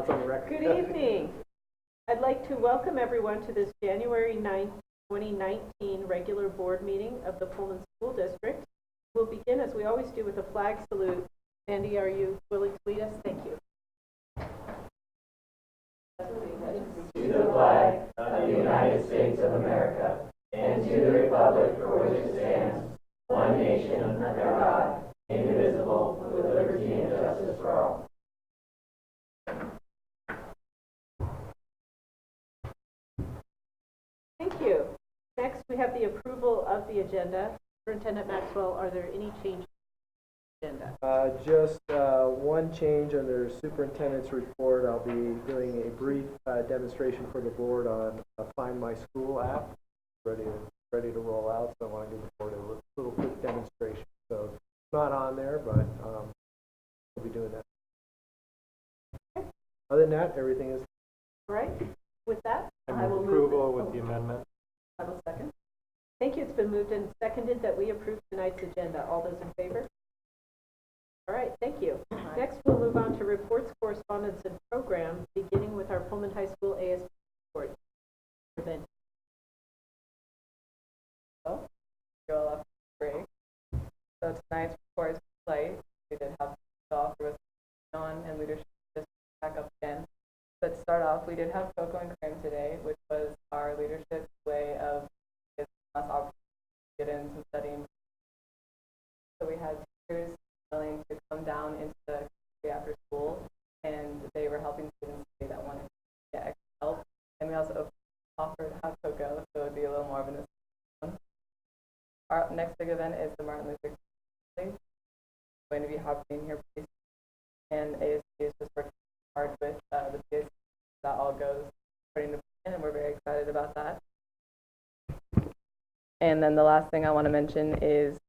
on the record. Good evening. I'd like to welcome everyone to this January 9th, 2019 regular board meeting of the Pullman School District. We'll begin, as we always do, with a flag salute. Sandy, are you willing to lead us? Thank you. To the flag of the United States of America and to the republic for which it stands, one nation under God, indivisible, with liberty and justice for all. Thank you. Next, we have the approval of the agenda. Superintendent Maxwell, are there any changes to the agenda? Just one change under superintendent's report. I'll be doing a brief demonstration for the board on a Find My School app. Ready to roll out, so I want to give the board a little quick demonstration. So it's not on there, but we'll be doing that. Okay. Other than that, everything is All right. With that, I will approval with the amendment. I will second. Thank you. It's been moved and seconded that we approve tonight's agenda. All those in favor? All right. Thank you. Next, we'll move on to reports, correspondence, and programs, beginning with our Pullman High School ASB report. Event. You all have break. So tonight's report is light. We did have to off with on and leadership just back up again. But to start off, we did have Cocoa and Cream today, which was our leadership way of giving us opportunity to get in some studying. So we had teachers willing to come down into the community after school, and they were helping students that wanted to get extra help. And we also offered to have cocoa, so it would be a little more of an. Our next big event is the Martin Luther King Day. It's going to be happening here pretty soon. And ASB is just working hard with the PAC. That all goes according to plan, and we're very excited about that. And then the last thing I want to mention is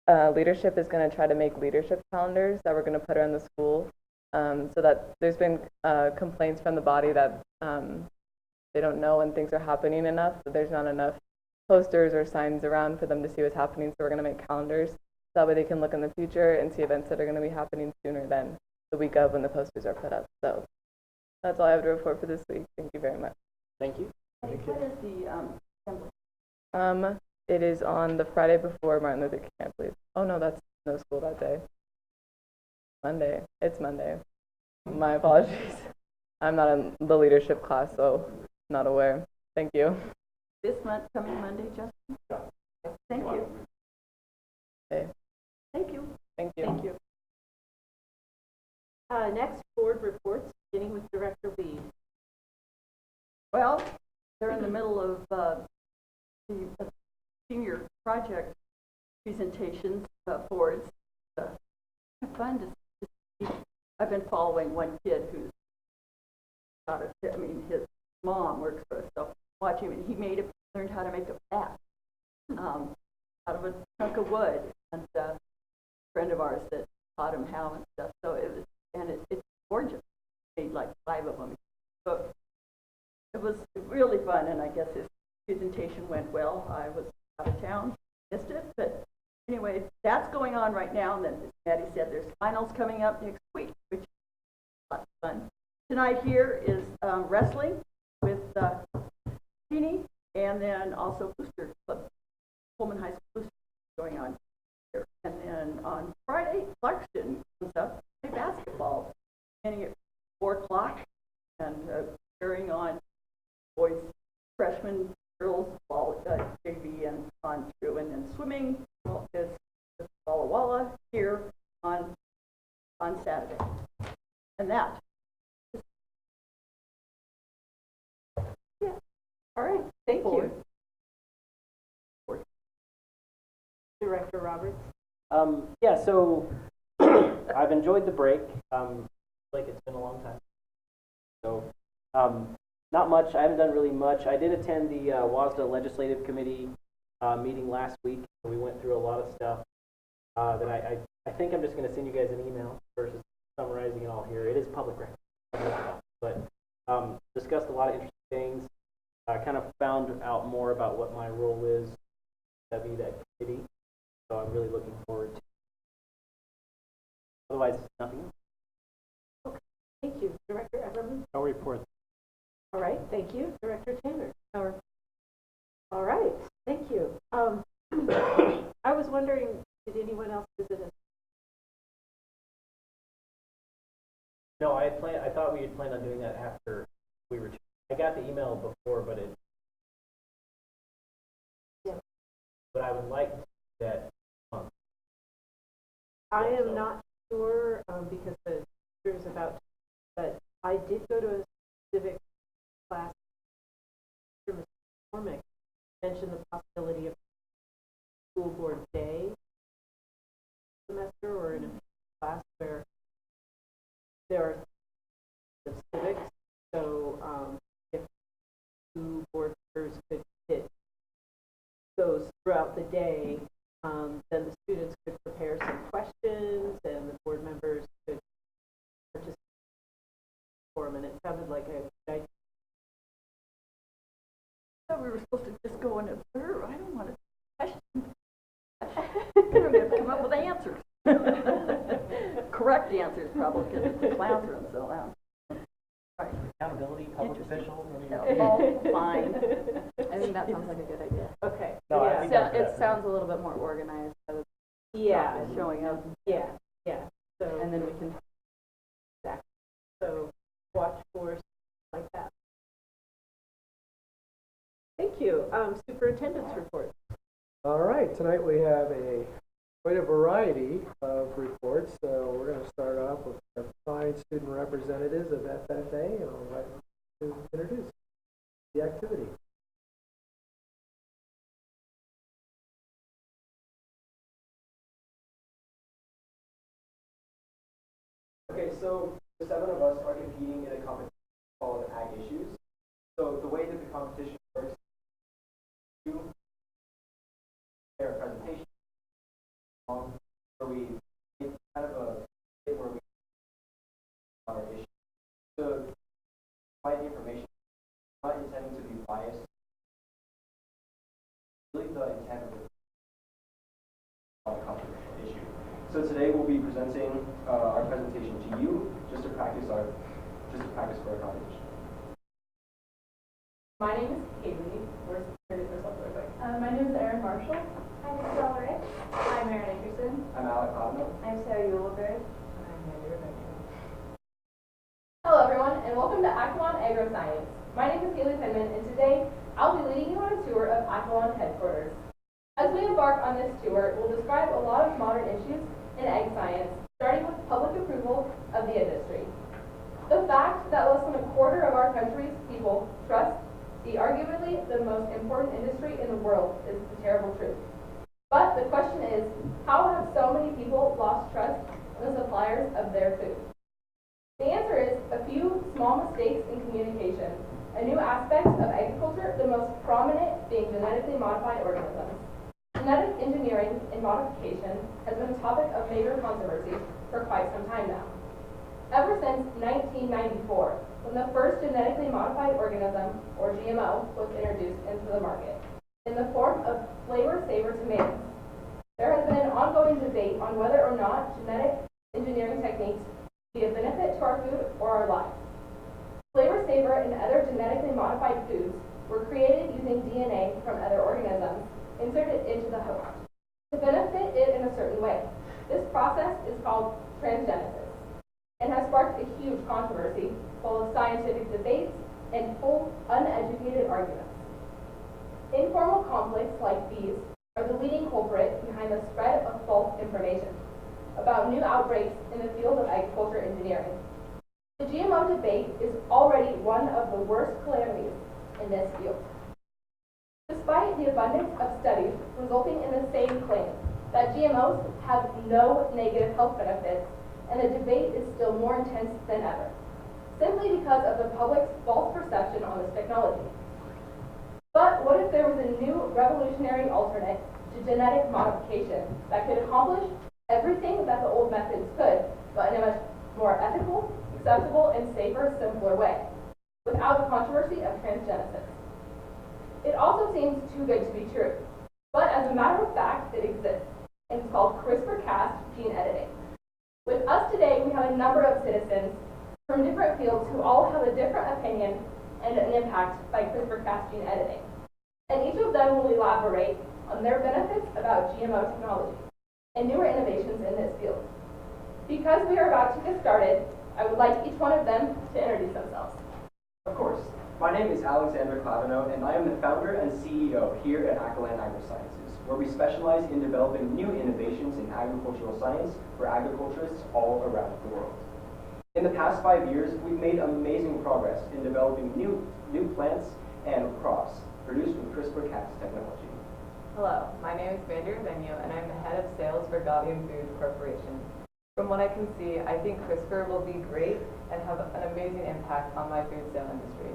leadership is going to try to make leadership calendars that we're going to put around the school, so that there's been complaints from the body that they don't know when things are happening enough, that there's not enough posters or signs around for them to see what's happening. So we're going to make calendars so that way they can look in the future and see events that are going to be happening sooner than the week of when the posters are put up. So that's all I have to report for this week. Thank you very much. Thank you. What is the assembly? It is on the Friday before Martin Luther King, I believe. Oh no, that's no school that day. Monday. It's Monday. My apologies. I'm not in the leadership class, so not aware. Thank you. This month, coming Monday, Justin? Thank you. Okay. Thank you. Thank you. Thank you. Next, board reports, beginning with Director Weed. Well, they're in the middle of the senior project presentations for it. It's fun to see. I've been following one kid who's got his mom works for us, so watch him, and he learned how to make a bat out of a chunk of wood, and a friend of ours that taught him how and stuff. So it's gorgeous. Made like 5 of them. So it was really fun, and I guess his presentation went well. I was out of town, missed it, but anyway, that's going on right now. And then, as Maddie said, there's finals coming up next week, which is lots of fun. Tonight here is wrestling with Teeny, and then also Booster Club, Pullman High School Booster going on here. And then on Friday, Clarkston comes up, play basketball, beginning at 4 o'clock, and carrying on boys, freshmen, girls, ball, JV, and on through. And then swimming is Walla Walla here on Saturday. And that. Yeah. All right. Thank you. Director Roberts. Yeah, so I've enjoyed the break. Like it's been a long time. So not much. I haven't done really much. I did attend the WASDA Legislative Committee meeting last week. We went through a lot of stuff that I think I'm just going to send you guys an email versus summarizing it all here. It is public record. But discussed a lot of interesting things. I kind of found out more about what my role is to be that committee. So I'm really looking forward to it. Otherwise, nothing else. Okay. Thank you. Director Everman. Thank you, Director Tanner. All right, thank you. I was wondering, did anyone else visit us? No, I thought we had planned on doing that after we were. I got the email before, but Yeah. But I would like to do that month. I am not sure because the teacher is about to, but I did go to a civic class. Mr. McCormick mentioned the possibility of school board day semester or in a class where there are the civics. So if two board members could hit those throughout the day, then the students could prepare some questions and the board members could participate for them. And it sounded like a good idea. I thought we were supposed to just go and observe. I don't want to question. We're going to have to come up with answers. Correct answers, probably, because it's a classroom, so right. Accountability, public official. Oh, fine. I think that sounds like a good idea. Okay. No, I yeah. think So that's it good. sounds a little bit more organized, Yeah. Showing up. Yeah. Yeah. So and then we can. So watch for stuff like that. Thank you. Superintendent's report. All right, tonight we have quite a variety of reports. So we're going to start off with our fine student representatives of FFA, and I'll invite them to introduce the activity. Okay, so the 7 of us are competing in a competition called Ag Issues. So the way that the competition works, you prepare a presentation where we give kind of a bit where we on our issue. So by information, not intending to be biased. Really the intent of it on a controversial issue. So today we'll be presenting our presentation to you just to practice for our competition. My name is Kaylee. We're introduce ourselves really quick. My name is Erin Marshall. I'm Estelle Rich. I'm Erin Anderson. I'm Alec Hodno. I'm Sarah Yuleberg. Hello, everyone, and welcome to Aquilon Agroscience. My name is Kaylee Penman, and today I'll be leading you on a tour of Aquilon headquarters. As we embark on this tour, we'll describe a lot of modern issues in ag science, starting with public approval of the industry. The fact that less than a quarter of our country's people trust the arguably the most important industry in the world is the terrible truth. But the question is, how have so many people lost trust in the suppliers of their food? The answer is a few small mistakes in communication, a new aspect of agriculture, the most prominent being genetically modified organisms. Genetic engineering and modification has been a topic of major controversy for quite some time now. Ever since 1994, when the first genetically modified organism, or GMO, was introduced into the market, in the form of flavor-saver tomatoes, there has been an ongoing debate on whether or not genetic engineering techniques be a benefit to our food or our lives. Flavor-saver and other genetically modified foods were created using DNA from other organisms inserted into the host to benefit it in a certain way. This process is called transgenesis and has sparked a huge controversy full of scientific debates and full uneducated arguments. Informal conflicts like these are the leading culprit behind the spread of false information about new outbreaks in the field of agriculture engineering. The GMO debate is already one of the worst calamities in this field. Despite the abundance of studies resulting in the same claim that GMOs have no negative health benefits, and the debate is still more intense than ever, simply because of the public's false perception on this technology. But what if there was a new revolutionary alternate to genetic modification that could accomplish everything that the old methods could, but in a much more ethical, acceptable, and safer, simpler way, without the controversy of transgenesis? It also seems too good to be true, but as a matter of fact, it exists, and it's called CRISPR-Cas gene editing. With us today, we have a number of citizens from different fields who all have a different opinion and an impact by CRISPR-Cas gene editing. And each of them will elaborate on their benefits about GMO technology and newer innovations in this field. Because we are about to get started, I would like each one of them to introduce themselves. Of course. My name is Alexander Clavino, and I am the founder and CEO here at Aquiline Agrosciences, where we specialize in developing new innovations in agricultural science for agriculturists all around the world. In the past 5 years, we've made amazing progress in developing new plants and crops produced with CRISPR-Cas technology. Hello, my name is Vander Venue, and I'm the head of sales for Gaudium Foods Corporation. From what I can see, I think CRISPR will be great and have an amazing impact on my food sale industry.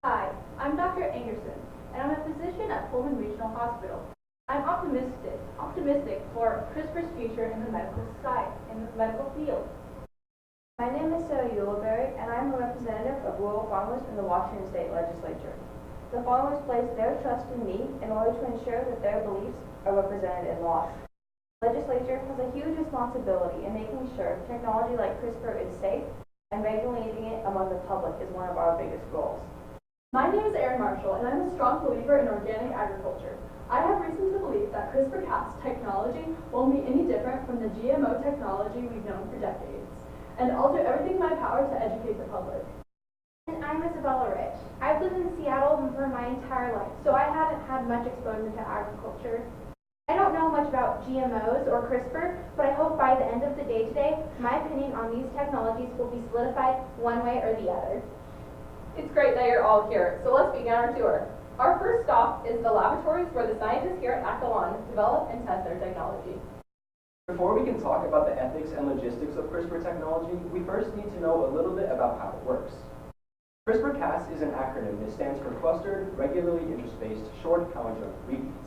Hi, I'm Dr. Angerson, and I'm a physician at Pullman Regional Hospital. I'm optimistic for CRISPR's future in the medical field. My name is Sarah Yuleberry, and I'm a representative of rural farmers in the Washington State Legislature. The farmers place their trust in me in order to ensure that their beliefs are represented in laws. The legislature has a huge responsibility in making sure technology like CRISPR is safe, and regulating it among the public is one of our biggest goals. My name is Erin Marshall, and I'm a strong believer in organic agriculture. I have reason to believe that CRISPR-Cas technology won't be any different from the GMO technology we've known for decades. And I'll do everything in my power to educate the public. And I'm Isabella Rich. I've lived in Seattle for my entire life, so I haven't had much exposure to agriculture. I don't know much about GMOs or CRISPR, but I hope by the end of the day today, my opinion on these technologies will be solidified one way or the other. It's great that you're all here, so let's begin our tour. Our first stop is the laboratories where the scientists here at Aquiline develop and test their technology. Before we can talk about the ethics and logistics of CRISPR technology, we first need to know a little bit about how it works. CRISPR-Cas is an acronym that stands for Clustered Regularly Interspaced Short Palindrome Repeats,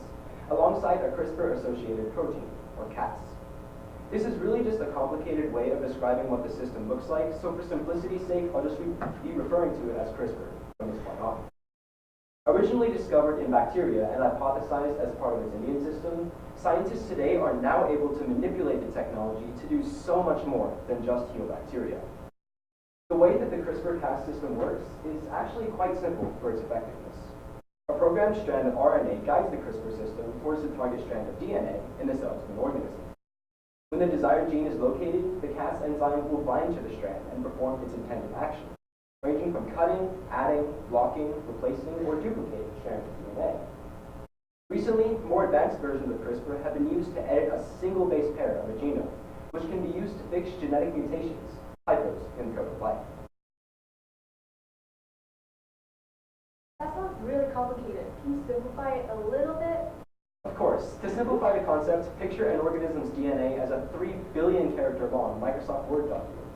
alongside a CRISPR-associated protein, or Cas. This is really just a complicated way of describing what the system looks like, so for simplicity's sake, I'll just be referring to it as CRISPR from this point on. Originally discovered in bacteria and hypothesized as part of its immune system, scientists today are now able to manipulate the technology to do so much more than just heal bacteria. The way that the CRISPR-Cas system works is actually quite simple for its effectiveness. A programmed strand of RNA guides the CRISPR system towards the target strand of DNA in the cells of an organism. When the desired gene is located, the Cas enzyme will bind to the strand and perform its intended action, ranging from cutting, adding, blocking, replacing, or duplicating strands of DNA. Recently, more advanced versions of CRISPR have been used to edit a single base pair of a genome, which can be used to fix genetic mutations, typos in the code of life. That sounds really complicated. Can you simplify it a little bit? Of course, to simplify the concept, picture an organism's DNA as a 3 billion character long Microsoft Word document.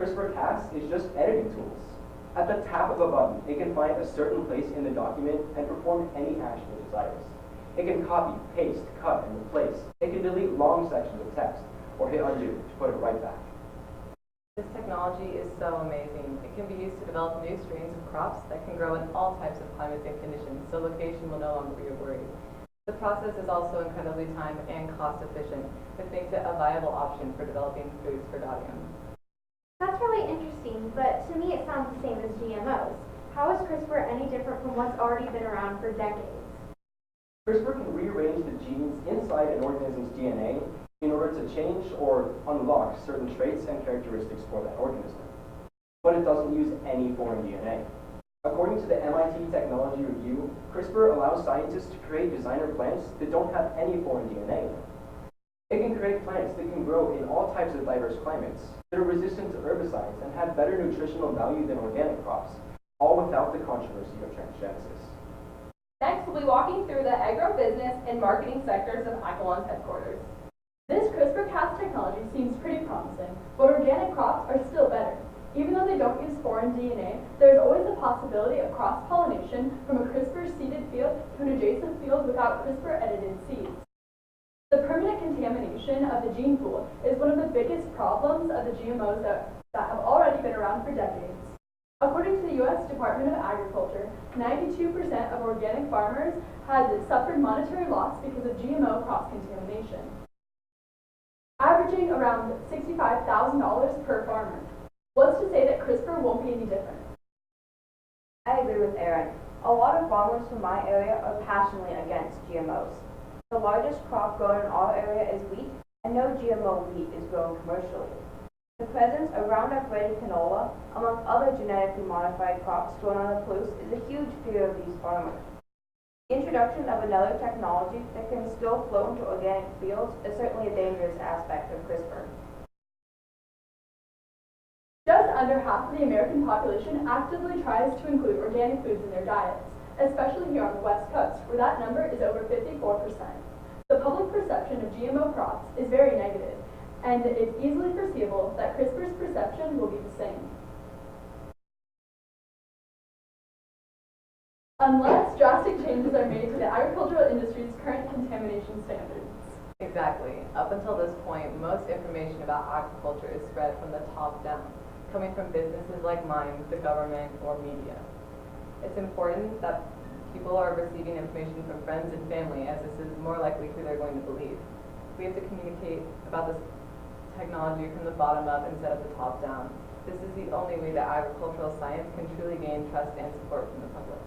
CRISPR-Cas is just editing tools. At the tap of a button, it can find a certain place in the document and perform any action it desires. It can copy, paste, cut, and replace. It can delete long sections of text, or hit undo to put it right back. This technology is so amazing. It can be used to develop new strains of crops that can grow in all types of climates and conditions, so location will no longer be a worry. The process is also incredibly time and cost efficient, which makes it a viable option for developing foods for Gaudium. That's really interesting, but to me it sounds the same as GMOs. How is CRISPR any different from what's already been around for decades? CRISPR can rearrange the genes inside an organism's DNA in order to change or unlock certain traits and characteristics for that organism. But it doesn't use any foreign DNA. According to the MIT Technology Review, CRISPR allows scientists to create designer plants that don't have any foreign DNA in them. It can create plants that can grow in all types of diverse climates, that are resistant to herbicides and have better nutritional value than organic crops, all without the controversy of transgenesis. Next, we'll be walking through the agro-business and marketing sectors of Aquiline's headquarters. This CRISPR-Cas technology seems pretty promising, but organic crops are still better. Even though they don't use foreign DNA, there's always a possibility of cross-pollination from a CRISPR-seeded field to an adjacent field without CRISPR-edited seeds. The permanent contamination of the gene pool is one of the biggest problems of the GMOs that have already been around for decades. According to the U.S. Department of Agriculture, 92% of organic farmers had suffered monetary loss because of GMO cross-contamination, averaging around $65,000 per farmer. What's to say that CRISPR won't be any different? Aaron. A lot of farmers from my area are passionately against GMOs. The largest crop grown in our area is wheat, and no GMO wheat is grown commercially. The presence of Roundup-Ready canola, among other genetically modified crops grown on the Palouse, is a huge fear of these farmers. The introduction of another technology that can still flow into organic fields is certainly a dangerous aspect of CRISPR. Just under half of the American population actively tries to include organic foods in their diets, especially here on the West Coast, where that number is over 54%. The public perception of GMO crops is very negative, and it's easily foreseeable that CRISPR's perception will be the same. Unless drastic changes are made to the agricultural industry's current contamination standards. Exactly. Up until this point, most information about agriculture is spread from the top down, coming from businesses like mine, the government, or media. It's important that people are receiving information from friends and family, as this is more likely who they're going to believe. We have to communicate about this technology from the bottom up instead of the top down. This is the only way that agricultural science can truly gain trust and support from the public.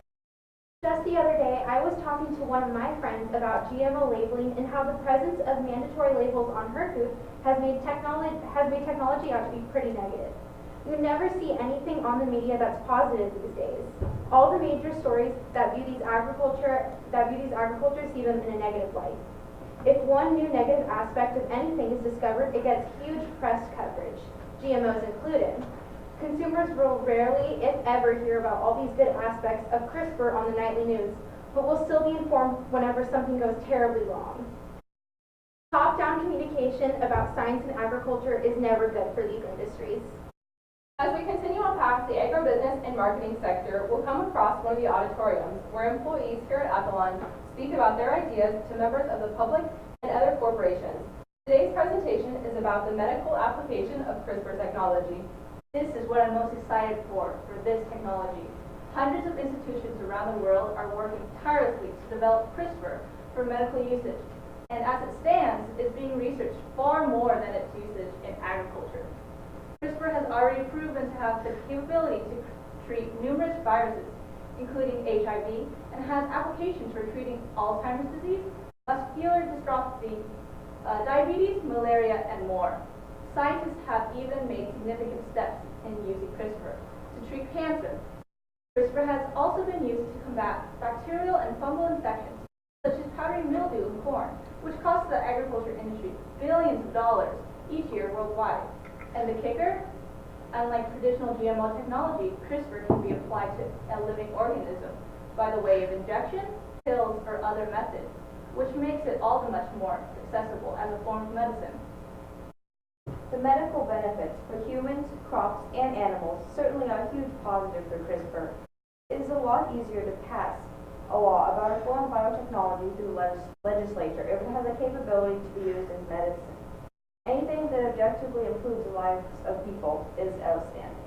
Just the other day, I was talking to one of my friends about GMO labeling and how the presence of mandatory labels on her food has made technology out to be pretty negative. You never see anything on the media that's positive these days. All the major stories that view these agriculture see them in a negative light. If one new negative aspect of anything is discovered, it gets huge press coverage, GMOs included. Consumers will rarely, if ever, hear about all these good aspects of CRISPR on the nightly news, but will still be informed whenever something goes terribly wrong. Top-down communication about science and agriculture is never good for these industries. As we continue on past the agribusiness and marketing sector, we'll come across one of the auditoriums where employees here at Athlon speak about their ideas to members of the public and other corporations. Today's presentation is about the medical application of CRISPR technology. This is what I'm most excited for this technology. Hundreds of institutions around the world are working tirelessly to develop CRISPR for medical usage, and as it stands, is being researched far more than its usage in agriculture. CRISPR has already proven to have the capability to treat numerous viruses, including HIV, and has applications for treating Alzheimer's disease, muscular dystrophy, diabetes, malaria, and more. Scientists have even made significant steps in using CRISPR to treat cancer. CRISPR has also been used to combat bacterial and fungal infections, such as powdery mildew in corn, which costs the agriculture industry billions of dollars each year worldwide. And the kicker? Unlike traditional GMO technology, CRISPR can be applied to a living organism by the way of injection, pills, or other methods, which makes it all the much more accessible as a form of medicine. The medical benefits for humans, crops, and animals certainly are a huge positive for CRISPR. It is a lot easier to pass a law about a form of biotechnology through the legislature if it has a capability to be used as medicine. Anything that objectively improves the lives of people is outstanding.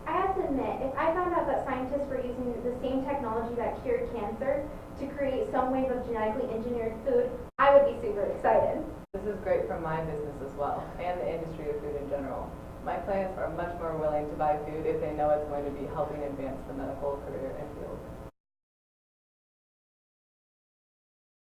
I have to admit, if I found out that scientists were using the same technology that cured cancer to create some wave of genetically engineered food, I would be super excited. This is great for my business as well, and the industry of food in general. My clients are much more willing to buy food if they know it's going to be helping advance the medical career and field.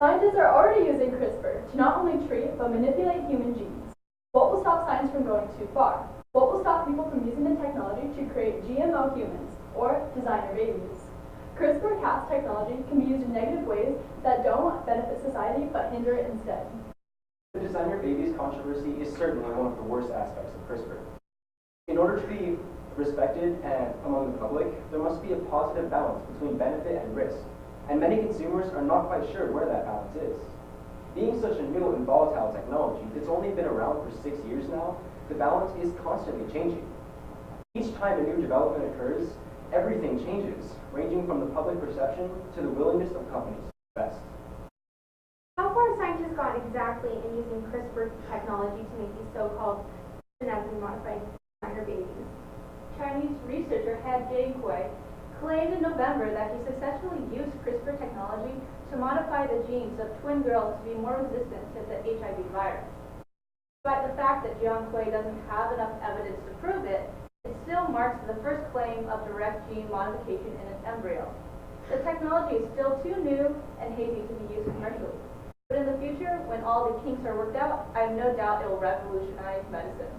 Scientists are already using CRISPR to not only treat but manipulate human genes. What will stop science from going too far? What will stop people from using the technology to create GMO humans or designer babies? CRISPR-Cas technology can be used in negative ways that don't benefit society but hinder it instead. The designer babies controversy is certainly one of the worst aspects of CRISPR. In order to be respected and among the public, there must be a positive balance between benefit and risk, and many consumers are not quite sure where that balance is. Being such a new and volatile technology that's only been around for 6 years now, the balance is constantly changing. Each time a new development occurs, everything changes, ranging from the public perception to the willingness of companies to invest. How far have scientists gone exactly in using CRISPR technology to make these so-called genetically modified designer babies? Chinese researcher He Jiankui claimed in November that he successfully used CRISPR technology to modify the genes of twin girls to be more resistant to the HIV virus. Despite the fact that Jiankui doesn't have enough evidence to prove it, it's still marks the first claim of direct gene modification in an embryo. The technology is still too new and hazy to be used commercially. But in the future, when all the kinks are worked out, I have no doubt it will revolutionize medicine.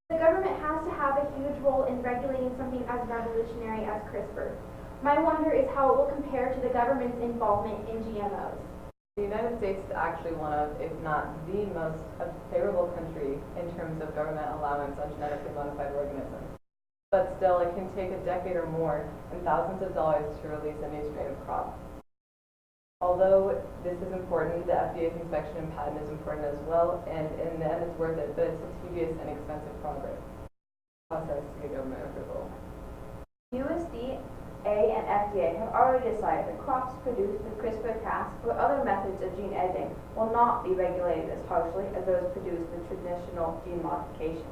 The government has to have a huge role in regulating something as revolutionary as CRISPR. My wonder is how it will compare to the government's involvement in GMOs. The United States is actually one of, if not the most favorable country in terms of government allowance on genetically modified organisms. But still, it can take a decade or more and thousands of dollars to release a new strain of crop. Although this is important, the FDA's inspection and patent is important as well, and in the end it's worth it, but it's a tedious and expensive process to get government approval. USDA and FDA have already decided that crops produced with CRISPR-Cas or other methods of gene editing will not be regulated as harshly as those produced with traditional gene modification.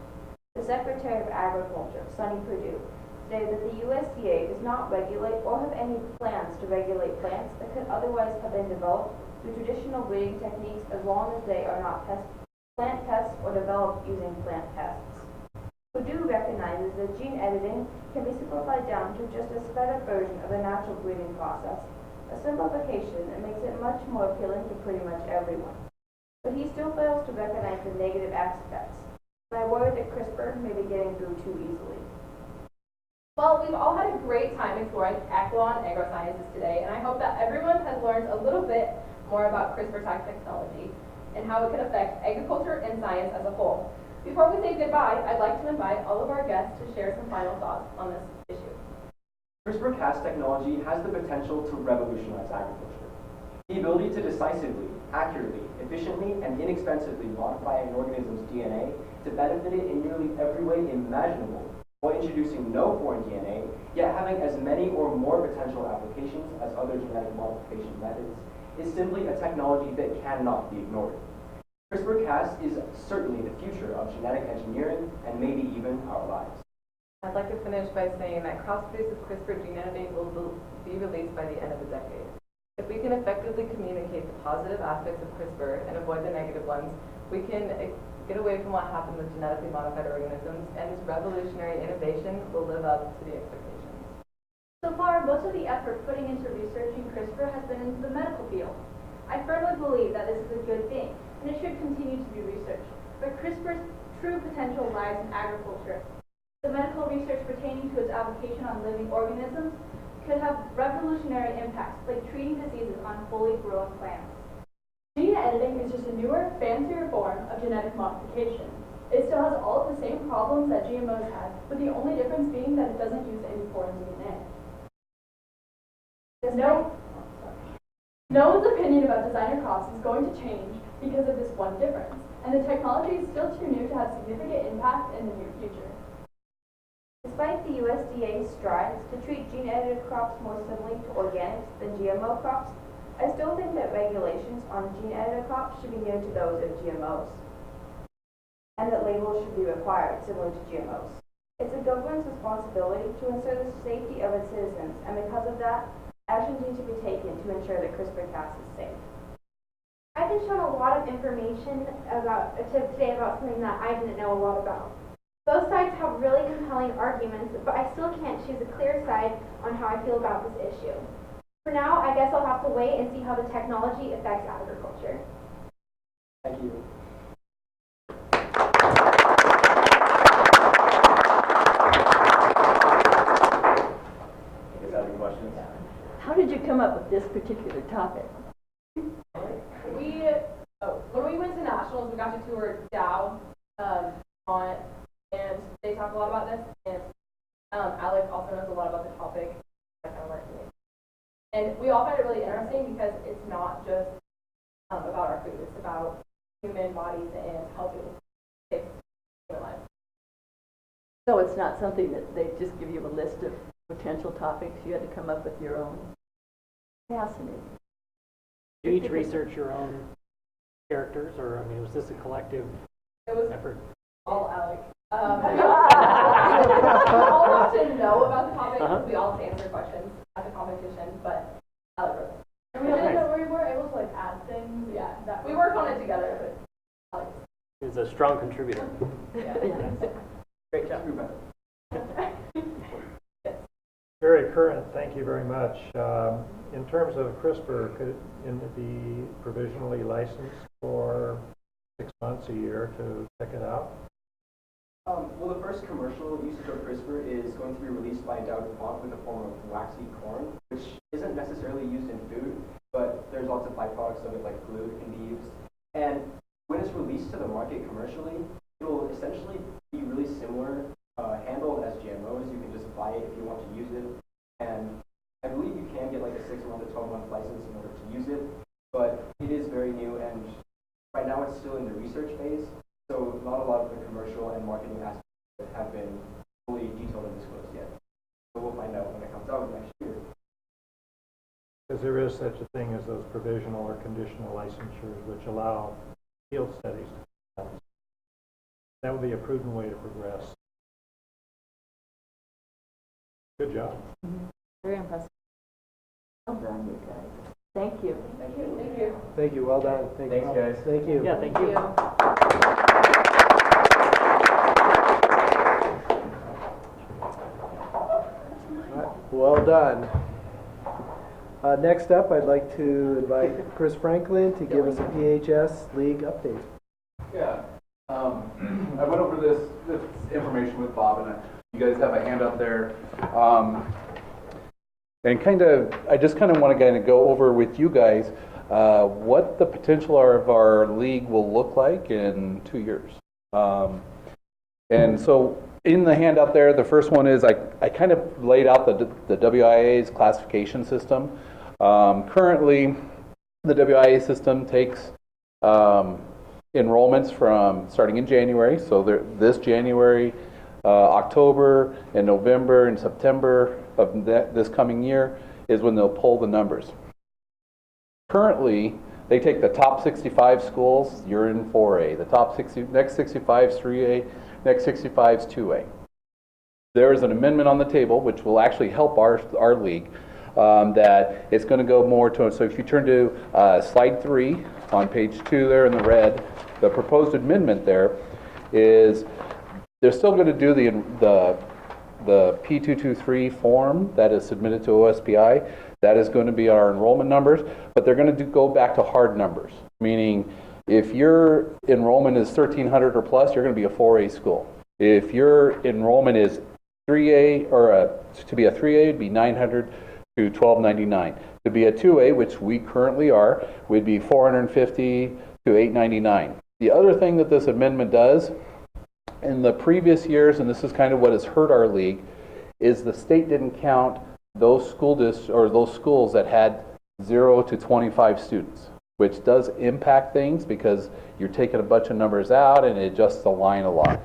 The Secretary of Agriculture, Sonny Perdue, stated that the USDA does not regulate or have any plans to regulate plants that could otherwise have been developed through traditional breeding techniques as long as they are not plant pests or developed using plant pests. Perdue recognizes that gene editing can be simplified down to just a sped up version of a natural breeding process, a simplification that makes it much more appealing to pretty much everyone. But he still fails to recognize the negative aspects, and I worry that CRISPR may be getting through too easily. Well, we've all had a great time exploring Aquilon Agrosciences today, and I hope that everyone has learned a little bit more about CRISPR technology and how it can affect agriculture and science as a whole. Before we say goodbye, I'd like to invite all of our guests to share some final thoughts on this issue. CRISPR-Cas technology has the potential to revolutionize agriculture. The ability to decisively, accurately, efficiently, and inexpensively modify an organism's DNA to benefit it in nearly every way imaginable, while introducing no foreign DNA, yet having as many or more potential applications as other genetic modification methods, is simply a technology that cannot be ignored. CRISPR-Cas is certainly the future of genetic engineering and maybe even our lives. I'd like to finish by saying that crops produced with CRISPR gene editing will be released by the end of the decade. If we can effectively communicate the positive aspects of CRISPR and avoid the negative ones, we can get away from what happened with genetically modified organisms, and this revolutionary innovation will live up to the expectations. So far, most of the effort putting into researching CRISPR has been into the medical field. I firmly believe that this is a good thing, and it should continue to be researched. But CRISPR's true potential lies in agriculture. The medical research pertaining to its application on living organisms could have revolutionary impacts, like treating diseases on fully grown plants. Gene editing is just a newer, fancier form of genetic modification. It still has all of the same problems that GMOs had, with the only difference being that it doesn't use any foreign DNA. No one's opinion about designer crops is going to change because of this one difference, and the technology is still too new to have significant impact in the near future. Despite the USDA's strides to treat gene-edited crops more similarly to organics than GMO crops, I still think that regulations on gene-edited crops should be near to those of GMOs, and that labels should be required similar to GMOs. It's a government's responsibility to ensure the safety of its citizens, and because of that, actions need to be taken to ensure that CRISPR-Cas is safe. I've been shown a lot of information today about something that I didn't know a lot about. Both sides have really compelling arguments, but I still can't choose a clear side on how I feel about this issue. For now, I guess I'll have to wait and see how the technology affects agriculture. Thank you. You guys have any questions? How did you come up with this particular topic? When we went to nationals, we got to tour Dow on, and they talk a lot about this. And Alec also knows a lot about the topic. And we all find it really interesting because it's not just about our food; it's about human bodies and helping save human lives. So it's not something that they just give you a list of potential topics. You had to come up with your own. Fascinating. Do you each research your own characters, or I mean, was this a collective effort? All Alec. We all have to know about the topic. We all have to answer questions at the competition, but Alec wrote it. And we were able to add things. Yeah, we worked on it together, but Alec. He's a strong contributor. Yeah. Yeah. Great job. Very current, thank you very much. In terms of CRISPR, could it be provisionally licensed for 6 months, a year to check it out? Well, the first commercial usage of CRISPR is going to be released by Dow DuPont in the form of waxy corn, which isn't necessarily used in food, but there's lots of byproducts of it, like glue that can be used. And when it's released to the market commercially, it will essentially be really similar, handled as GMOs. You can just buy it if you want to use it. And I believe you can get like a 6-month to 12-month license in order to use it, but it is very new, and right now it's still in the research phase. So not a lot of the commercial and marketing aspects have been fully detailed and disclosed yet. So we'll find out when it comes out next year. Because there is such a thing as those provisional or conditional licensures which allow field studies to happen. That would be a prudent way to progress. Good job. Very impressive. Well done, you guys. Thank you. Thank you. Thank you. Thank you, well done. Thank you. Thanks, guys. Thank you. Yeah, thank you. Well done. Next up, I'd like to invite Chris Franklin to give us a PHS League update. Yeah. I went over this information with Bob, and you guys have a handout there. And I just kind of want to go over with you guys what the potential of our league will look like in 2 years. And so in the handout there, the first one is I kind of laid out the WIA's classification system. Currently, the WIA system takes enrollments from starting in January. So this January, October, and November, and September of this coming year is when they'll pull the numbers. Currently, they take the top 65 schools, you're in 4A. The top 60, next 65 is 3A, next 65 is 2A. There is an amendment on the table which will actually help our league, that it's going to go more to, so if you turn to slide 3 on page 2 there in the red, the proposed amendment there is they're still going to do the P223 form that is submitted to OSPI. That is going to be our enrollment numbers, but they're going to go back to hard numbers, meaning if your enrollment is 1,300 or plus, you're going to be a 4A school. If your enrollment is 3A, or to be a 3A, it'd be 900 to 1299. To be a 2A, which we currently are, would be 450 to 899. The other thing that this amendment does, in the previous years, and this is kind of what has hurt our league, is the state didn't count those those schools that had 0 to 25 students, which does impact things because you're taking a bunch of numbers out and it adjusts the line a lot.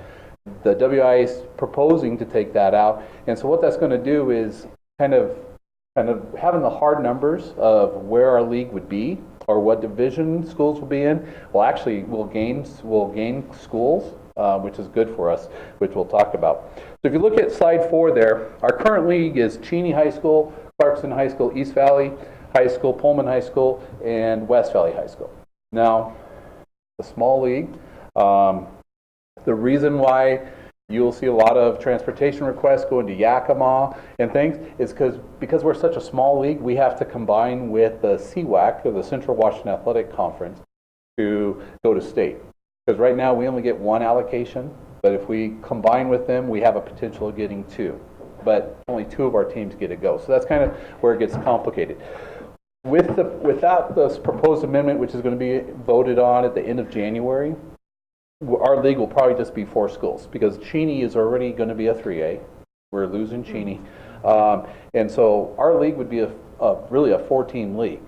The WIA is proposing to take that out, and so what that's going to do is kind of having the hard numbers of where our league would be or what division schools will be in. We'll gain schools, which is good for us, which we'll talk about. So if you look at slide 4 there, our current league is Cheney High School, Clarkson High School, East Valley High School, Pullman High School, and West Valley High School. Now, the small league, the reason why you'll see a lot of transportation requests going to Yakima and things is because we're such a small league, we have to combine with the CWAC, or the Central Washington Athletic Conference, to go to state. Because right now we only get 1 allocation, but if we combine with them, we have a potential of getting 2. But only 2 of our teams get to go. So that's kind of where it gets complicated. Without this proposed amendment, which is going to be voted on at the end of January, our league will probably just be 4 schools, because Cheney is already going to be a 3A. We're losing Cheney. And so our league would be really a 4-team league.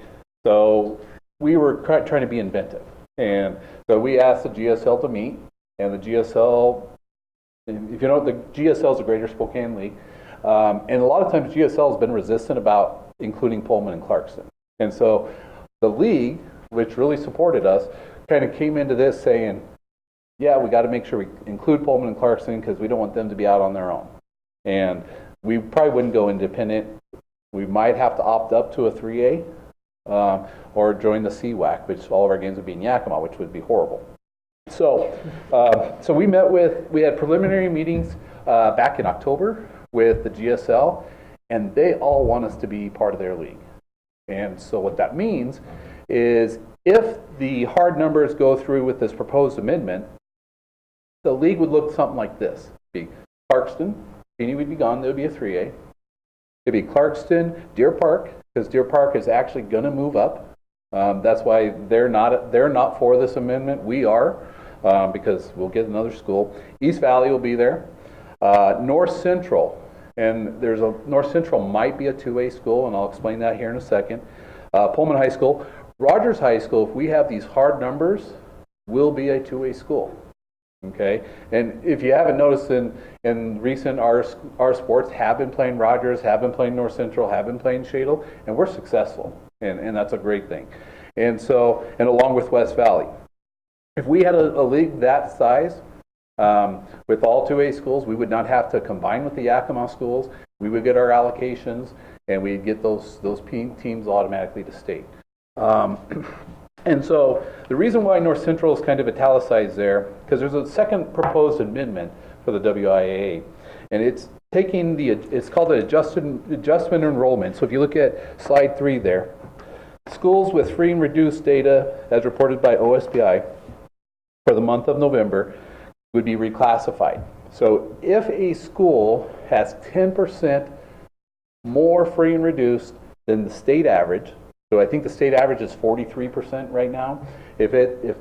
So we were trying to be inventive. And so we asked the GSL to meet, and the GSL, if you know, the GSL is the Greater Spokane League, and a lot of times GSL has been resistant about including Pullman and Clarkson. And so the league, which really supported us, kind of came into this saying, yeah, we got to make sure we include Pullman and Clarkson because we don't want them to be out on their own. And we probably wouldn't go independent. We might have to opt up to a 3A or join the CWAC, which all of our games would be in Yakima, which would be horrible. So, we had preliminary meetings back in October with the GSL, and they all want us to be part of their league. And so what that means is if the hard numbers go through with this proposed amendment, the league would look something like this. It'd be Clarkston, Feeney would be gone, there would be a 3A. It'd be Clarkston, Deer Park, because Deer Park is actually going to move up. That's why they're not for this amendment. We are, because we'll get another school. East Valley will be there. North Central, and North Central might be a 2A school, and I'll explain that here in a second. Pullman High School. Rogers High School, if we have these hard numbers, will be a 2A school. Okay, and if you haven't noticed in recent, our sports have been playing Rogers, have been playing North Central, have been playing Shadle, and we're successful, and that's a great thing. And so, and along with West Valley. If we had a league that size, with all 2A schools, we would not have to combine with the Yakima schools. We would get our allocations, and we'd get those teams automatically to state. And so the reason why North Central is kind of italicized there, because there's a second proposed amendment for the WIAA, and it's taking it's called the adjustment enrollment. So if you look at slide 3 there, schools with free and reduced data as reported by OSBI for the month of November would be reclassified. So if a school has 10% more free and reduced than the state average, so I think the state average is 43% right now. If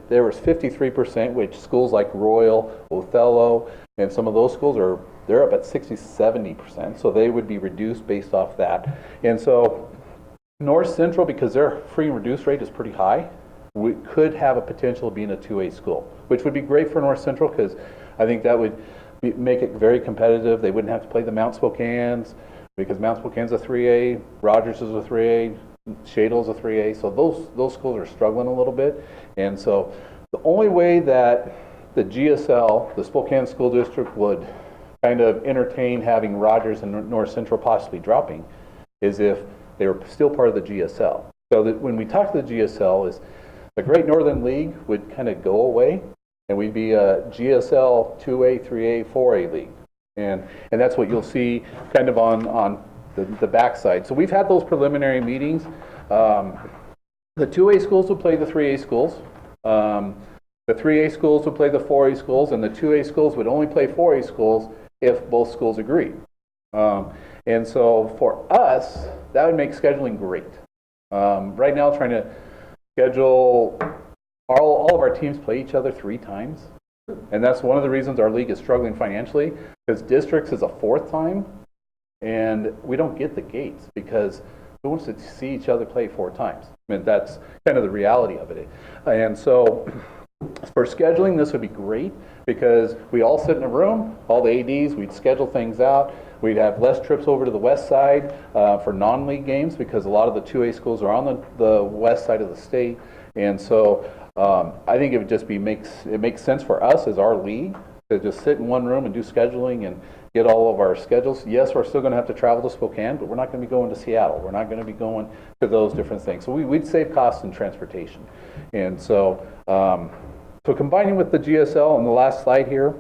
there was 53%, which schools like Royal, Othello, and some of those schools they're up at 60-70%, so they would be reduced based off that. And so North Central, because their free and reduced rate is pretty high, we could have a potential of being a 2A school, which would be great for North Central because I think that would make it very competitive. They wouldn't have to play the Mount Spokane's because Mount Spokane's a 3A, Rogers is a 3A, Shadle's a 3A, so those schools are struggling a little bit. And so the only way that the GSL, the Spokane School District, would kind of entertain having Rogers and North Central possibly dropping is if they were still part of the GSL. So that when we talk to the GSL, is the Great Northern League would kind of go away, and we'd be a GSL 2A, 3A, 4A league. And that's what you'll see kind of on the backside. So we've had those preliminary meetings. The 2A schools will play the 3A schools. The 3A schools would play the 4A schools, and the 2A schools would only play 4A schools if both schools agree. And so for us, that would make scheduling great. Right now, trying to schedule, all of our teams play each other 3 times. And that's one of the reasons our league is struggling financially, because districts is a 4th time, and we don't get the gates because who wants to see each other play 4 times? I mean, that's kind of the reality of it. And so for scheduling, this would be great because we all sit in a room, all the ADs, we'd schedule things out. We'd have less trips over to the west side for non-league games because a lot of the 2A schools are on the west side of the state. And so I think it would just makes sense for us as our league to just sit in one room and do scheduling and get all of our schedules. Yes, we're still going to have to travel to Spokane, but we're not going to be going to Seattle. We're not going to be going to those different things. So we'd save costs in transportation. And so, so combining with the GSL on the last slide here,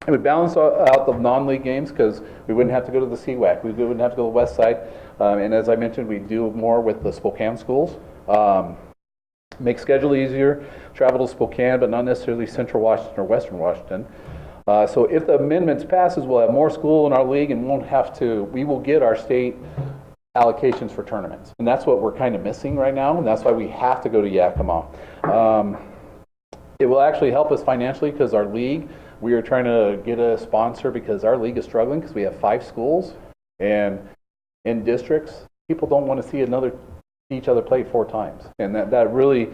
it would balance out the non-league games because we wouldn't have to go to the CWAC. We wouldn't have to go to the west side. And as I mentioned, we do more with the Spokane schools. Make schedule easier, travel to Spokane, but not necessarily Central Washington or Western Washington. So if the amendments passes, we'll have more school in our league and we will get our state allocations for tournaments. And that's what we're kind of missing right now, and that's why we have to go to Yakima. It will actually help us financially because our league, we are trying to get a sponsor because our league is struggling because we have 5 schools, and in districts, people don't want to see each other play 4 times. And that really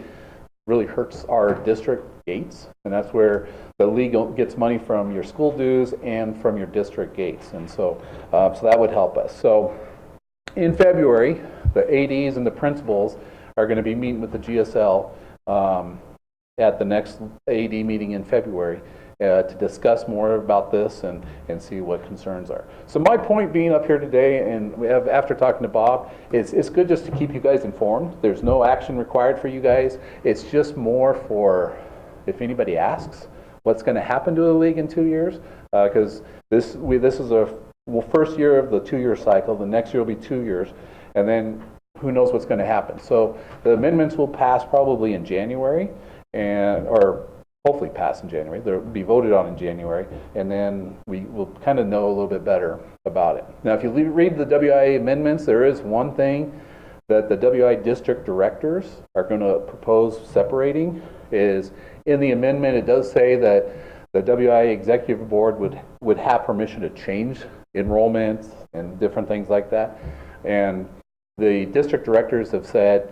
hurts our district gates, and that's where the league gets money from your school dues and from your district gates, and so that would help us. So in February, the ADs and the principals are going to be meeting with the GSL at the next AD meeting in February to discuss more about this and see what concerns are. So my point being up here today, and after talking to Bob, it's good just to keep you guys informed. There's no action required for you guys. It's just more for if anybody asks, what's going to happen to the league in 2 years, because this is a first year of the 2-year cycle. The next year will be 2 years, and then who knows what's going to happen. So the amendments will pass probably in January, or hopefully pass in January. They'll be voted on in January, and then we will kind of know a little bit better about it. Now, if you read the WIA amendments, there is one thing that the WI district directors are going to propose separating. Is in the amendment, it does say that the WI executive board would have permission to change enrollments and different things like that. And the district directors have said,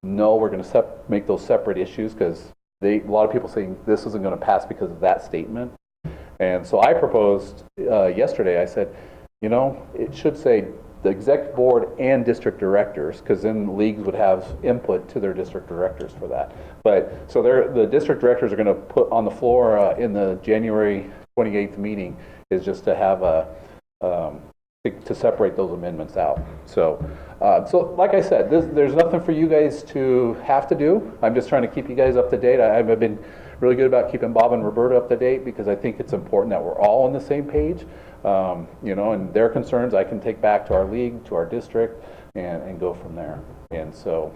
no, we're going to make those separate issues, because a lot of people saying this isn't going to pass because of that statement. And so I proposed yesterday, I said, you know, it should say the exec board and district directors, because then leagues would have input to their district directors for that. But so the district directors are going to put on the floor in the January 28th meeting is just to have to separate those amendments out. So like I said, there's nothing for you guys to have to do. I'm just trying to keep you guys up to date. I've been really good about keeping Bob and Roberta up to date, because I think it's important that we're all on the same page. You know, and their concerns I can take back to our league, to our district, and go from there. And so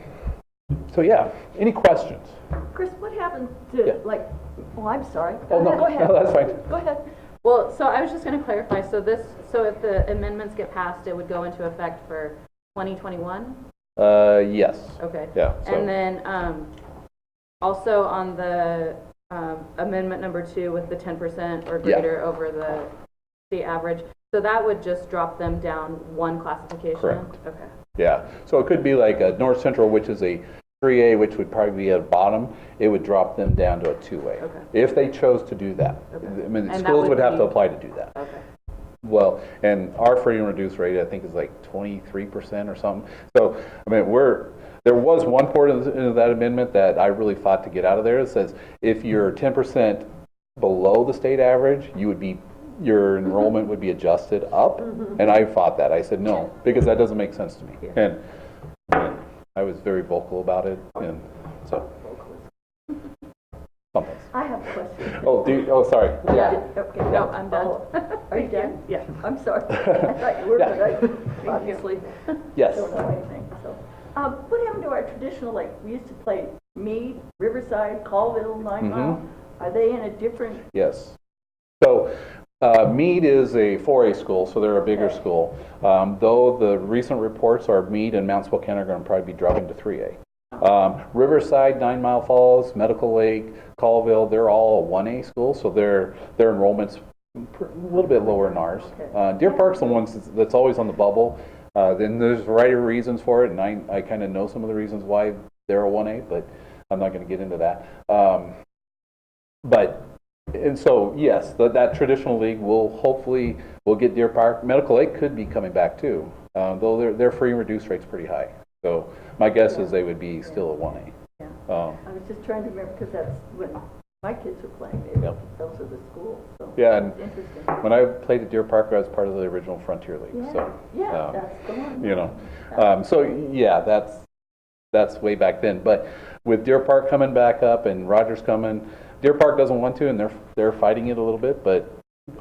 yeah. Any questions? Chris, what happened to, oh, I'm sorry. Oh, no, Go ahead. no, that's fine. Go ahead. Well, so I was just going to clarify, so if the amendments get passed, it would go into effect for 2021? Yes. Okay. Yeah. So. And then also on the amendment number 2 with the 10% or greater over the state average, so that would just drop them down one classification? Correct. Okay. Yeah. So it could be like a North Central, which is a 3A, which would probably be at the bottom. It would drop them down to a 2A. Okay. If they chose to do that. Okay. I mean, And schools would have to be- apply to do that. Okay. Well, and our free and reduced rate, I think, is like 23% or something. So, I mean, there was one part of that amendment that I really fought to get out of there. It says if you're 10% below the state average, your enrollment would be adjusted up. And I fought that. I said no, because that doesn't make sense to me. And I was very vocal about it. And so, something. I have a question. Oh, sorry. Yeah. Okay. No, I'm done. Are you done? Yeah. I'm sorry. I thought you were, Yeah. but I obviously Yes. don't know anything. So, what happened to our traditional, we used to play Meade, Riverside, Colville, 9 Mile? Are they in a different? Yes. So Meade is a 4A school, so they're a bigger school. Though the recent reports are Meade and Mount Spokane are going to probably be dropping to 3A. Riverside, 9 Mile Falls, Medical Lake, Colville, they're all 1A schools, so their enrollment's a little bit lower than ours. Deer Park's the one that's always on the bubble. Then there's a variety of reasons for it, and I kind of know some of the reasons why they're a 1A, but I'm not going to get into that. And so, yes, that traditional league will get Deer Park. Medical Lake could be coming back too, though their free and reduced rate's pretty high. So my guess is they would be still a 1A. Yeah. I was just trying to remember, because that's when my kids were playing. Those are the schools. So Yeah, and it's interesting. when I played at Deer Park, I was part of the original Frontier League. Yeah, So, that's the one. you know, so yeah, that's way back then. But with Deer Park coming back up and Rogers coming, Deer Park doesn't want to, and they're fighting it a little bit. But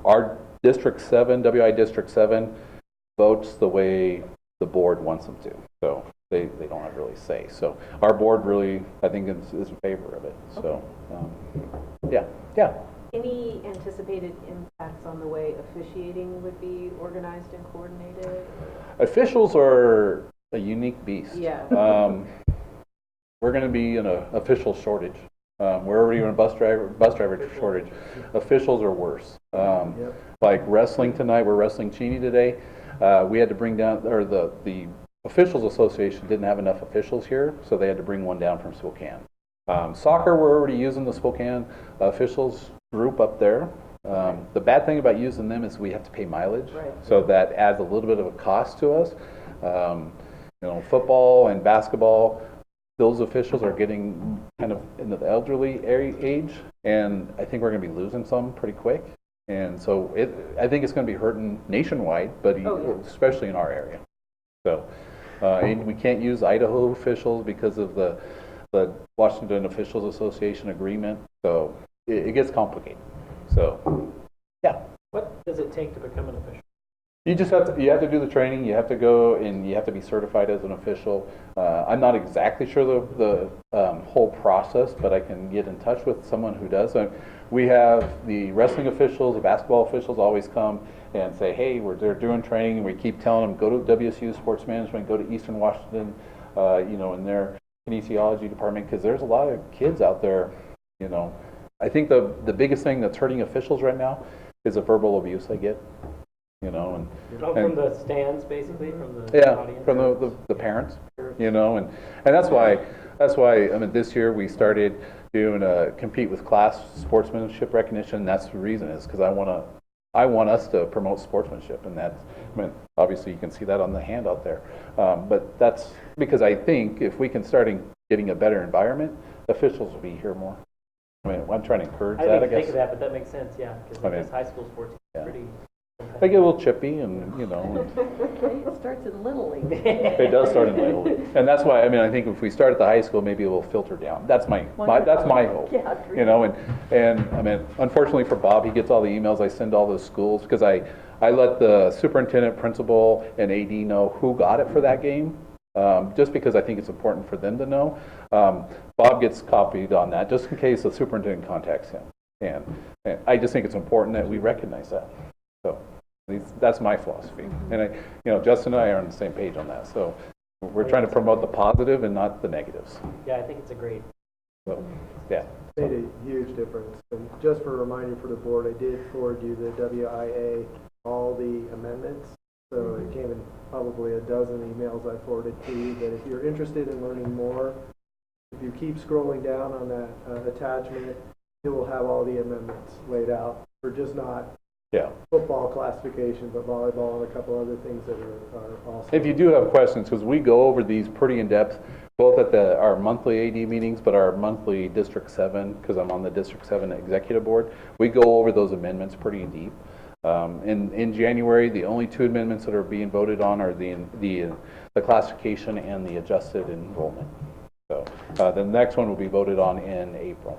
our District 7, WI District 7, votes the way the board wants them to. So they don't have really say. So our board really, I think, is in favor of it. So yeah. Any anticipated impacts on the way officiating would be organized and coordinated? Officials are a unique beast. Yeah. We're going to be in an official shortage. We're already in a bus driver shortage. Officials are worse. Like wrestling tonight, we're wrestling Cheney today. We had to bring down, or the Officials Association didn't have enough officials here, so they had to bring one down from Spokane. Soccer, we're already using the Spokane officials group up there. The bad thing about using them is we have to pay mileage, so that adds a little bit of a cost to us. Football and basketball, those officials are getting kind of into the elderly age, and I think we're going to be losing some pretty quick. And so I think it's going to be hurting nationwide, but especially in our area. So and we can't use Idaho officials because of the Washington Officials Association agreement. So it gets complicated. So, yeah. What does it take to become an official? You just have to do the training. You have to go and you have to be certified as an official. I'm not exactly sure the whole process, but I can get in touch with someone who does. We have the wrestling officials, the basketball officials always come and say, hey, they're doing training, and we keep telling them, go to WSU Sports Management, go to Eastern Washington, in their kinesiology department, because there's a lot of kids out there, I think the biggest thing that's hurting officials right now is the verbal abuse they get. From the stands, basically, from the audience? From the parents, and that's why I mean, this year we started doing a compete with class sportsmanship recognition. That's the reason, is because I want us to promote sportsmanship, and that's, I mean, obviously you can see that on the handout there, but that's because I think if we can start getting a better environment, officials will be here more. I mean, I'm trying to encourage that, I guess. I didn't think of that, but that makes sense, yeah, because high school sports is pretty... They get a little chippy, and Okay, it starts in Little League. It does start in Little League, and that's why, I mean, I think if we start at the high school, maybe it will filter down. That's my hope. Yeah, and I mean, unfortunately for Bob, he gets all the emails I send to all those schools, because I let the superintendent, principal, and AD know who got it for that game, just because I think it's important for them to know. Bob gets copied on that, just in case the superintendent contacts him, and I just think it's important that we recognize that. So that's my philosophy, and Justin and I are on the same page on that. So we're trying to promote the positive and not the negatives. Yeah, I think it's a great. So, yeah. Made a huge difference. And just for a reminder for the board, I did forward you the WIA, all the amendments. So it came in probably a dozen emails I forwarded to you. That if you're interested in learning more, if you keep scrolling down on that attachment, it will have all the amendments laid out for just not football classification, but volleyball and a couple other things that are also. If you do have questions, because we go over these pretty in depth, both at our monthly AD meetings, but our monthly District 7, because I'm on the District 7 Executive Board, we go over those amendments pretty deep. In January, the only two amendments that are being voted on are the classification and the adjusted enrollment. So the next one will be voted on in April.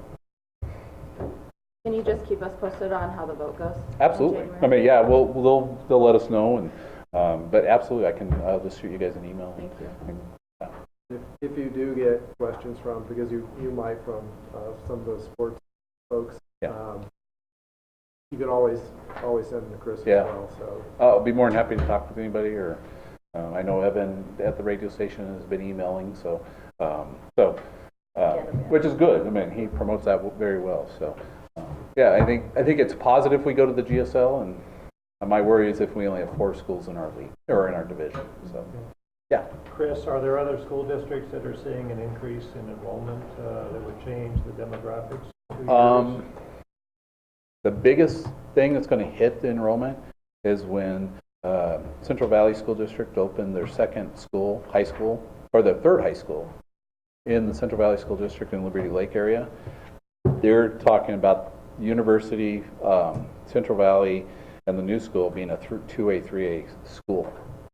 Can you just keep us posted on how the vote goes? Absolutely. I mean, yeah, they'll let us know, and but absolutely, I'll just shoot you guys an email. Thank you. If you do get questions from, because you might from some of those sports folks, you can always send them to Chris as well. So I'll be more than happy to talk with anybody, or I know Evan at the radio station has been emailing, so which is good. I mean, he promotes that very well. So. Yeah, I think it's positive we go to the GSL, and my worry is if we only have 4 schools in our league or in our division. So, yeah. Chris, are there other school districts that are seeing an increase in enrollment that would change the demographics? 2 years? The biggest thing that's going to hit the enrollment is when Central Valley School District opened their second high school, or their third high school in the Central Valley School District in Liberty Lake area. They're talking about University, Central Valley, and the new school being a 2A, 3A school.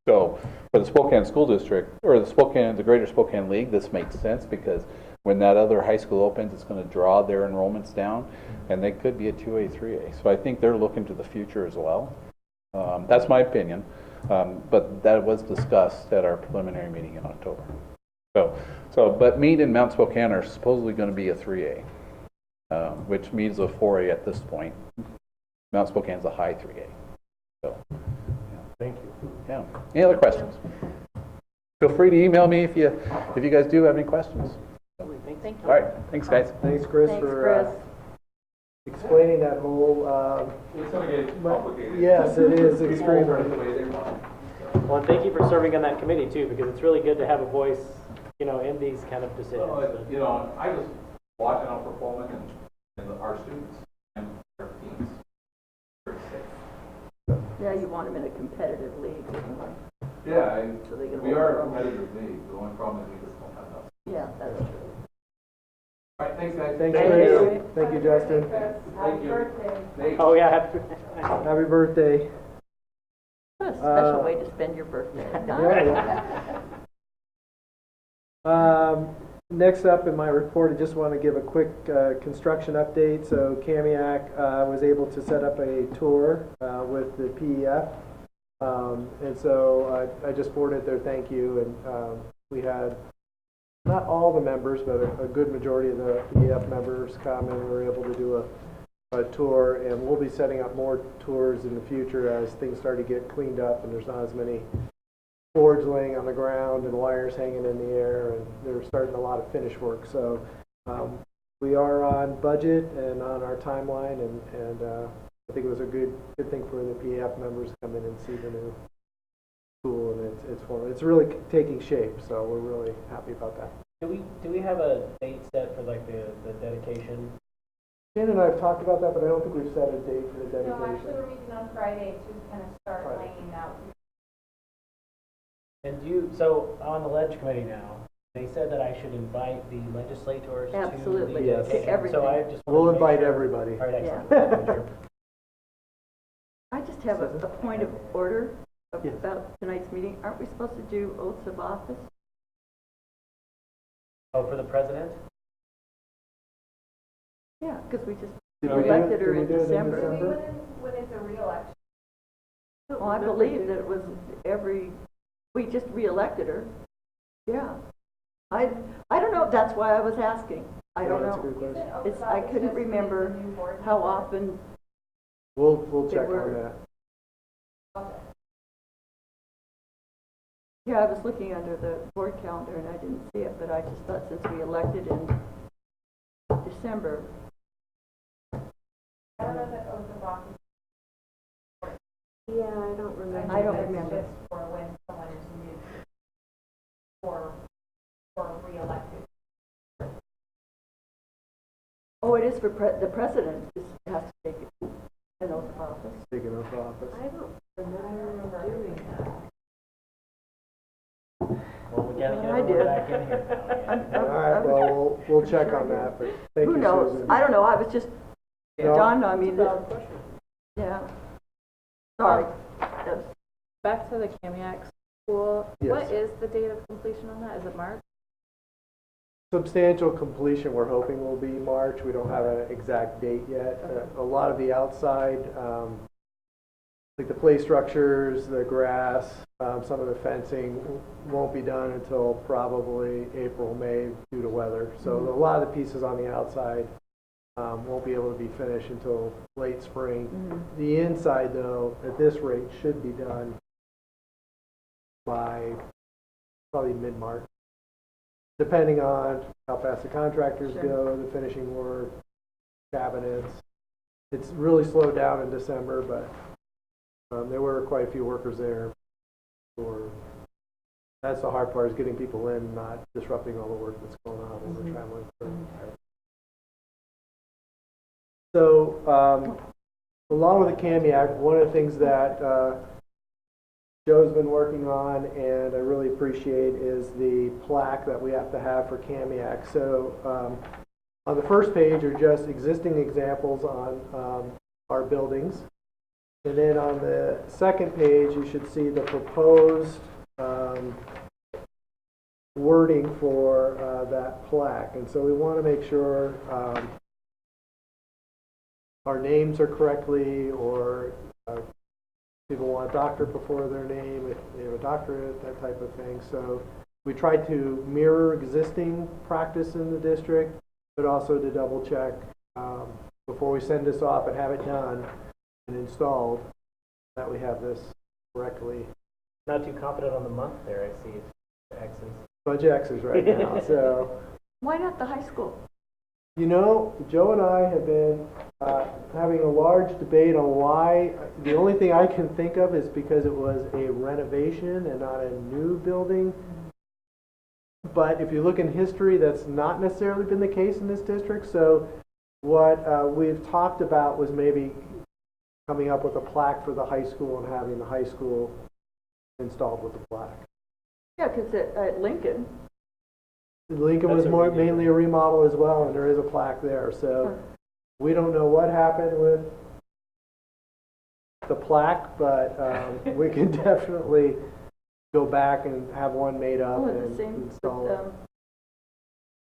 So for the Spokane School District, or the Greater Spokane League, this makes sense because when that other high school opens, it's going to draw their enrollments down, and they could be a 2A, 3A. So I think they're looking to the future as well. That's my opinion, but that was discussed at our preliminary meeting in October. But Meade and Mount Spokane are supposedly going to be a 3A. Which means a 4A at this point. Mount Spokane's a high 3A. So, thank you. Yeah. Any other questions? Feel free to email me if you guys do have any questions. Thank you. All right. Thanks, guys. Thanks, Chris, for explaining that whole. It's going to get complicated. Yes, it is extremely. Well, and thank you for serving on that committee too, because it's really good to have a voice, in these kind of decisions. I was watching out for Pullman and our students and our teams. Yeah, you want them in a competitive league. Yeah, So they can we are a competitive league. The only problem is we just don't have enough. Yeah, that's true. All right, thanks, guys. Thanks, Chris. Thank you, Justin. Thank you. Oh, yeah. Happy birthday. What a special way to spend your birthday. Next up in my report, I just want to give a quick construction update. So Kamiak was able to set up a tour with the PEF. And so I just forwarded their thank you. And we had not all the members, but a good majority of the PEF members come, and we were able to do a tour. And we'll be setting up more tours in the future as things start to get cleaned up and there's not as many boards laying on the ground and wires hanging in the air, and they're starting a lot of finish work. So we are on budget and on our timeline, and I think it was a good thing for the PEF members to come in and see the new school, and it's really taking shape. So we're really happy about that. Do we have a date set for like the dedication? Jen and I have talked about that, but I don't think we've set a date for the dedication. No, actually, we're meeting on Friday to kind of start laying out. And so on the ledge committee now, they said that I should invite the legislators Absolutely. to the Yes. dedication. Everything. So I just We'll wanted to make invite sure. everybody. All right, excellent. Yeah. Just making sure. I just have a point of order Yes. about tonight's meeting. Aren't we supposed to do oaths of office? Oh, for the president? Yeah, because we just Did we do it- elected did her we in do it in December. December? When it's a reelection. Well, I believe that it was we just re-elected her. Yeah. I don't know if that's why I was asking. I don't That's a know. good question. It's, I couldn't remember how often. We'll check were- on that. Yeah, I was looking under the board calendar and I didn't see it, but I just thought since we elected in December. I don't know if it owes the office. Yeah, I don't remember. I don't remember. Just for when someone is new or reelected. Oh, it is for the president has to take an oath of office. Taking oath of office. I don't remember doing that. Well, we gotta get I everyone did. back in here now. All right, well, we'll check on that, but thank you, Who knows? Susan. I don't know. I was just, No. John, I mean, yeah. Sorry. That was- Back to the Kamiak school, Yes. what is the date of completion on that? Is it March? Substantial completion, we're hoping will be March. We don't have an exact date yet. A lot of the outside, like the play structures, the grass, some of the fencing won't be done until probably April, May due to weather. So a lot of the pieces on the outside won't be able to be finished until late spring. The inside, though, at this rate, should be done by probably mid-March, depending on how fast the contractors go, the finishing work, cabinets. It's really slowed down in December, but there were quite a few workers there. That's the hard part, is getting people in, not disrupting all the work that's going on when we're traveling. So, along with the Kamiak, one of the things that Joe's been working on, and I really appreciate, is the plaque that we have to have for Kamiak. So, on the first page are just existing examples on our buildings. And then on the second page, you should see the proposed wording for that plaque. And so we want to make sure our names are correctly, or people want a doctorate before their name, if they have a doctorate, that type of thing. So we tried to mirror existing practice in the district, but also to double check before we send this off and have it done and installed, that we have this correctly. Not too confident on the month there, I see. X's. Bunch of X's right now. So, Why not the high school? you know, Joe and I have been having a large debate on why. The only thing I can think of is because it was a renovation and not a new building. But if you look in history, that's not necessarily been the case in this district. So what we've talked about was maybe coming up with a plaque for the high school and having the high school installed with the plaque. Yeah, because at Lincoln, Lincoln That's was a more remodel. mainly a remodel as well, and there is a plaque there. So we don't know what happened with the plaque, but we can definitely go back and have one made up oh, and the same install with,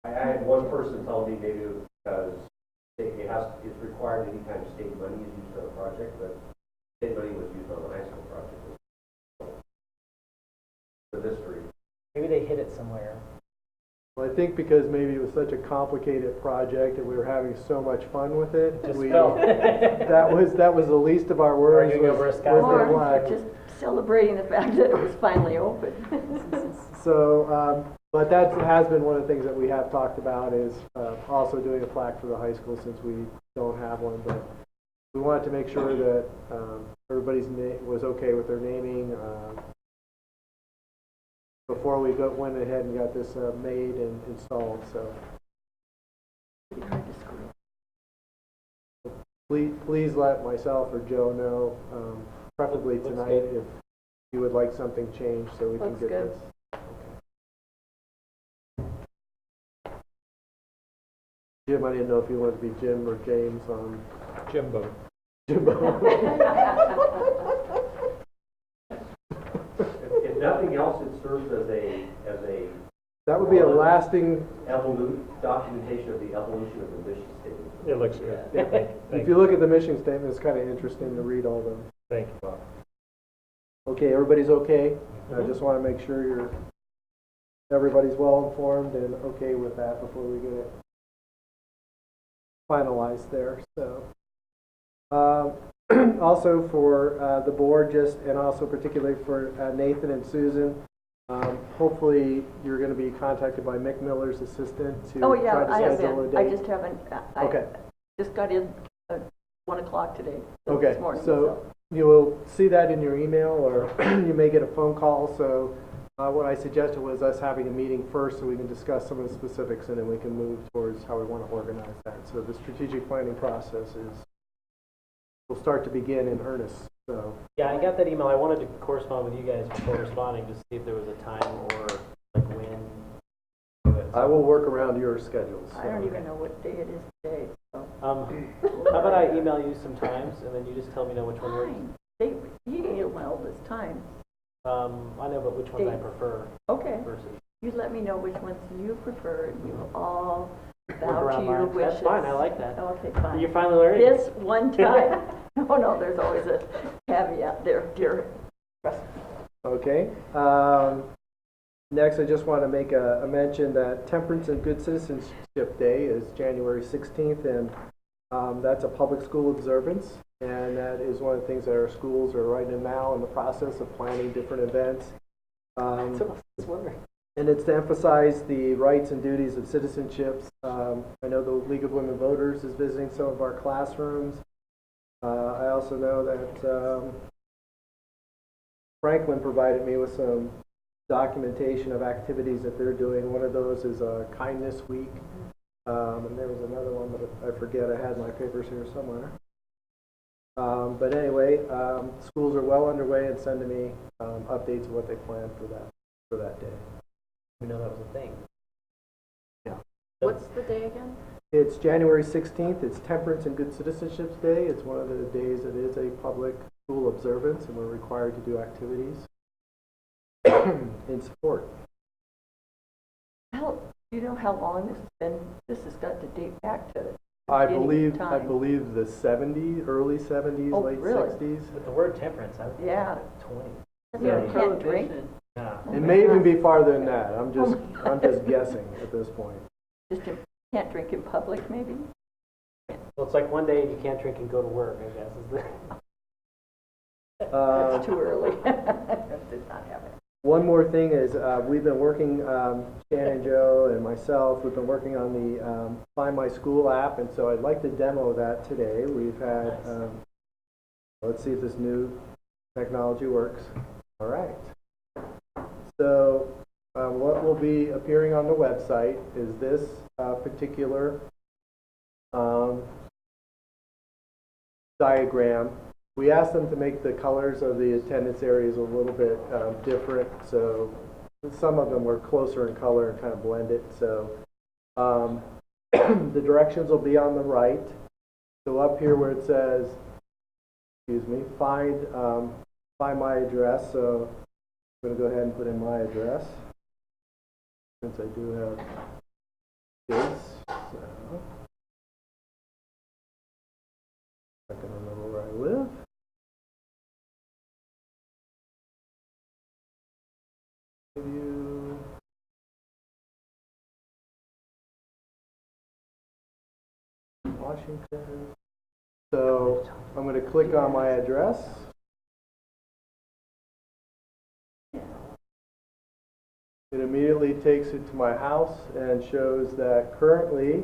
it. I had one person tell me maybe it was because it's required anytime state money is used on a project, but state money was used on the high school project. For this three. Maybe they hid it somewhere. Well, I think because maybe it was such a complicated project and we were having so much fun with it, Just we, fell. that was the least of our worries. Arguing over a sky was the Or black. just celebrating the fact that it was finally open. So, but that has been one of the things that we have talked about is also doing a plaque for the high school since we don't have one. But we wanted to make sure that everybody's was okay with their naming before we went ahead and got this made and installed. So please let myself or Joe know, preferably Looks tonight, good. if you would like something changed so we can Looks get good. this. Jim, I didn't know if you wanted to be Jim or James on Jimbo. Jimbo. If nothing else, it serves as a That would be a lasting, documentation of the evolution of the mission statement. It looks good. if you look at the mission statement, it's kind of interesting to read all them. Thank you. Okay, everybody's okay? I just want to make sure everybody's well informed and okay with that before we get it finalized there. So, also for the board, and also particularly for Nathan and Susan, hopefully you're going to be contacted by Mick Miller's assistant to Oh, yeah, try to I have schedule a been. I date. just haven't, I Okay. just got in at 1 o'clock today. Okay, This morning, so you will see that in your email, or you may get a phone call. So what I suggested was us having a meeting first so we can discuss some of the specifics, and then we can move towards how we want to organize that. So the strategic planning process will start to begin in earnest. So Yeah, I got that email. I wanted to correspond with you guys before responding to see if there was a time or like when. I will work around your schedules. I don't even know what day it is today. So. How about I email you some times and then you just tell me which one works? Fine. You email this time. I know, but which ones I Date. prefer Okay. versus. You let me know which ones you prefer, and we will all Work bow around to your mine. wishes. That's fine. I like that. Okay, fine. You're finally learning. This one time. No, there's always a caveat there, dear. Okay. Next, I just want to make a mention that Temperance and Good Citizenship Day is January 16th, and that's a public school observance, and that is one of the things that our schools are right now in the process of planning different events. So I was wondering. And it's to emphasize the rights and duties of citizenships. I know the League of Women Voters is visiting some of our classrooms. I also know that Franklin provided me with some documentation of activities that they're doing. One of those is a Kindness Week, and there was another one, but I forget. I had my papers here somewhere. But anyway, schools are well underway and sending me updates of what they plan for that day. We know that was a thing. Yeah. What's the day again? It's January 16th. It's Temperance and Good Citizenship Day. It's one of the days that is a public school observance, and we're required to do activities in support. Do you know how long this has been? This has got to date back to I beginning of believe time. the 70s, early 70s, Oh, late really? 60s. With the word temperance, I would Yeah. 20. You can't drink. Yeah. It may even be farther than that. I'm just guessing at this point. Just can't drink in public, maybe? Well, it's like one day you can't drink and go to work, I guess. Is the That's too early. That did not happen. One more thing is we've been working, Shannon, Joe, and myself, we've been working on the Find My School app, and so I'd like to demo that today. We've had, let's see if this new technology works. All right. So what will be appearing on the website is this particular diagram. We asked them to make the colors of the attendance areas a little bit different, so some of them were closer in color and kind of blended. So the directions will be on the right. So up here where it says, find my address. So I'm going to go ahead and put in my address, since I do have So, I can remember where I live. View. Washington. So I'm going to click on my address. It immediately takes it to my house and shows that currently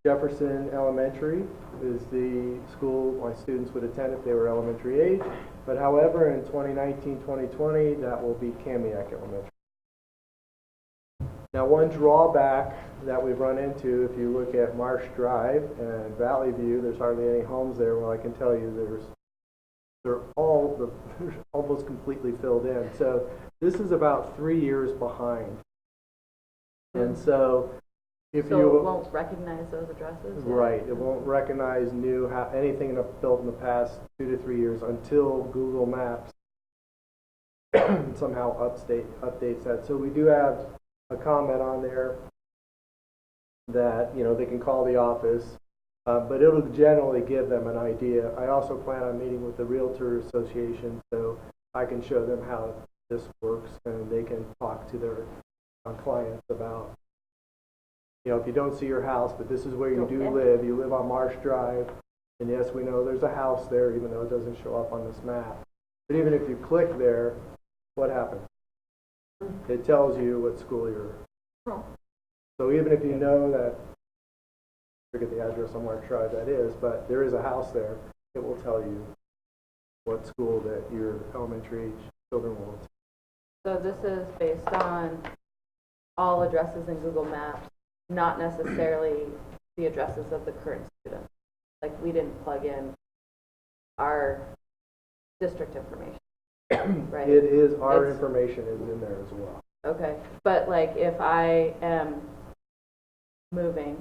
Jefferson Elementary is the school my students would attend if they were elementary age. But however, in 2019-2020, that will be Kamiak Elementary. Now, one drawback that we've run into, if you look at Marsh Drive and Valley View, there's hardly any homes there. Well, I can tell you they're almost completely filled in. So this is about 3 years behind. And so if So you it won't recognize those addresses? right, it won't recognize anything built in the past 2 to 3 years until Google Maps somehow updates that. So we do have a comment on there that they can call the office, but it'll generally give them an idea. I also plan on meeting with the Realtor Association so I can show them how this works and they can talk to their clients about, if you don't see your house, but this is where you do live. You live on Marsh Drive, and yes, we know there's a house there even though it doesn't show up on this map. But even if you click there, what happens? It tells you what school you're in. So even if you know that, I forget the address on Marsh Drive that is, but there is a house there, it will tell you what school that your elementary age children will attend. So this is based on all addresses in Google Maps, not necessarily the addresses of the current students. Like we didn't plug in our district information, right? It is, our information is in there as well. Okay, but like if I am moving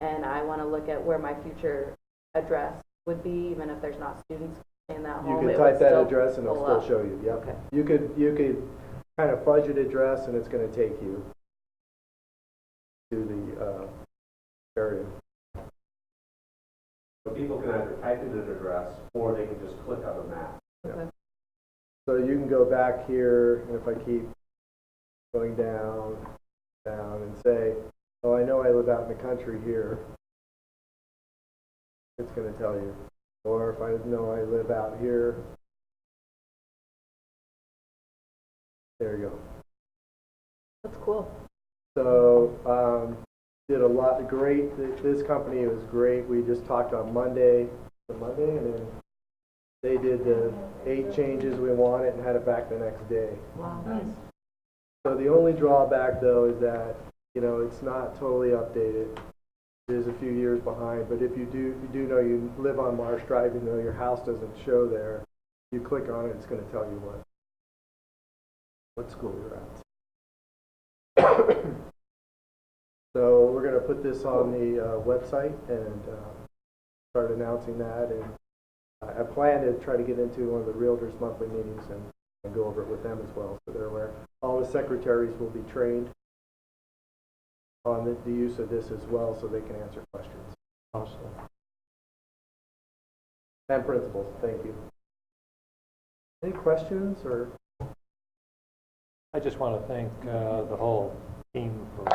and I want to look at where my future address would be, even if there's not students in that You home, can it type would that still address and it'll pull still up. show you, yep. Okay. You could kind of fudge an address and it's going to take you to the area. So people can either type in an address or they can just click on the map. Okay. So you can go back here, and if I keep going down, and say, oh, I know I live out in the country here, it's going to tell you. Or if I know I live out here, there you go. That's cool. So did a lot great. This company was great. We just talked on Monday, and then they did the 8 changes we wanted and had it back the next day. Wow. Nice. So the only drawback though is that it's not totally updated. It is a few years behind. But if you do know you live on Marsh Drive, even though your house doesn't show there, you click on it, it's going to tell you what school you're at. So we're going to put this on the website and start announcing that. And I plan to try to get into one of the realtors' monthly meetings and go over it with them as well, so they're aware. All the secretaries will be trained on the use of this as well, so they can answer questions. Awesome. And principals, thank you. Any questions or? I just want to thank the whole team, for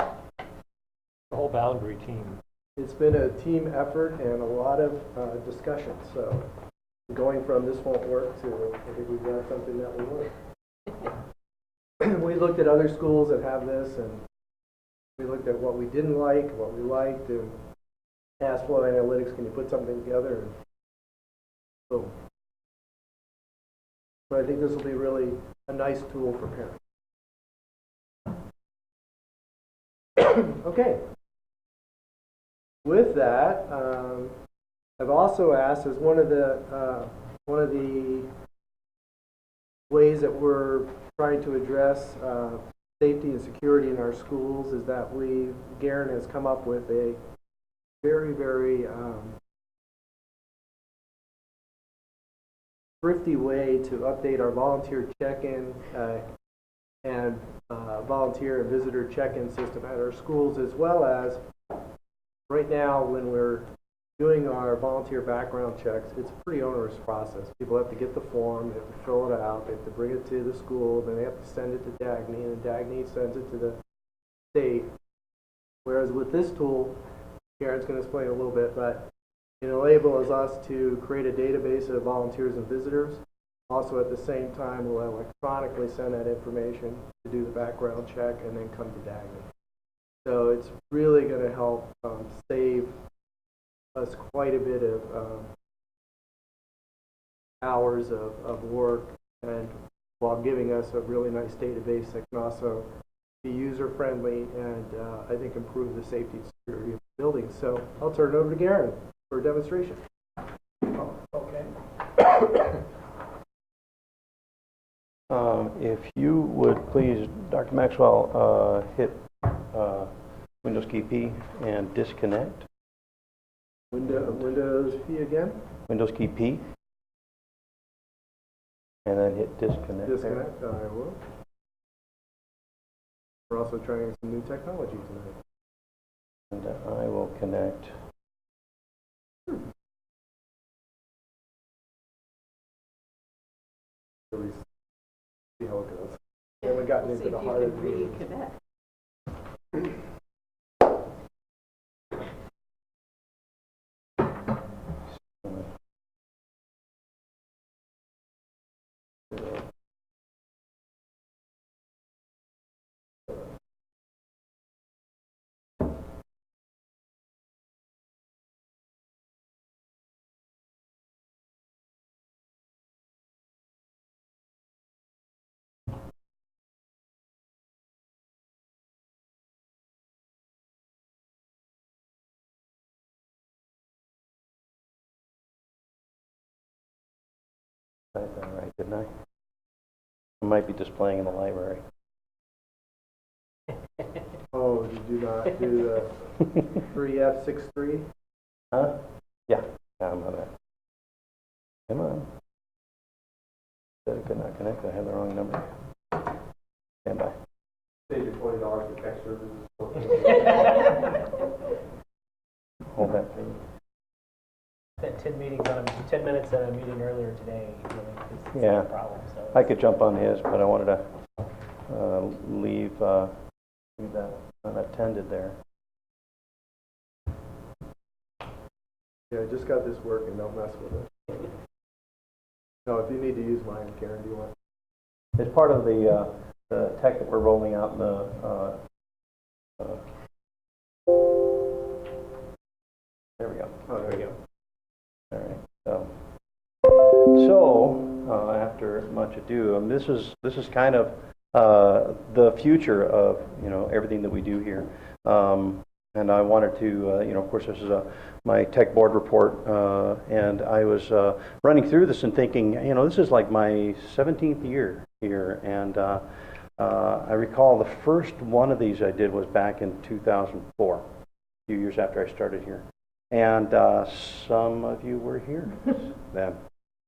the whole boundary team. It's been a team effort and a lot of discussion. So going from this won't work to I think we've got something that will work. We looked at other schools that have this, and we looked at what we didn't like, what we liked, and asked Flow Analytics, can you put something together? And boom. So I think this will be really a nice tool for parents. Okay. With that, I've also asked, as one of the ways that we're trying to address safety and security in our schools, is that Garen has come up with a very, very thrifty way to update our volunteer check-in and volunteer and visitor check-in system at our schools, as well as right now when we're doing our volunteer background checks, it's a pretty onerous process. People have to get the form, they have to fill it out, they have to bring it to the school, then they have to send it to Dagny, and Dagny sends it to the state. Whereas with this tool, Karen's going to explain a little bit, but it enables us to create a database of volunteers and visitors. Also, at the same time, we'll electronically send that information to do the background check and then come to Dagny. So it's really going to help save us quite a bit of hours of work, and while giving us a really nice database that can also be user-friendly and I think improve the safety and security of the building. So I'll turn it over to Garen for a demonstration. Okay. If you would please, Dr. Maxwell, hit Windows key P and disconnect. Windows P again? Windows key P. And then hit disconnect. Disconnect, I will. We're also trying some new technology tonight. And I will connect. See how it goes. We haven't gotten into the heart of the reconnect. I did that right, didn't I? I might be displaying in the library. Oh, did you not do the 3F63? Huh? Yeah, I'm on that. Come on. Said it could not connect. I have the wrong number. Stand by. Save your $20 for tech services. Hold that for you. Spent 10 minutes at a meeting earlier today. It's Yeah. a problem. So I could jump on his, but I wanted to leave that unattended there. Yeah, I just got this working. Don't mess with it. No, if you need to use mine, Karen, do you want? It's part of the tech that we're rolling out in the there we go. Oh, there you go. All right. So after much ado, this is kind of the future of everything that we do here. And I wanted to of course this is my tech board report, and I was running through this and thinking, this is like my 17th year here, and I recall the first one of these I did was back in 2004, a few years after I started here. And some of you were here then.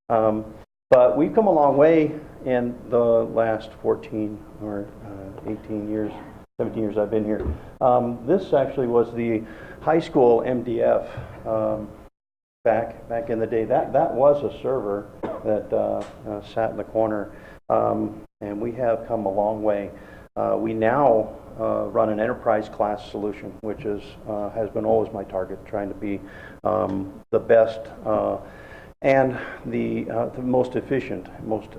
But we've come a long way in the last 14 or 18 years, 17 years I've been here. This actually was the high school MDF back in the day. That was a server that sat in the corner, and we have come a long way. We now run an enterprise class solution, which has been always my target, trying to be the best and the most efficient, most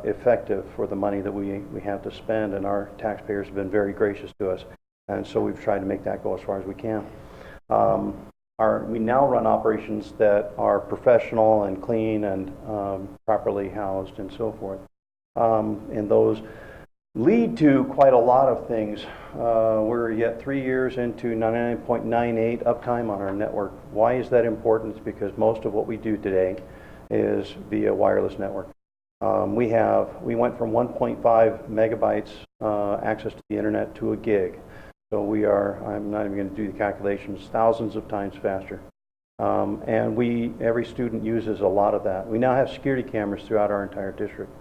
effective for the money that we have to spend, and our taxpayers have been very gracious to us, and so we've tried to make that go as far as we can. We now run operations that are professional and clean and properly housed and so forth, and those lead to quite a lot of things. We're yet 3 years into 99.98 uptime on our network. Why is that important? It's because most of what we do today is via wireless network. We went from 1.5 megabytes access to the internet to a gig. So we are, I'm not even going to do the calculations, thousands of times faster. And every student uses a lot of that. We now have security cameras throughout our entire district.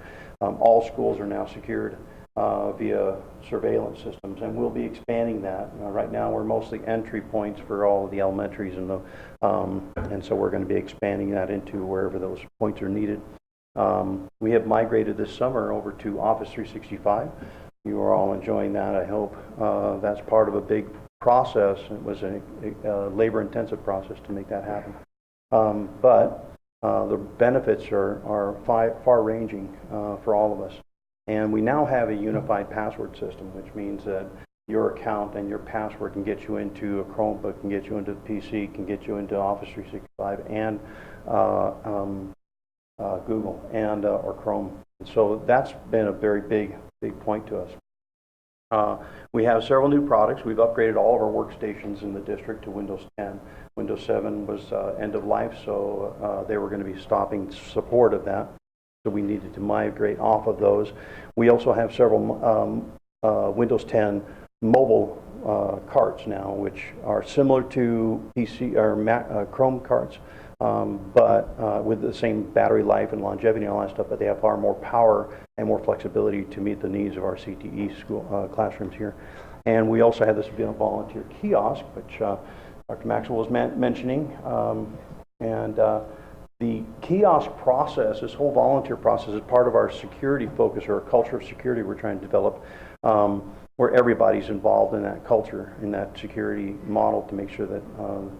All schools are now secured. via surveillance systems, and we'll be expanding that. Right now, we're mostly entry points for all of the elementaries, and so we're going to be expanding that into wherever those points are needed. We have migrated this summer over to Office 365. You are all enjoying that, I hope. That's part of a big process. It was a labor-intensive process to make that happen. But the benefits are far-ranging for all of us. And we now have a unified password system, which means that your account and your password can get you into a Chromebook, can get you into the PC, can get you into Office 365 and Google and or Chrome. And so that's been a very big point to us. We have several new products. We've upgraded all of our workstations in the district to Windows 10. Windows 7 was end of life, so they were going to be stopping support of that. So we needed to migrate off of those. We also have several Windows 10 mobile carts now, which are similar to PC or Mac, Chrome carts, but with the same battery life and longevity and all that stuff, but they have far more power and more flexibility to meet the needs of our CTE school classrooms here. And we also have this volunteer kiosk, which Dr. Maxwell was mentioning, the kiosk process, this whole volunteer process, is part of our security focus, or a culture of security we're trying to develop, where everybody's involved in that culture, in that security model, to make sure that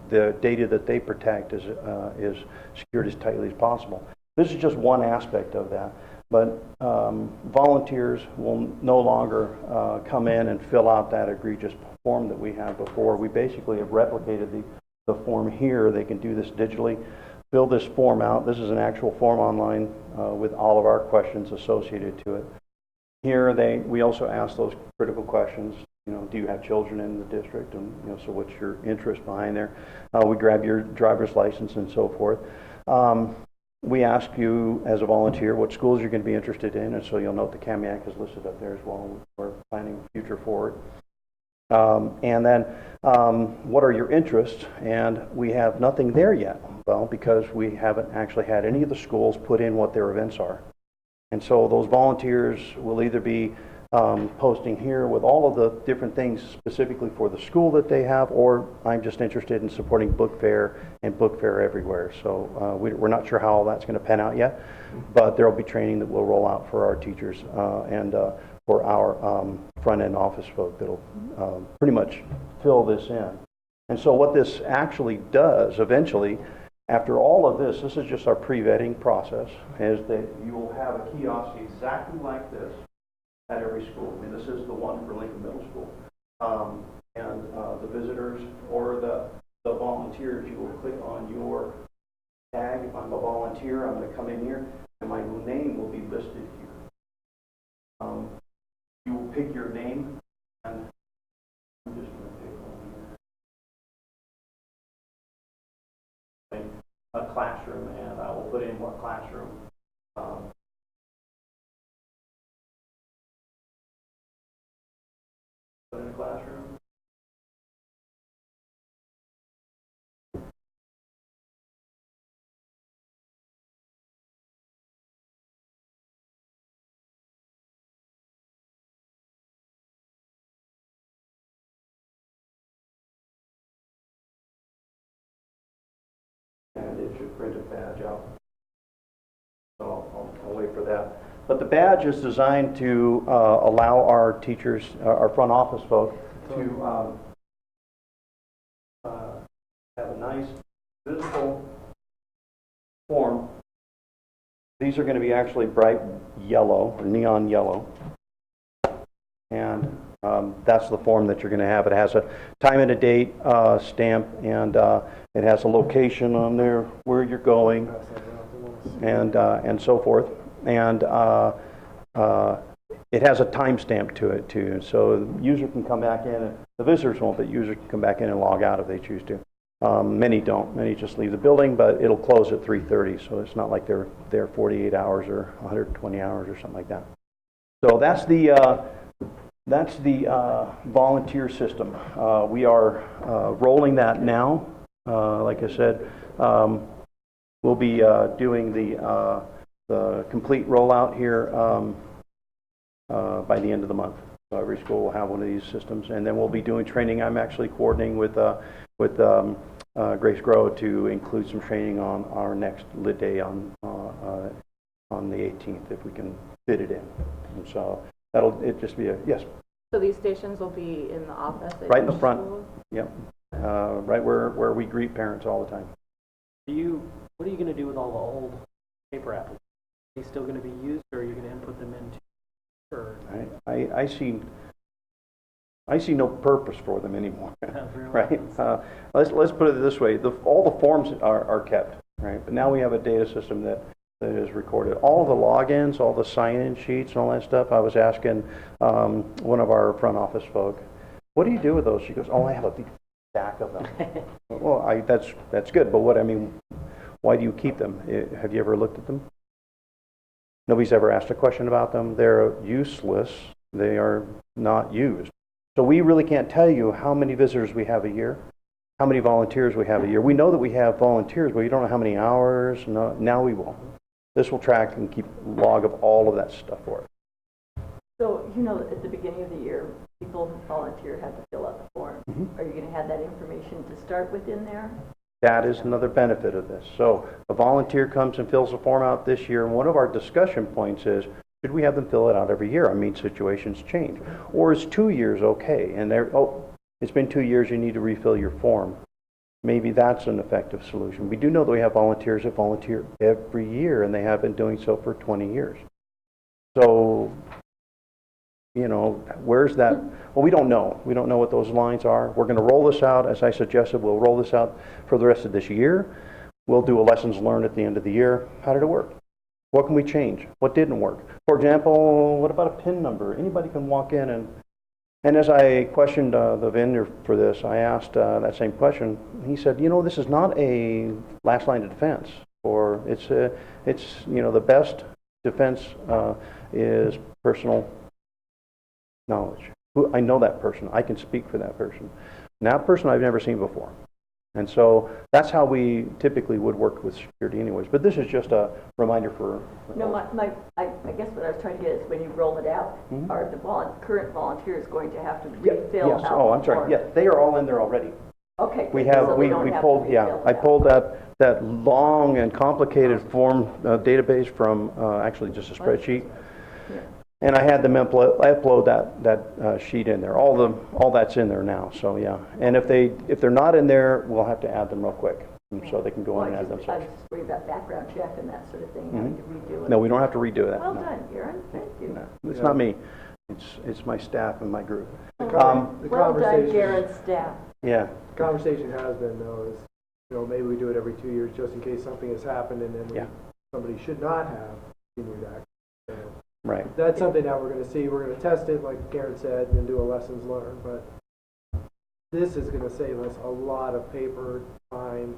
the data that they protect is secured as tightly as possible. This is just one aspect of that, but volunteers will no longer come in and fill out that egregious form that we had before. We basically have replicated the form here. They can do this digitally. Fill this form out. This is an actual form online with all of our questions associated to it. Here, we also ask those critical questions. Do you have children in the district? And so what's your interest behind there? We grab your driver's license and so forth. We ask you as a volunteer what schools you're going to be interested in, and so you'll note the Kamiak is listed up there as well. We're planning future forward. And then what are your interests? And we have nothing there yet. Well, because we haven't actually had any of the schools put in what their events are. And so those volunteers will either be posting here with all of the different things specifically for the school that they have, or I'm just interested in supporting book fair and book fair everywhere. So we're not sure how that's going to pan out yet, but there will be training that will roll out for our teachers and for our front-end office folk that'll pretty much fill this in. And so what this actually does eventually, after all of this is just our pre-vetting process, is that you will have a kiosk exactly like this at every school. I mean, this is the one for Lincoln Middle School. And the visitors or the volunteers, you will click on your tag. If I'm a volunteer, I'm going to come in here, and my name will be listed here. You will pick your name, and I'm just going to pick one here. A classroom, and I will put in what classroom. Put in a classroom. And it should print a badge out. So I'll wait for that. But the badge is designed to allow our teachers, our front office folk, to have a nice, visible form. These are going to be actually bright yellow, or neon yellow. And that's the form that you're going to have. It has a time and a date stamp, and it has a location on there where you're going, and so forth. And it has a timestamp to it too. So the user can come back in. The visitors won't, but users can come back in and log out if they choose to. Many don't. Many just leave the building, but it'll close at 3:30. So it's not like they're there 48 hours or 120 hours or something like that. So that's the volunteer system. We are rolling that now. Like I said, we'll be doing the complete rollout here by the end of the month. So every school will have one of these systems, and then we'll be doing training. I'm actually coordinating with Grace Grow to include some training on our next lit day on the 18th, if we can fit it in. And so it just be a yes. So these stations will be in the office? Right in the front. Yep. Right where we greet parents all the time. What are you going to do with all the old paper applications? Are they still going to be used, or are you going to input them into? Or? I see no purpose for them anymore. Really? Right? Let's put it this way: all the forms are kept, right? But now we have a data system that is recorded. All of the logins, all the sign-in sheets, and all that stuff. I was asking one of our front office folk, "What do you do with those?" She goes, "Oh, I have a big stack of them." Well, that's good, but why do you keep them? Have you ever looked at them? Nobody's ever asked a question about them. They're useless. They are not used. So we really can't tell you how many visitors we have a year, how many volunteers we have a year. We know that we have volunteers, but we don't know how many hours. No, now we will. This will track and keep log of all of that stuff for us. So, at the beginning of the year, people who volunteer have to fill out the form. Mm-hmm. Are you going to have that information to start with in there? That is another benefit of this. So a volunteer comes and fills a form out this year, and one of our discussion points is, should we have them fill it out every year? I mean, situations change. Or is 2 years okay? And it's been 2 years, you need to refill your form. Maybe that's an effective solution. We do know that we have volunteers that volunteer every year, and they have been doing so for 20 years. So, where's that? Well, we don't know. We don't know what those lines are. We're going to roll this out, as I suggested. We'll roll this out for the rest of this year. We'll do a lessons learned at the end of the year. How did it work? What can we change? What didn't work? For example, what about a PIN number? Anybody can walk in and as I questioned the vendor for this, I asked that same question. He said, this is not a last line of defense, or it's the best defense is personal knowledge. I know that person. I can speak for that person. And that person I've never seen before. And so that's how we typically would work with security anyways. But this is just a reminder for... No, I guess what I was trying to get is when you roll it out, are the current volunteers going to have to refill out? Oh, I'm sorry. Yeah, they are all in there already. Okay. We pulled, I pulled that long and complicated form database from actually just a spreadsheet. Yeah. And I had them upload that sheet in there. All that's in there now. So yeah. And if they're not in there, we'll have to add them real quick, so they can go in and add themselves. I was just worried about background check and that sort of thing. Having to redo it. No, we don't have to redo that. Well no. done, Aaron. Thank you. No, it's not me. It's my staff and my group. The well done, conversation, Aaron's staff. Yeah. the conversation has been, though, is, maybe we do it every 2 years just in case something has happened and then somebody should not have continued action. So right. that's something that we're going to see. We're going to test it, like Karen said, and do a lessons learned. But this is going to save us a lot of paper, time,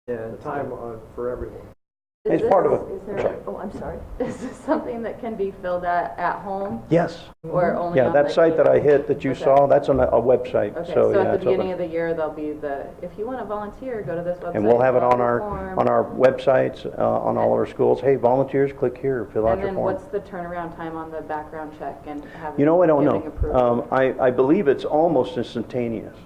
and time for everyone. It's part of it. I'm sorry. Is this something that can be filled out at home? Yes. Or only Yeah, on that the site that I hit that you Okay. saw, that's on a website. Okay, So, so yeah, at it's the beginning open. of the year, there'll be if you want to volunteer, go to this website. And we'll have it fill out on your our form. websites, on all of our schools. Hey, volunteers, click here, fill out And your then form. what's the turnaround time on the background check and having I don't giving know. approval? I believe it's almost instantaneous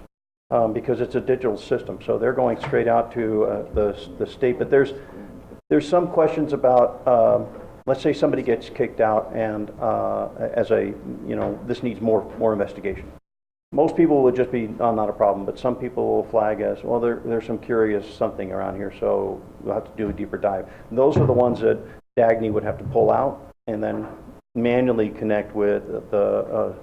because it's a digital system. So they're going straight out to the state. But there's some questions about, let's say somebody gets kicked out and this needs more investigation. Most people would just be, not a problem, but some people will flag as, well, there's some curious something around here, so we'll have to do a deeper dive. And those are the ones that Dagny would have to pull out and then manually connect with the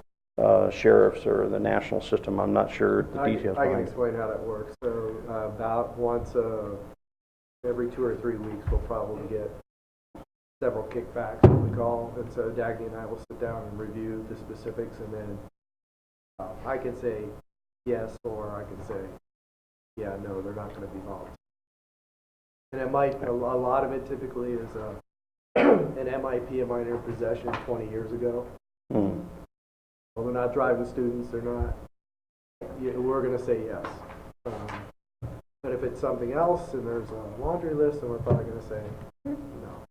sheriffs or the national system. I'm not sure the details. I can explain how that works. So about once every 2 or 3 weeks, we'll probably get several kickbacks, what we call. And so Dagny and I will sit down and review the specifics, and then I can say yes, or I can say, yeah, no, they're not going to be involved. And it might, a lot of it typically is an MIP, a minor possession, 20 years ago. Well, they're not driving students, they're not, we're going to say yes. But if it's something else and there's a laundry list, then we're probably going to say no.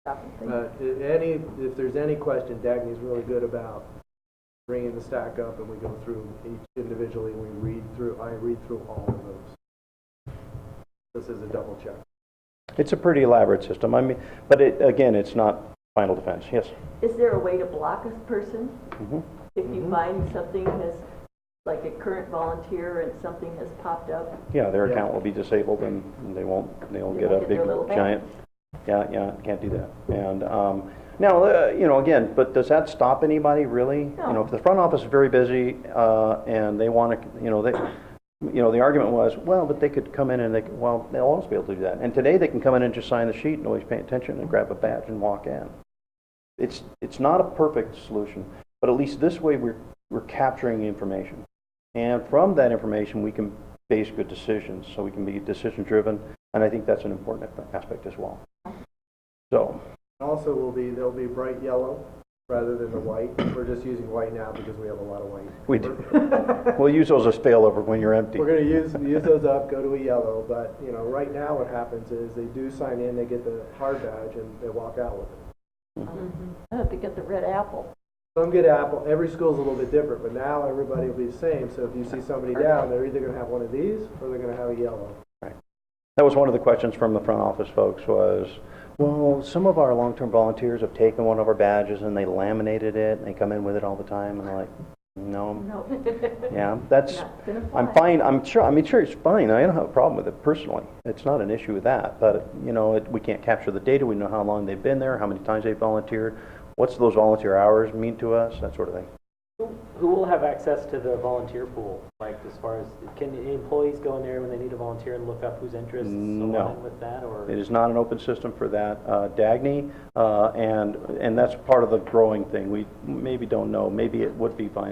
If there's any question, Dagny's really good about bringing the stack up, and we go through each individually, and I read through all of those. This is a double check. It's a pretty elaborate system. I mean, but again, it's not final defense. Yes. Is there a way to block a person Mm-hmm. if you find something has, like a current volunteer and something has popped up? Yeah, their account will be disabled, and they'll get a get big their little giant. Yeah, can't do that. And now, again, but does that stop anybody really? No. If the front office is very busy and they want to, the argument was, well, but they could come in and they'll always be able to do that. And today they can come in and just sign the sheet, nobody's paying attention, and grab a badge and walk in. It's not a perfect solution, but at least this way we're capturing the information. And from that information, we can base good decisions, so we can be decision-driven, and I think that's an important aspect as well. So. Also there'll be bright yellow rather than the white. We're just using white now because we have a lot of white. We do. We'll use those as failover when you're empty. We're going to use those up, go to a yellow, but right now what happens is they do sign in, they get the hard badge, and they walk out with it. Mm-hmm. I have to get the red apple. Some get apple. Every school's a little bit different, but now everybody will be the same. So if you see somebody down, they're either going to have one of these or they're going to have a yellow. Right. That was one of the questions from the front office folks was, well, some of our long-term volunteers have taken one of our badges and they laminated it and they come in with it all the time, and I'm like, no. Yeah, that's, I'm fine. I'm sure it's fine. I don't have a problem with it personally. It's not an issue with that, but we can't capture the data. We know how long they've been there, how many times they've volunteered, what's those volunteer hours mean to us, that sort of thing. Who will have access to the volunteer pool? Like, as far as, can employees go in there when they need a volunteer and look up whose interests align with that? Or It is not an open system for that. Dagny, and that's part of the growing thing. We maybe don't know. Maybe it would be fine.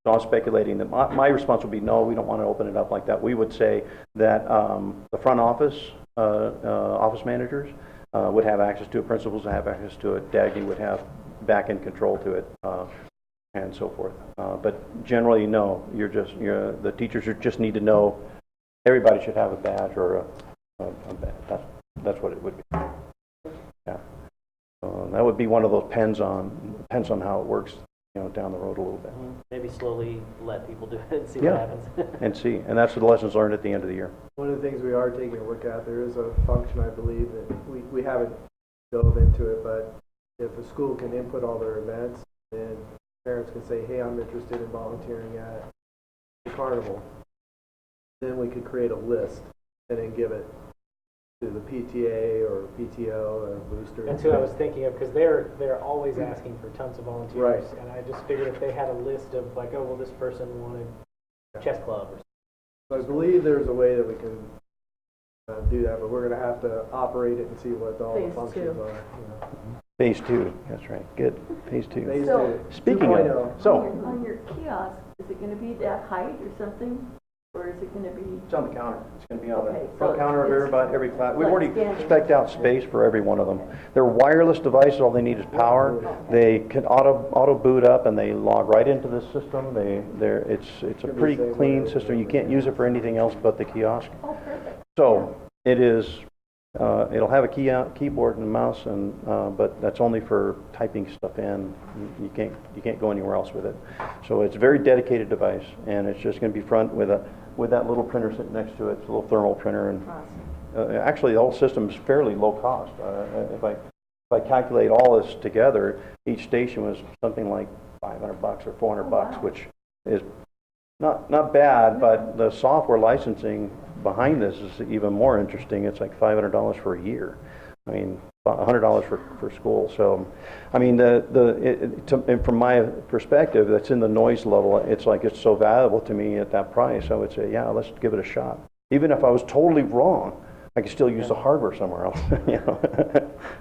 So I'm speculating that my response would be no, we don't want to open it up like that. We would say that the front office, office managers would have access to it, principals would have access to it, Dagny would have back-end control to it, and so forth. But generally, no, the teachers just need to know everybody should have a badge or a badge. That's what it would be. Yeah. That would be one of those depends on how it works, down the road a little bit. maybe slowly let people do it and see what happens. And that's the lessons learned at the end of the year. One of the things we are taking a look at, there is a function, I believe, that we haven't dove into it, but if a school can input all their events, then parents can say, hey, I'm interested in volunteering at the carnival. Then we could create a list and then give it to the PTA or PTO or booster. That's who I was thinking of, because they're always asking for tons of volunteers. Right. And I just figured if they had a list of like, oh, well, this person wanted chess club or something. So I believe there's a way that we can do that, but we're going to have to operate it and see what all the functions are. Phase 2, that's right. Good. Phase 2. Phase So- 2. Speaking 2.0. of, so On your kiosk, is it going to be that height or something? Or is it going to be? it's on the counter. It's going to be on Okay, the front so counter of it's every class. We've like already standing. spec'd out space for every one of them. They're wireless devices. All they need is power. They can auto boot up and they log right into the system. It's a pretty clean system. You can't use it for anything else but the kiosk. Oh, perfect. So it is. It'll have a keyboard and a mouse, but that's only for typing stuff in. You can't go anywhere else with it. So it's a very dedicated device, and it's just going to be front with that little printer sitting next to it. It's a little thermal printer, and actually the whole system is fairly low cost. If I calculate all this together, each station was something like $500 or $400, which is not bad, but the software licensing behind this is even more interesting. It's like $500 for a year. I mean, $100 for school. So, I mean, and from my perspective, that's in the noise level. It's like it's so valuable to me at that price. I would say, yeah, let's give it a shot. Even if I was totally wrong, I could still use the hardware somewhere else.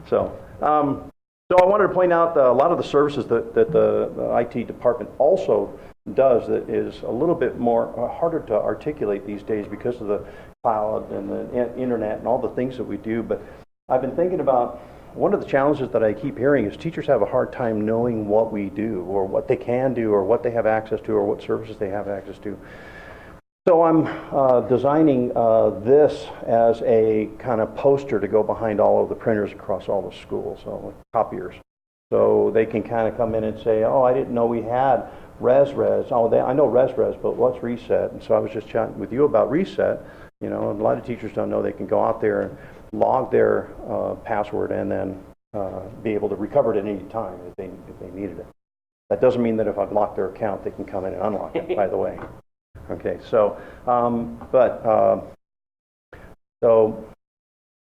So I wanted to point out a lot of the services that the IT department also does that is a little bit more harder to articulate these days because of the cloud and the internet and all the things that we do. But I've been thinking about one of the challenges that I keep hearing is teachers have a hard time knowing what we do or what they can do or what they have access to or what services they have access to. So I'm designing this as a kind of poster to go behind all of the printers across all the schools, all the copiers. So they can kind of come in and say, oh, I didn't know we had res. Oh, I know res, but what's reset? And so I was just chatting with you about reset. You know, and a lot of teachers don't know they can go out there and log their password and then be able to recover it at any time if they needed it. That doesn't mean that if I've locked their account, they can come in and unlock it, by the way. Okay, so, so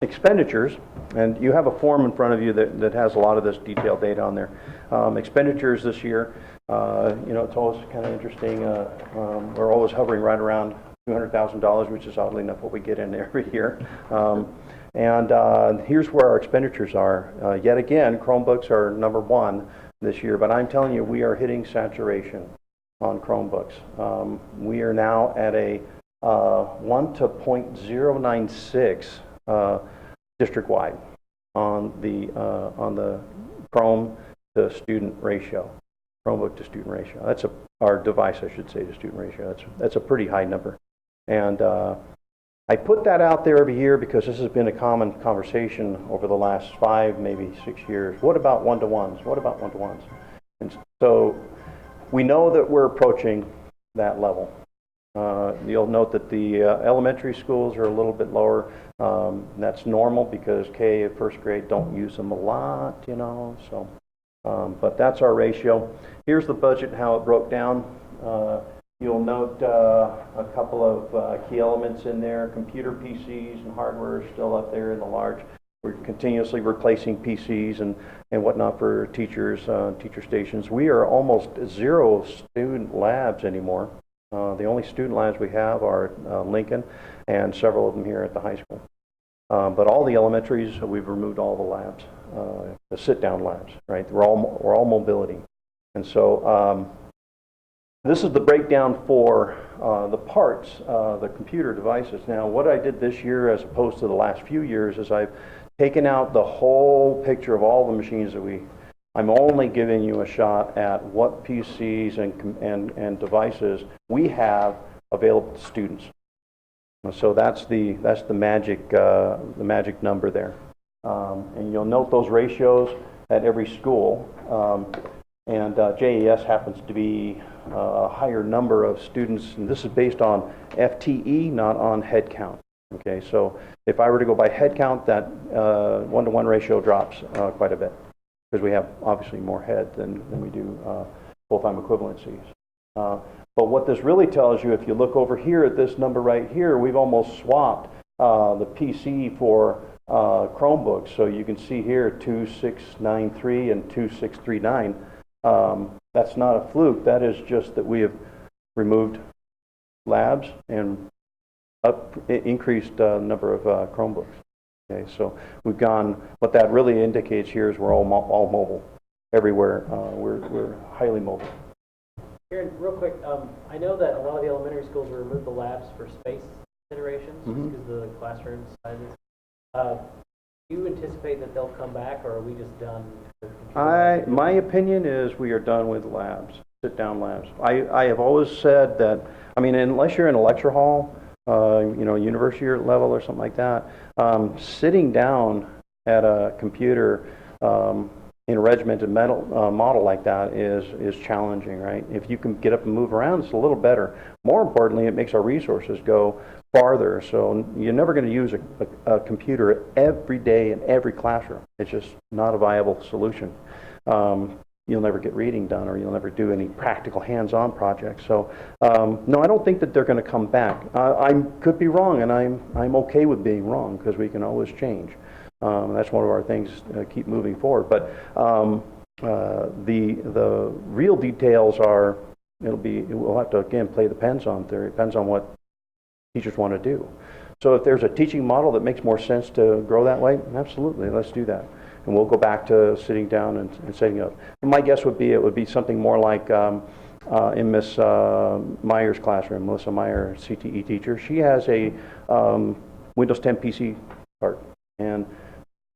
expenditures, and you have a form in front of you that has a lot of this detailed data on there. Expenditures this year, you know, it's always kind of interesting. We're always hovering right around $200,000, which is oddly enough what we get in every year. And here's where our expenditures are. Yet again, Chromebooks are number one this year, but I'm telling you, we are hitting saturation on Chromebooks. We are now at a 1 to 0.096 district-wide on the Chrome to student ratio, Chromebook to student ratio. That's our device, I should say, to student ratio. That's a pretty high number. And I put that out there every year because this has been a common conversation over the last 5, maybe 6 years. What about one-to-ones? What about one-to-ones? And so we know that we're approaching that level. You'll note that the elementary schools are a little bit lower. That's normal because K at first grade don't use them a lot, you know. So, but that's our ratio. Here's the budget, how it broke down. You'll note a couple of key elements in there. Computer PCs and hardware are still up there in the large. We're continuously replacing PCs and whatnot for teachers, teacher stations. We are almost 0 student labs anymore. The only student labs we have are Lincoln and several of them here at the high school. But all the elementaries, we've removed all the labs, the sit-down labs, right? We're all mobility. And so this is the breakdown for the parts, the computer devices. Now, what I did this year as opposed to the last few years is I've taken out the whole picture of all the machines that I'm only giving you a shot at what PCs and devices we have available to students. So that's the magic number there. And you'll note those ratios at every school. And JES happens to be a higher number of students, and this is based on FTE, not on head count. Okay, so if I were to go by head count, that 1-to-1 ratio drops quite a bit because we have obviously more head than we do full-time equivalencies. But what this really tells you, if you look over here at this number right here, we've almost swapped the PC for Chromebooks. So you can see here 2693 and 2639. That's not a fluke. That is just that we have removed labs and increased number of Chromebooks. Okay, so we've gone. What that really indicates here is we're all mobile everywhere. We're highly mobile. Aaron, real quick, I know that a lot of the elementary schools will remove the labs for space considerations because the classroom sizes. Do you anticipate that they'll come back, or are we just done? My opinion is we are done with labs, sit-down labs. I have always said that, I mean, unless you're in a lecture hall, you know, university level or something like that, sitting down at a computer in a regimented model like that is challenging, right? If you can get up and move around, it's a little better. More importantly, it makes our resources go farther. So you're never going to use a computer every day in every classroom. It's just not a viable solution. You'll never get reading done, or you'll never do any practical hands-on projects. So no, I don't think that they're going to come back. I could be wrong, and I'm okay with being wrong because we can always change. That's one of our things, keep moving forward. But the real details are, we'll have to, again, play the depends-on theory. It depends on what teachers want to do. So if there's a teaching model that makes more sense to grow that way, absolutely, let's do that. And we'll go back to sitting down and setting up. And my guess would be it would be something more like in Miss Meyer's classroom, Melissa Meyer, CTE teacher. She has a Windows 10 PC card and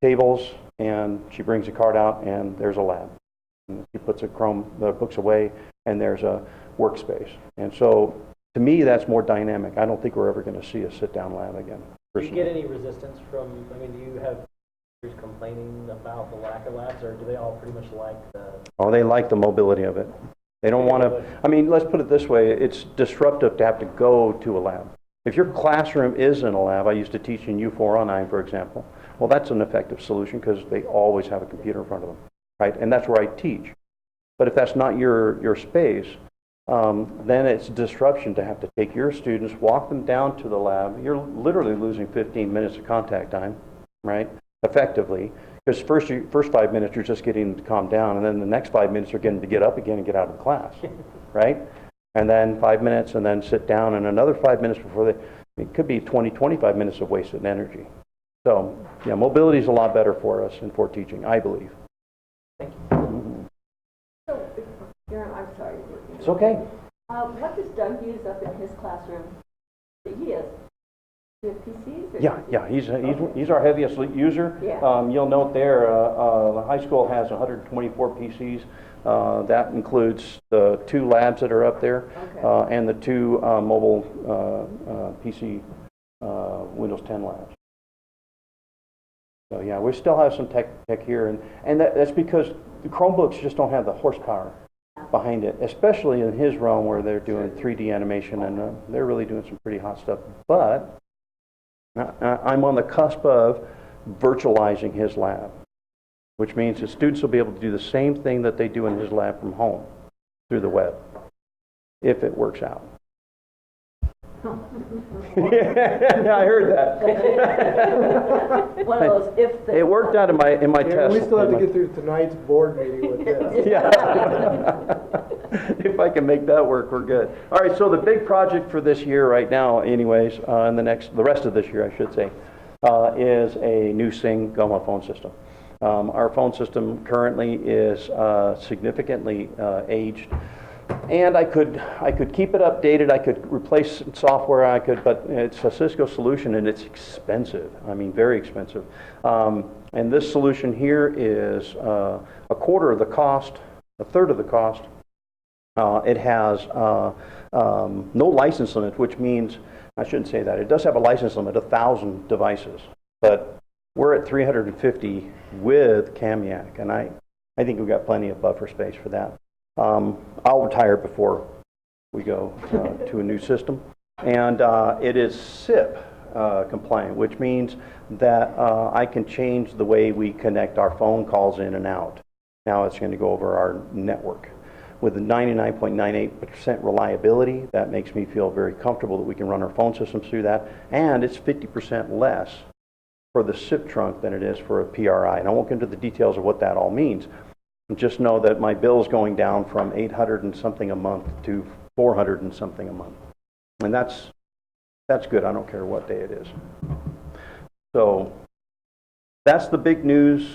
tables, and she brings a card out, and there's a lab. And she puts the books away, and there's a workspace. And so to me, that's more dynamic. I don't think we're ever going to see a sit-down lab again. Do you Personally. get any resistance from, I mean, do you have teachers complaining about the lack of labs, or do they all pretty much like the? Oh, they like the mobility of it. They don't want to, I mean, let's put it this way, it's disruptive to have to go to a lab. If your classroom is in a lab, I used to teach in U409, for example, well, that's an effective solution because they always have a computer in front of them, right? And that's where I teach. But if that's not your space, then it's disruption to have to take your students, walk them down to the lab. You're literally losing 15 minutes of contact time, right? Effectively. Because first 5 minutes, you're just getting to calm down, and then the next 5 minutes, you're getting to get up again and get out of the class, right? And then 5 minutes, and then sit down, and another 5 minutes before it could be 20, 25 minutes of wasted energy. So, yeah, mobility is a lot better for us and for teaching, I believe. Thank you. So, I'm sorry. It's okay. What does Doug use up in his classroom? He has PCs? Yeah, he's our heaviest user. Yeah. You'll note there, the high school has 124 PCs. That includes the 2 labs that are up there, Okay. and the 2 mobile PC Windows 10 labs. So yeah, we still have some tech here, and that's because the Chromebooks just don't have the horsepower behind it, especially in his realm where they're doing 3D animation, and they're really doing some pretty hot stuff. But I'm on the cusp of virtualizing his lab, which means that students will be able to do the same thing that they do in his lab from home through the web, if it works out. Yeah, I heard that. One of those if they. It worked out in my Yeah, test. we still have to get through tonight's board meeting with this. Yeah. If I can make that work, we're good. All right, so the big project for this year right now, anyways, and the rest of this year, I should say, is a new Goma phone system. Our phone system currently is significantly aged. And I could keep it updated, I could replace software, but it's a Cisco solution and it's expensive. I mean, very expensive. And this solution here is a quarter of the cost, a third of the cost. It has no license limit, which means, I shouldn't say that, it does have a license limit, 1,000 devices. But we're at 350 with Camiac, and I think we've got plenty of buffer space for that. I'll retire before we go to a new system. And it is SIP compliant, which means that I can change the way we connect our phone calls in and out. Now it's going to go over our network. With a 99.98% reliability, that makes me feel very comfortable that we can run our phone systems through that. And it's 50% less for the SIP trunk than it is for a PRI. And I won't get into the details of what that all means. Just know that my bill is going down from $800 and something a month to $400 and something a month. And that's good. I don't care what day it is. So that's the big news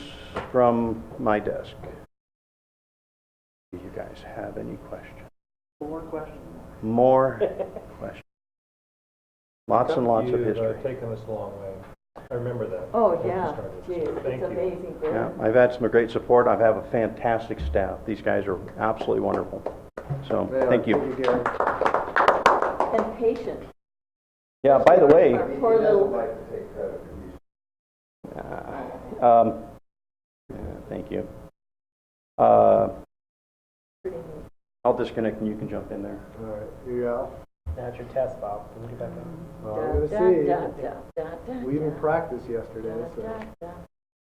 from my desk. Do you guys have any questions? More questions? More questions. Lots and lots of history. You've taken us a long way. I remember that. Oh, when you yeah. started. Gee, Thank it's you. amazing. Yeah, I've had some great support. I have a fantastic staff. These guys are absolutely wonderful. So, Yeah, thank you. Gary. And patient. Yeah, by the way, Our poor little. thank you. I'll disconnect and you can jump in there. All right, yeah. That's your test, Bob. Can we get back in? Well, I'm gonna see. We even practiced yesterday, so.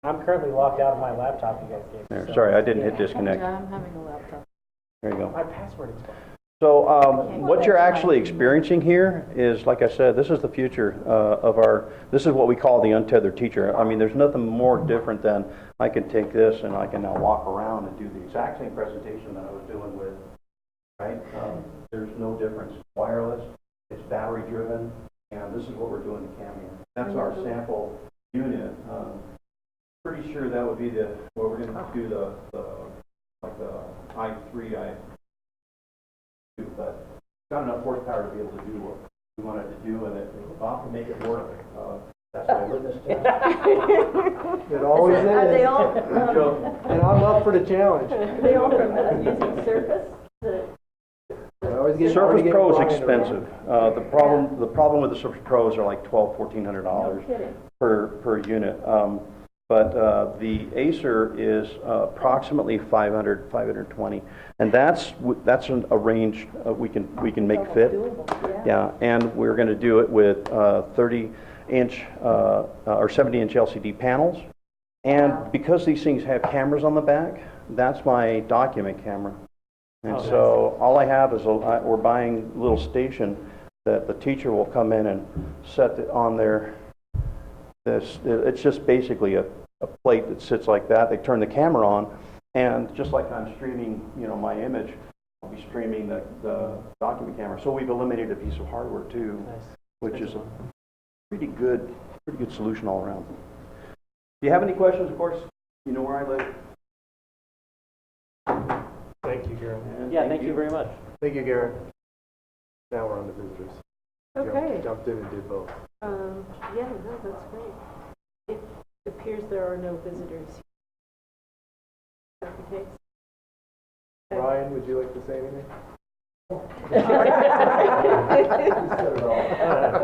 I'm currently locked out of my laptop you guys gave me. There, so- sorry, I didn't hit disconnect. I'm having a laptop. There you go. My password expired. So what you're actually experiencing here is, like I said, this is the future this is what we call the untethered teacher. I mean, there's nothing more different than I can take this and I can now walk around and do the exact same presentation that I was doing with, right? There's no difference. Wireless, it's battery driven, and this is what we're doing in Cameo. That's our sample unit. Pretty sure that would be where we're going to do the i3, but it's got enough horsepower to be able to do what we wanted to do, and Bob can make it work. That's what I witnessed. It always is. Are they all, And I'm up for the challenge. are they all from using Surface? Oh, always getting Surface Pro is Brian expensive. The problem with the Surface Pros are like $1,200-$1,400 No kidding. per unit. But the Acer is approximately $500-$520, and that's a range we can make fit. Doable, Yeah, and we're going to do it with 30-inch or 70-inch LCD panels. And because these things have cameras on the back, that's my document camera. And so all I have is we're buying a little station that the teacher will come in and set it on there. It's just basically a plate that sits like that. They turn the camera on, and just like I'm streaming, my image, I'll be streaming the document camera. So we've eliminated a piece of hardware too, which is a pretty good solution all around. If you have any questions, of course, you know where I live. Thank you, Garen. Yeah, thank you very much. Thank you, Garen. Now we're on the visitors. Okay. Jumped in and did both. Yeah, no, that's great. It appears there are no visitors. Is that the case? Ryan, would you like to say anything?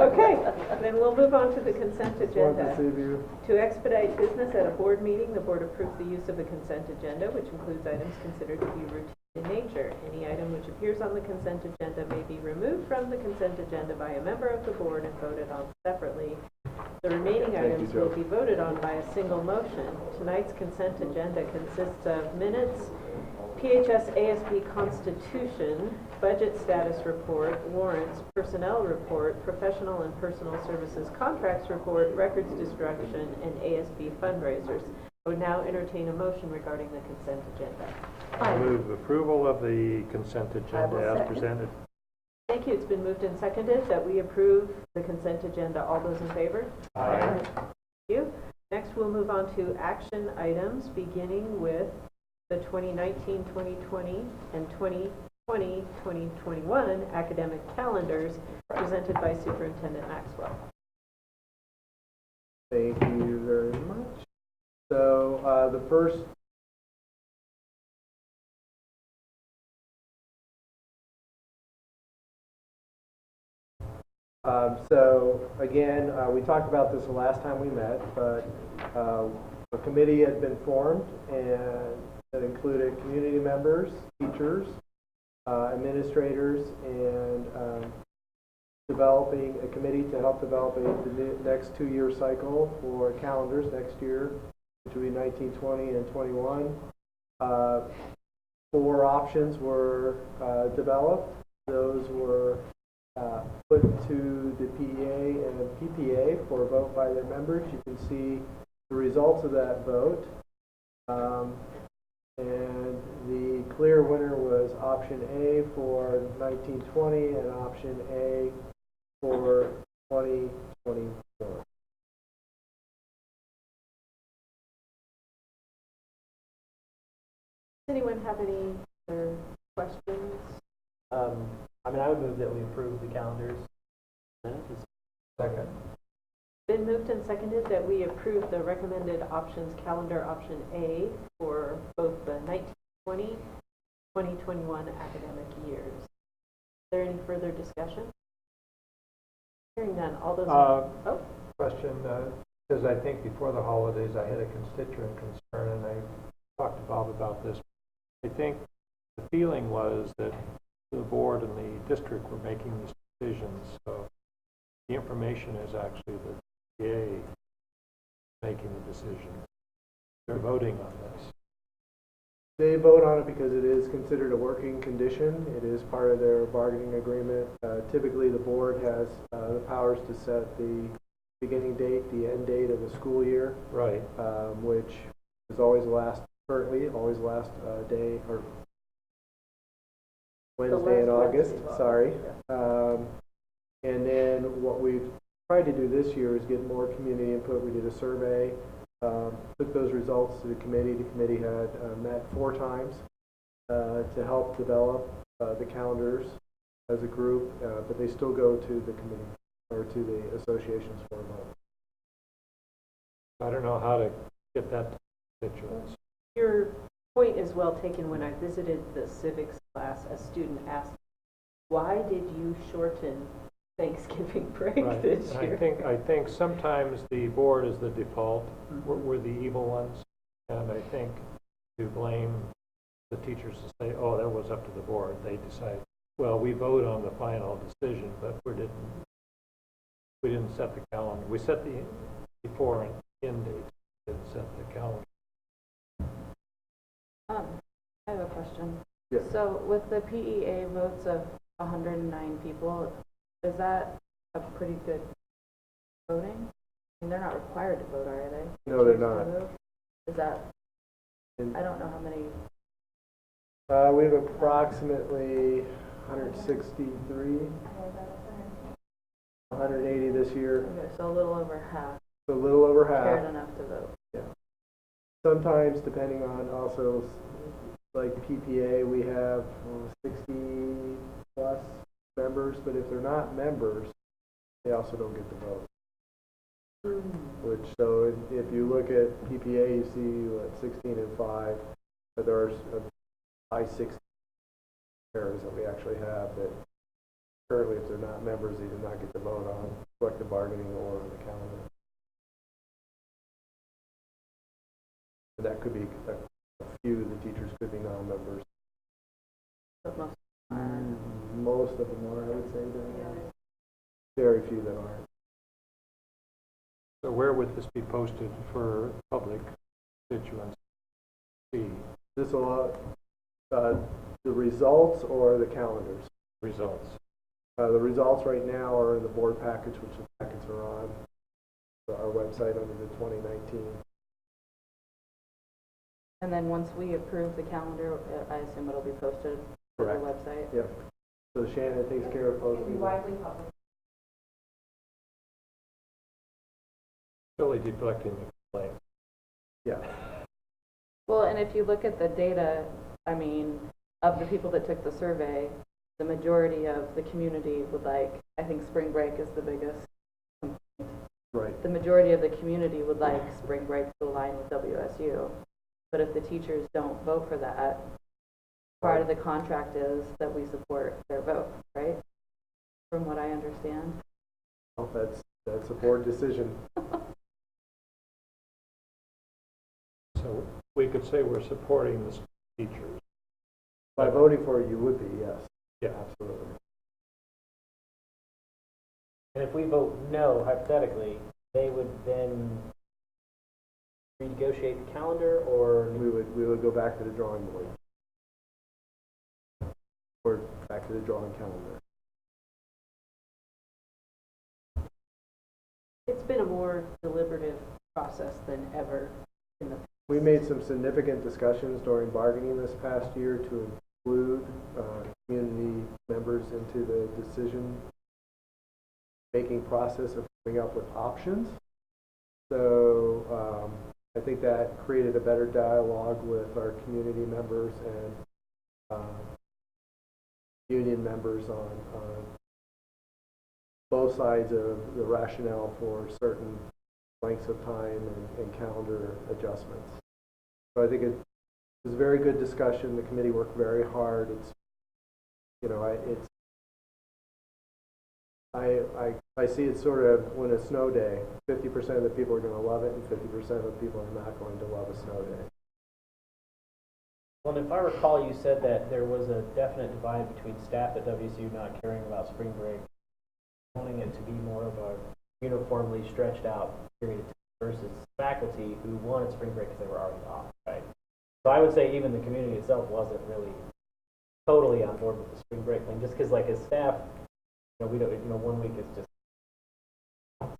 Okay, then we'll move on to the consent Just wanted to agenda. see if you. To expedite business at a board meeting, the board approves the use of the consent agenda, which includes items considered to be routine in nature. Any item which appears on the consent agenda may be removed from the consent agenda by a member of the board and voted on separately. The remaining items will be voted on by a single motion. Tonight's consent agenda consists of minutes, PHS ASB Constitution, budget status report, warrants, personnel report, professional and personal services contracts report, records destruction, and ASB fundraisers. I would now entertain a motion regarding the consent agenda. I move approval of the consent agenda as presented. Thank you. It's been moved and seconded that we approve the consent agenda. All those in favor? Aye. Thank you. Next, we'll move on to action items, beginning with the 2019-2020 and 2020-2021 academic calendars presented by Superintendent Maxwell. Thank you very much. So the first so again, we talked about this the last time we met, but a committee had been formed and that included community members, teachers, administrators, and developing a committee to help develop the next 2-year cycle for calendars next year, which will be 1920 and 21. 4 options were developed. Those were put to the PEA and PPA for a vote by their members. You can see the results of that vote. And the clear winner was option A for 1920 and option A for 2024. Does anyone have any other questions? I would move that we approve the calendars. Second. Been moved and seconded that we approve the recommended options calendar option A for both the 1920-2021 academic years. Is there any further discussion? Hearing none. All those Question, because I think before the holidays I had a constituent concern, and I talked to Bob about this. I think the feeling was that the board and the district were making these decisions, so the information is actually the PA making the decision. They're voting on this. They vote on it because it is considered a working condition. It is part of their bargaining agreement. Typically, the board has the powers to set the beginning date, the end date of the school year, Right. Which is always currently always last day or Wednesday in August. Sorry. And then what we've tried to do this year is get more community input. We did a survey. Took those results to the committee. The committee had met 4 times to help develop the calendars as a group, but they still go to the committee or to the associations for a vote. I don't know how to get that to constituents. Your point is well taken. When I visited the civics class, a student asked why did you shorten Thanksgiving break Right. this And year? I think sometimes the board is the default. Mhm. We're the evil ones. And I think to blame the teachers to say, oh, that was up to the board. They decide, well, we vote on the final decision, but we didn't set the calendar. We set the before and end date, didn't set the calendar. I have a question. Yes. So with the PEA votes of 109 people, is that a pretty good voting? I mean, they're not required to vote, are they? No, they're Choose to not. vote? Is that, And, I don't know how many, we have approximately 163, 180 this year, okay, so a little over half so a little over cared half. enough to vote. Yeah. Sometimes, depending on also, like PPA, we have 60 plus members, but if they're not members, they also don't get to vote. Which, so if you look at PPA, you see what, 16 and 5, but there are a high 60 areas that we actually have that currently, if they're not members, they do not get to vote on collective bargaining or on the calendar. And that could be a few of the teachers could be non-members. But most Most of them are, I would say. Very few that aren't. So where would this be posted for public constituents to see This will, the results or the calendars? results? The results right now are in the board package, which the packets are on our website under the 2019. And then once we approve the calendar, I assume it'll be posted to the Correct. website? Yep. So Shannon takes care of posting. Widely published. Really deflecting the blame. Yeah. Well, and if you look at the data, I mean, of the people that took the survey, the majority of the community would like, I think spring break is the biggest complaint. Right. The majority of the community would like spring break to align with WSU. But if the teachers don't vote for that, part of the contract is that we support their vote, right? From what I understand. Well, that's a board decision. So we could say we're supporting the teachers. By voting for it, you would be, yes. Yeah. Absolutely. And if we vote no, hypothetically, they would then renegotiate the calendar, or We would go back to the drawing board. Or back to the drawing calendar. It's been a more deliberative process than ever in the We made some significant discussions during bargaining this past year to include community members into the decision-making process of coming up with options. So I think that created a better dialogue with our community members and union members on both sides of the rationale for certain lengths of time and calendar adjustments. So I think it was a very good discussion. The committee worked very hard. It's, you know, I see it sort of when a snow day, 50% of the people are going to love it and 50% of the people are not going to love a snow day. well, if I recall, you said that there was a definite divide between staff at WSU not caring about spring break, wanting it to be more of a uniformly stretched out period of time versus faculty who wanted spring break because they were already off, right? So I would say even the community itself wasn't really totally on board with the spring break thing, just because like as staff, we don't, 1 week is just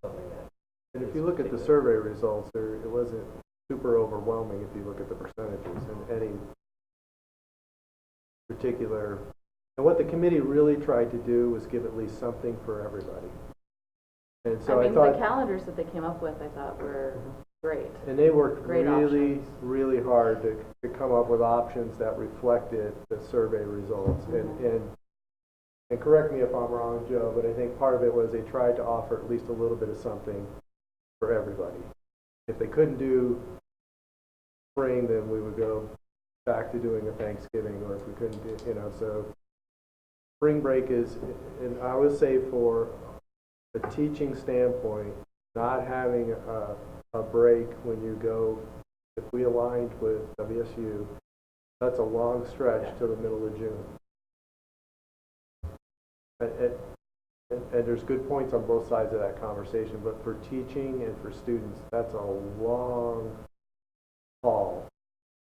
something that. And if you look at the survey results, it wasn't super overwhelming if you look at the percentages in any particular. And what the committee really tried to do was give at least something for everybody. And so I mean, thought, the calendars that they came up with, I thought were great. and they worked Great really, options. really hard to come up with options that reflected the survey results. And correct me if I'm wrong, Joe, but I think part of it was they tried to offer at least a little bit of something for everybody. If they couldn't do spring, then we would go back to doing a Thanksgiving, or if we couldn't do, so spring break is, and I would say for a teaching standpoint, not having a break when you go, if we aligned with WSU, that's a long stretch till the middle of June. And there's good points on both sides of that conversation, but for teaching and for students, that's a long haul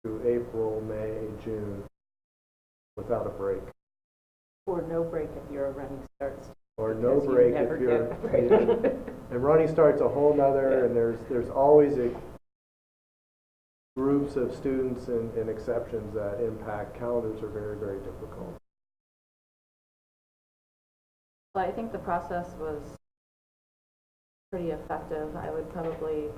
through April, May, June without a break. Or no break if you're a running starts. Or no Because you break never if you're, get a break. and running starts a whole nother, and there's always groups of students and exceptions that impact. Calendars are very, very difficult. Well, I think the process was pretty effective. I would probably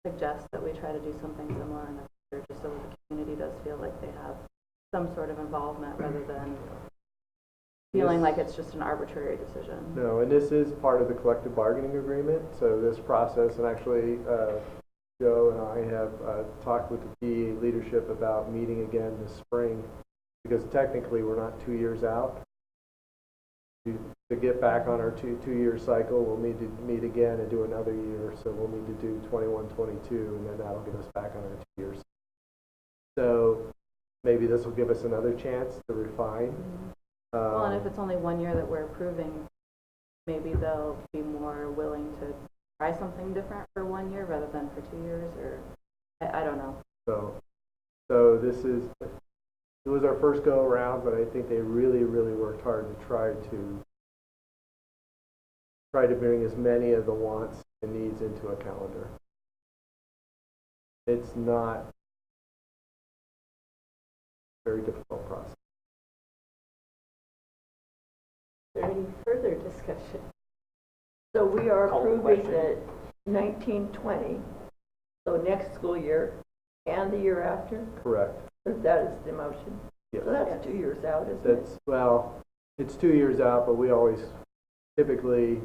suggest that we try to do something similar in the future, just so that the community does feel like they have some sort of involvement rather than feeling like it's just an arbitrary decision. No, and this is part of the collective bargaining agreement. So this process, and actually Joe and I have talked with the PE leadership about meeting again this spring, because technically we're not 2 years out. To get back on our two-year cycle, we'll need to meet again and do another year. So we'll need to do 21, 22, and then that'll get us back on our 2 years. So maybe this will give us another chance to refine. Well, and if it's only 1 year that we're approving, maybe they'll be more willing to try something different for 1 year rather than for 2 years, or I don't know. So it was our first go around, but I think they really, really worked hard to try to bring as many of the wants and needs into a calendar. It's not a very difficult process. Is there any further discussion? So we are Call the approving question. the 1920, so next school year and the year after? Correct. That is the motion. Yes. So that's 2 years out, isn't it? Well, it's 2 years out, but we always, typically,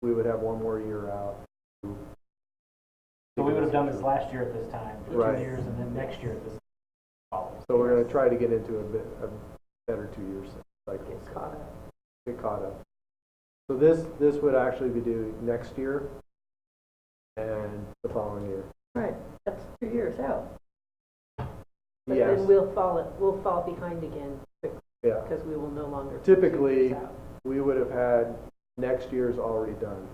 we would have 1 more year out. So we would have done this last year at this time, for Right. 2 years, and then next year at this time. So we're going to try to get into a better 2 years cycle. Get caught up. So this would actually be due next year and the following year. Right, that's 2 years out. But Yes. then we'll fall behind again quickly, Yeah. because we will no longer. be Typically, 2 years out. we would have had next year's already done.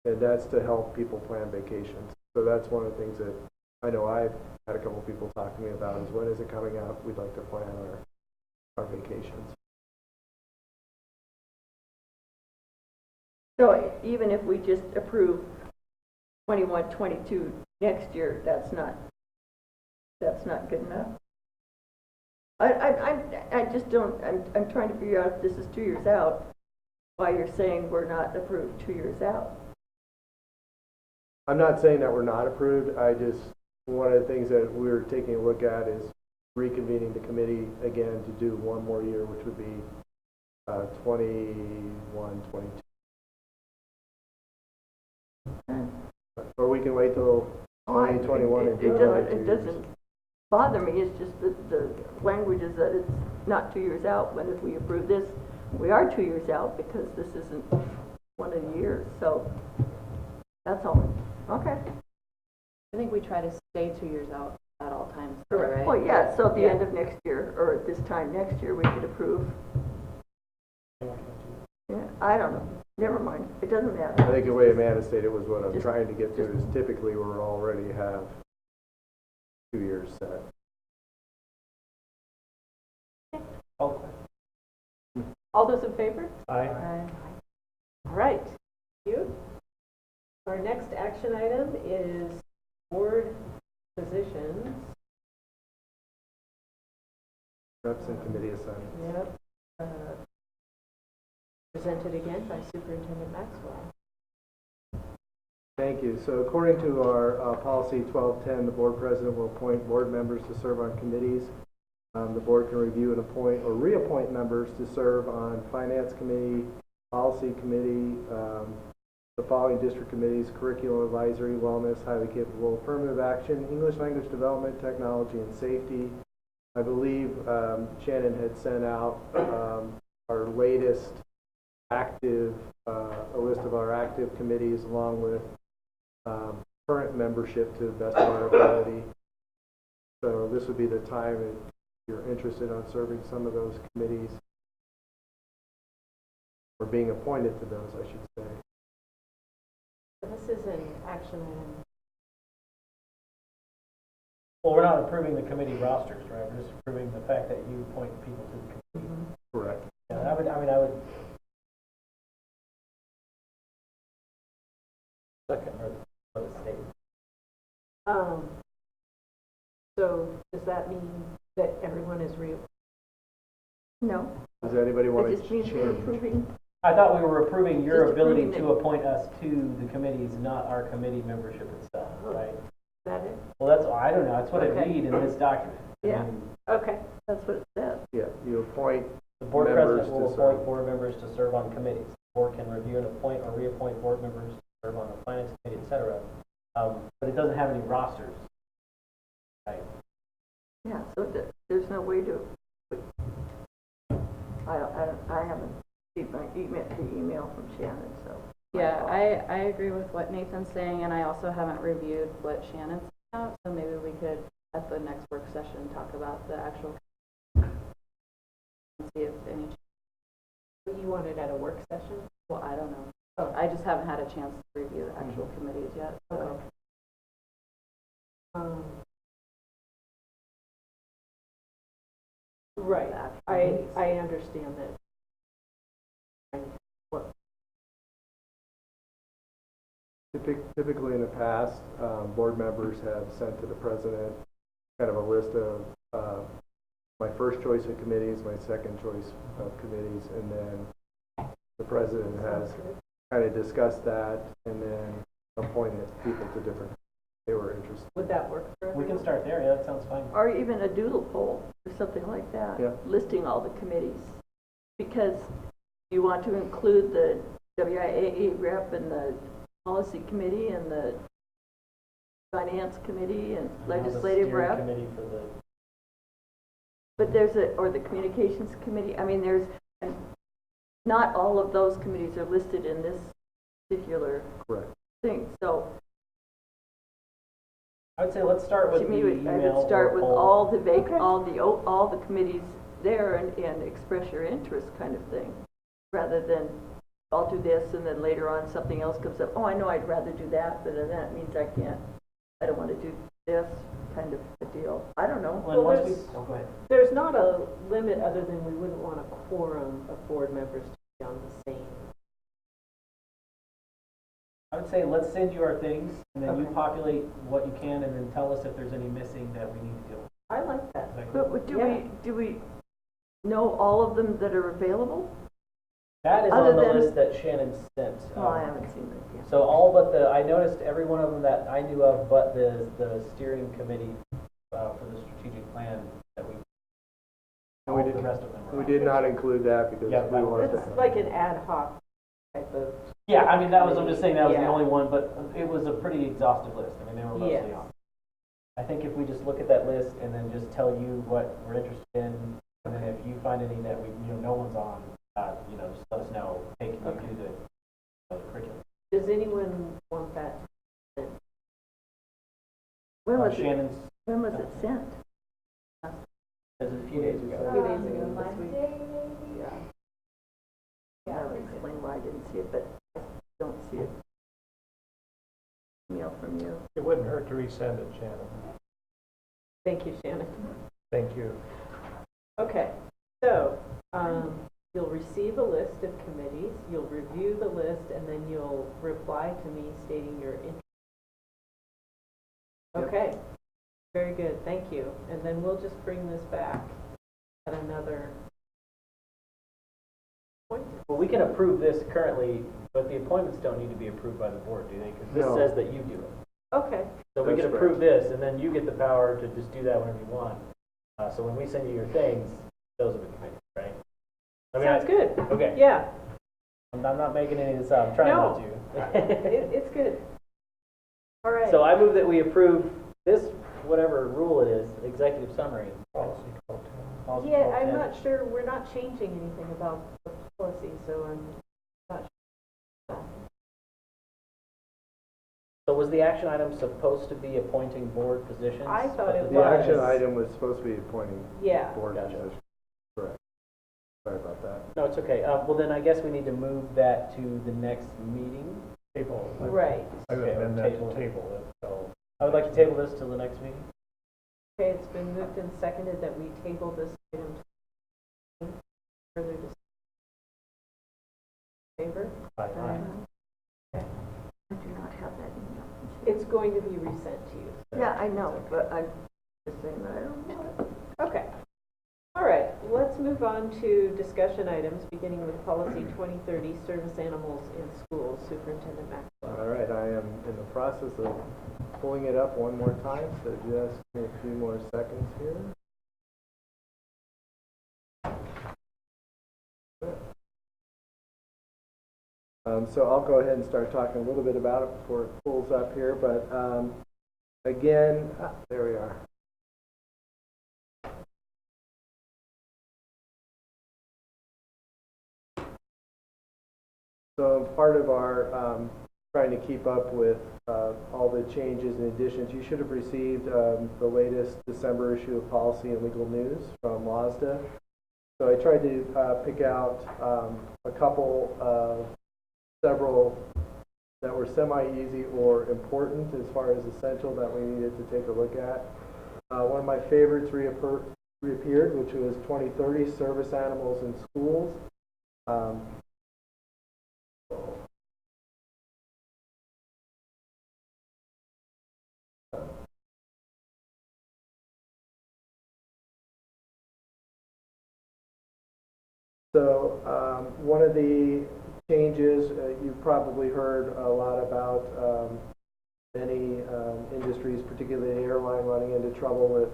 And that's to help people plan vacations. So that's one of the things that I know I've had a couple people talk to me about is when is it coming up? We'd like to plan our vacations. So even if we just approve 21, 22 next year, that's not good enough? I just don't, I'm trying to figure out if this is 2 years out, why you're saying we're not approved 2 years out. I'm not saying that we're not approved. One of the things that we're taking a look at is reconvening the committee again to do 1 more year, which would be 21, 22. Or we can wait till 2021 and do It doesn't bother me, it's just that the language is that it's not 2 years out, when if we approve this, we are 2 years out because this isn't one of the years, so that's all. Okay. I think we try to stay 2 years out at all times, Correct. right? Well, yeah, so at the end of next year, or at this time next year, we could approve. Yeah, I don't know, never mind, it doesn't matter. I think the way Amanda stated was what I'm trying to get to is typically we already have 2 years set. All those in favor? Aye. All right, thank you. Our next action item is board positions. Reps and committee assignments. Yep. Presented again by Superintendent Maxwell. Thank you. So according to our policy 1210, the board president will appoint board members to serve on committees. The board can review and appoint or reappoint members to serve on finance committee, policy committee, the following district committees: curriculum advisory, wellness, highly capable, affirmative action, English language development, technology, and safety. I believe Shannon had sent out our latest active, a list of our active committees along with current membership to the best of our ability. So this would be the time if you're interested on serving some of those committees, or being appointed to those, I should say. This is an action item. Well, we're not approving the committee rosters, right? We're just approving the fact that you appoint people to the committee. Correct. Yeah, I would. Second, or the state. So does that mean that everyone is No, Does anybody want it to just means we're change? approving. I thought we were approving your Just ability approving to it. appoint us to the committees, not our committee membership itself, right? Is that it? Well, I don't know, that's what I Okay. read in this document. I Yeah. mean, Okay. That's what it says. Yeah, you appoint the board members president will to appoint serve. board members to serve on committees. The board can review and appoint or reappoint board members to serve on the finance committee, et cetera. But it doesn't have any rosters. Right? Yeah, so there's no way to, I haven't seen the email from Shannon, so. Yeah, I agree with what Nathan's saying, and I also haven't reviewed what Shannon's out, so maybe we could, at the next work session, talk about the actual, and see if any, You want it at a work session? well, I don't know. Oh. I just haven't had a chance to review the actual committees yet, so. Okay. Right. I understand that. Typically in the past, board members have sent to the president kind of a list of my first choice of committees, my second choice of committees, and then the president has kind of discussed that and then appointed people to different, they were interested. Would that work for We everyone? can start there, yeah, that sounds fine. Or even a doodle poll or something like that. Yeah. Listing all the committees. Because you want to include the WIAA rep and the policy committee and the finance committee and legislative The steering rep. committee for the, But there's or the communications committee. I mean, and not all of those committees are listed in this particular Correct. thing. So I would say let's start with to the me, email. I would start or with poll. all the committees there and express your interest kind of thing, rather than I'll do this and then later on something else comes up. Oh, I know I'd rather do that, but then that means I don't want to do this kind of a deal. I don't know. Well, Well, once we, there's- go ahead. There's not a limit other than we wouldn't want a quorum of board members to be on the same. I would say let's send you our things, and then you Okay. populate what you can, and then tell us if there's any missing that we need to deal with. I like that. Is that cool? But Yeah. do we know all of them that are available? That is Other on the than- list that Shannon sent. Well, I haven't seen it yet. So all but I noticed every one of them that I knew of, but the steering committee for the strategic plan that we. And we all did- the rest of them. Are We on. did not include that because Yeah, we wanted It's to. like an ad hoc type of. Yeah, I mean I'm just saying that was the Yeah. only one, but it was a pretty exhaustive list. I mean they were mostly Yes. on. I think if we just look at that list and then just tell you what we're interested in, and then if you find any that no one's on, just let us know. Hey, can you do the curriculum? Does anyone want that? When was Shannon's. When was it sent? It was a few days ago. A few days ago this week. Monday, maybe? Yeah. That'll explain why I didn't see it, but I don't see it. Email from you. It wouldn't hurt to resend it, Shannon. Thank you, Shannon. Thank you. Okay, so you'll receive a list of committees, you'll review the list, and then you'll reply to me stating your interest. Yep. Okay, very good, thank you. And then we'll just bring this back at another point. Well, we can approve this currently, but the appointments don't need to be approved by the board, do they? Because this No. says that you do it. Okay, So we That's can approve this, and then you get the power to just do that whenever you want. So when we send you your things, those are the committees, right? sounds good. Okay. Yeah, I'm not making any of this up. I'm trying No. not to. it's good. All right. So I move that we approve this, whatever rule it is, executive summary. Policy 1210. Policy Yeah, I'm 1210. not sure, we're not changing anything about the policy, so I'm not sure. So was the action item supposed to be appointing board positions? I thought it The was. action item was supposed to be appointing Yeah. board Gotcha. position. Correct. Sorry about that. No, it's okay. Well, then I guess we need to move that to the next meeting. Table. Right. I would Okay, amend that table. to table it, so. I would like to table this till the next meeting. Okay, it's been moved and seconded that we table this item. Further discussion? Favor? Aye. Okay. I do not have that email. It's going to be resent to you. so Yeah, I know, it's okay. but I'm just saying that I don't know it. Okay. All right, let's move on to discussion items, beginning with policy 2030, service animals in schools. Superintendent Maxwell. All right, I am in the process of pulling it up one more time, so just give me a few more seconds here. So I'll go ahead and start talking a little bit about it before it pulls up here, but again, there we are. So part of our trying to keep up with all the changes and additions, you should have received the latest December issue of Policy and Legal News from WASDA. So I tried to pick out a couple of several that were semi-easy or important as far as essential that we needed to take a look at. One of my favorites reappeared, which was 2030 Service Animals in Schools. So one of the changes, you've probably heard a lot about many industries, particularly the airline, running into trouble with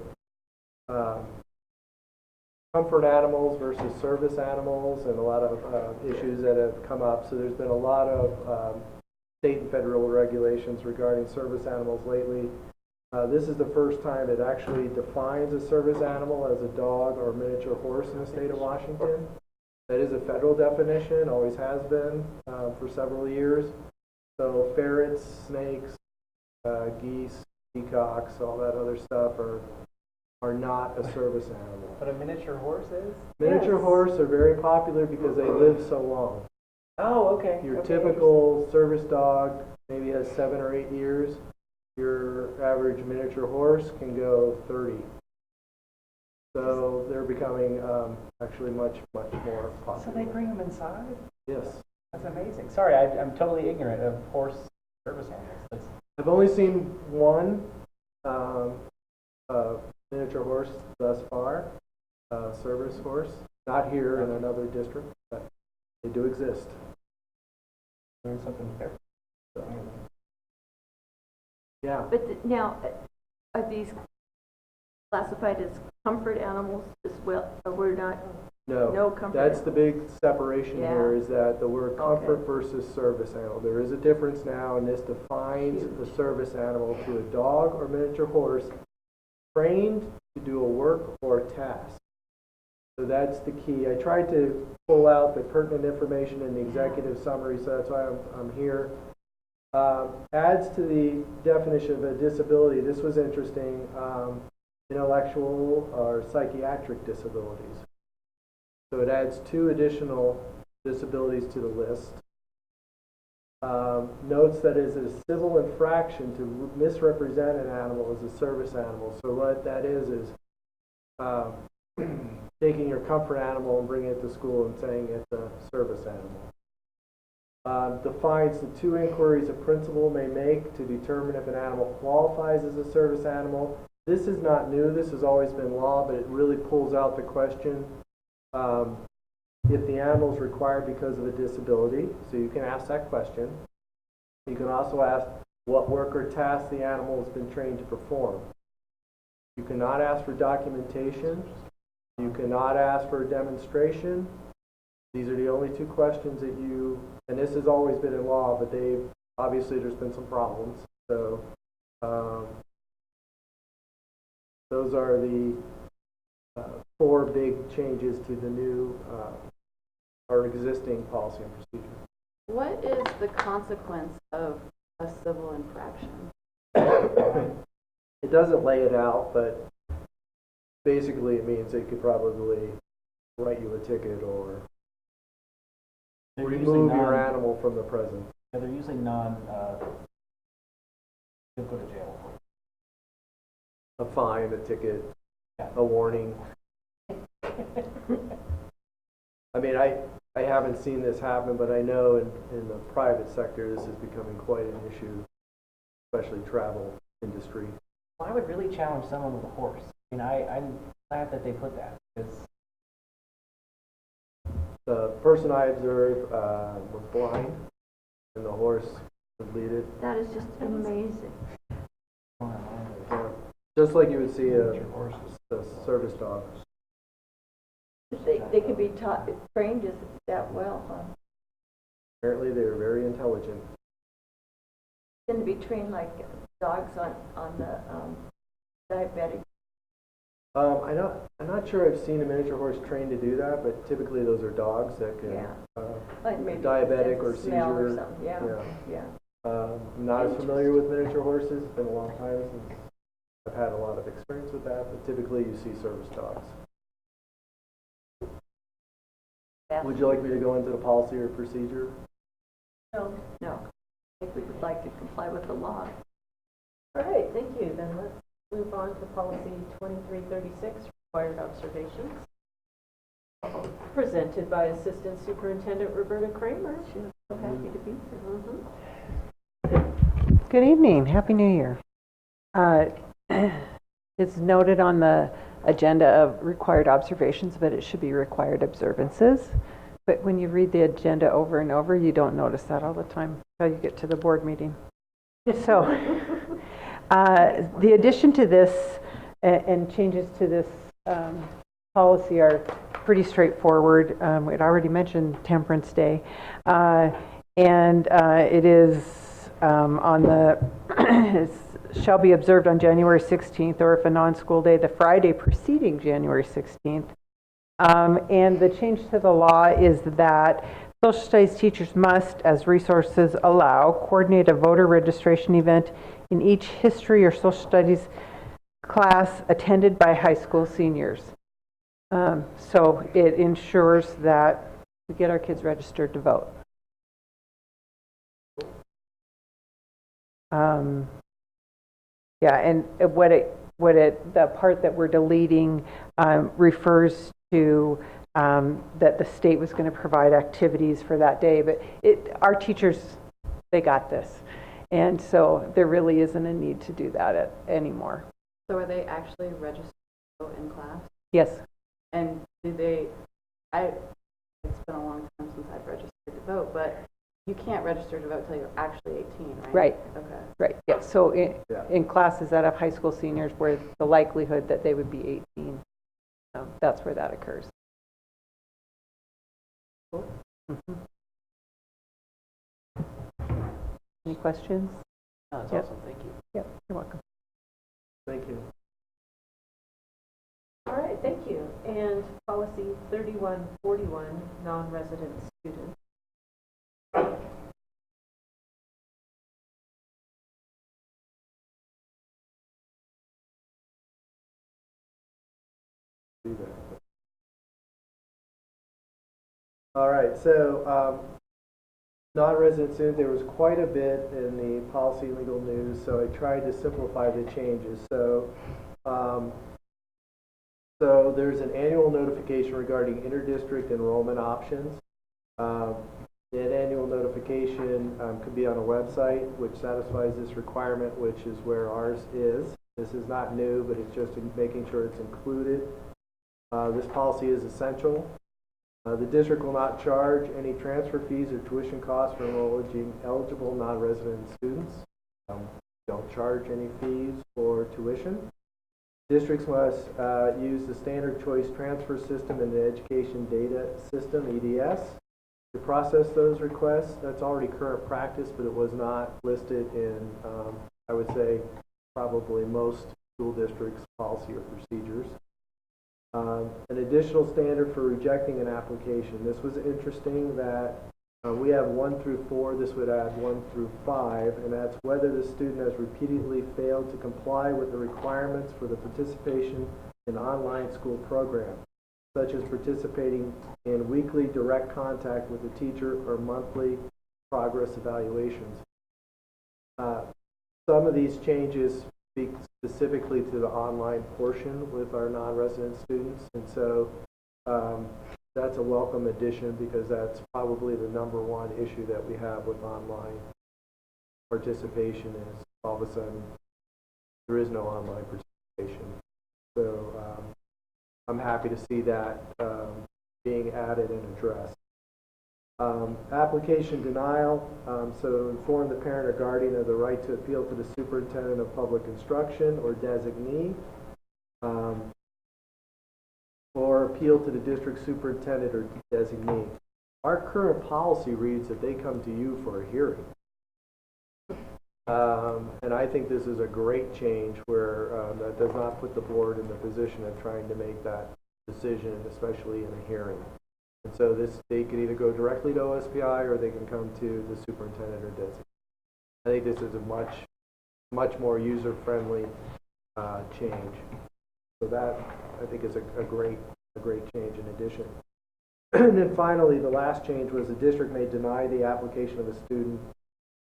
comfort animals versus service animals, and a lot of issues that have come up. So there's been a lot of state and federal regulations regarding service animals lately. This is the first time it actually defines a service animal as a dog or miniature horse in the state of Washington. That is a federal definition, always has been for several years. So ferrets, snakes, geese, peacocks, all that other stuff are not a service animal. But a miniature horse is? Miniature horse are very popular because they live so long. Oh, okay. Your Okay. typical service dog maybe has 7 or 8 years. Your average miniature horse can go 30. So they're becoming actually much more popular. So they bring them inside? Yes. That's amazing. Sorry, I'm totally ignorant of horse service animals. I've only seen one miniature horse thus far, service horse. Not here in another district, but they do exist. Learn something there. So, yeah. But now, are these classified as comfort animals as well? Or we're not? No comfort. That's the big separation Yeah. here, is that the word comfort Okay. versus service animal. There is a difference now, and this defines the service animal to a dog or miniature horse trained to do a work or a task. So that's the key. I tried to pull out the pertinent information in the executive summary, so that's why I'm here. Adds to the definition of a disability, this was interesting, intellectual or psychiatric disabilities. So it adds 2 additional disabilities to the list. Notes that it is a civil infraction to misrepresent an animal as a service animal. So what that is taking your comfort animal and bringing it to school and saying it's a service animal. Defines the 2 inquiries a principal may make to determine if an animal qualifies as a service animal. This is not new. This has always been law, but it really pulls out the question if the animal is required because of a disability. So you can ask that question. You can also ask what work or task the animal has been trained to perform. You cannot ask for documentation. You cannot ask for a demonstration. These are the only 2 questions that you, and this has always been in law, but obviously there's been some problems. So those are the 4 big changes to the new our existing policy and procedure. What is the consequence of a civil infraction? It doesn't lay it out, but basically it means they could probably write you a ticket or They're usually remove your non, animal from the presence. yeah, they're usually you'll go to jail. A fine, a ticket, Yeah. a warning. I mean, I haven't seen this happen, but I know in the private sector this is becoming quite an issue, especially travel industry. Well, I would really challenge someone with a horse. I mean, I'm glad that they put that, because The person I observed was blind, and the horse would lead it. That is just amazing. Yeah. Just like you would see a service dog. They could be taught, trained as that well, huh? Apparently they are very intelligent. Tend to be trained like dogs on the diabetic. I'm not sure I've seen a miniature horse trained to do that, but typically those are dogs that can, Yeah. Like maybe diabetic or smell or seizure. something. Yeah. I'm not as familiar with miniature horses. It's been a long time since I've had a lot of experience with that, but typically you see service dogs. Would you like me to go into the policy or procedure? No. I think we would like to comply with the law. All right, thank you. Then let's move on to policy 2336, required observations. Presented by Assistant Superintendent Roberta Kramer. She's so happy to be here. Good evening. Happy New Year. It's noted on the agenda of required observations, but it should be required observances. But when you read the agenda over and over, you don't notice that all the time until you get to the board meeting. So the addition to this and changes to this policy are pretty straightforward. We'd already mentioned Temperance Day. And it is on the shall be observed on January 16th, or if a non-school day, the Friday preceding January 16th. And the change to the law is that social studies teachers must, as resources allow, coordinate a voter registration event in each history or social studies class attended by high school seniors. So it ensures that we get our kids registered to vote. Yeah, and the part that we're deleting refers to that the state was going to provide activities for that day, but our teachers, they got this, and so there really isn't a need to do that anymore. So are they actually registered to vote in class? Yes. And it's been a long time since I've registered to vote, but you can't register to vote until you're actually 18, right? Right. Okay. Right. Yeah. So in classes that have high school seniors, where the likelihood that they would be 18, that's where that occurs. Cool. Mm-hmm. Any questions? No, that's Yep. awesome. Thank you. Yep. You're welcome. Thank you. All right, thank you. And policy 3141, non-resident students. All right, so non-resident student, there was quite a bit in the policy legal news, so I tried to simplify the changes. So there's an annual notification regarding interdistrict enrollment options. That annual notification could be on a website which satisfies this requirement, which is where ours is. This is not new, but it's just making sure it's included. This policy is essential. The district will not charge any transfer fees or tuition costs for enrolling eligible non-resident students. Don't charge any fees for tuition. Districts must use the standard choice transfer system and the education data system, EDS, to process those requests. That's already current practice, but it was not listed in, I would say, probably most school districts' policy or procedures. An additional standard for rejecting an application. This was interesting that we have 1 through 4. This would add 1 through 5, and that's whether the student has repeatedly failed to comply with the requirements for the participation in online school programs, such as participating in weekly direct contact with the teacher or monthly progress evaluations. Some of these changes speak specifically to the online portion with our non-resident students, and so that's a welcome addition because that's probably the #1 issue that we have with online participation is all of a sudden there is no online participation. So I'm happy to see that being added and addressed. Application denial, so inform the parent or guardian of the right to appeal to the superintendent of public instruction or designee, or appeal to the district superintendent or designee. Our current policy reads that they come to you for a hearing. And I think this is a great change where that does not put the board in the position of trying to make that decision, especially in a hearing. And so they could either go directly to OSPI or they can come to the superintendent or designee. I think this is a much more user-friendly change. So that, I think, is a great change in addition. And then finally, the last change was the district may deny the application of a student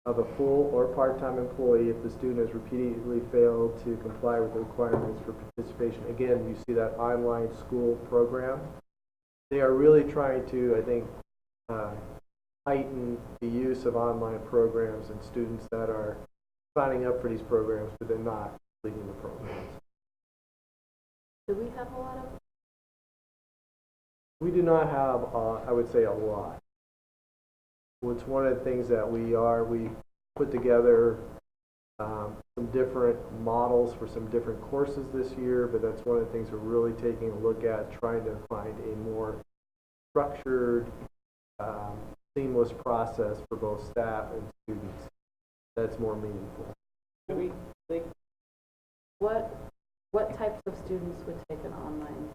of a full or part-time employee if the student has repeatedly failed to comply with the requirements for participation. Again, you see that online school program. They are really trying to, I think, heighten the use of online programs and students that are signing up for these programs, but they're not completing the programs. Do we have a lot of? We do not have, I would say, a lot. It's one of the things that we put together some different models for some different courses this year, but that's one of the things we're really taking a look at, trying to find a more structured, seamless process for both staff and students that's more meaningful. Do we think what types of students would take an online?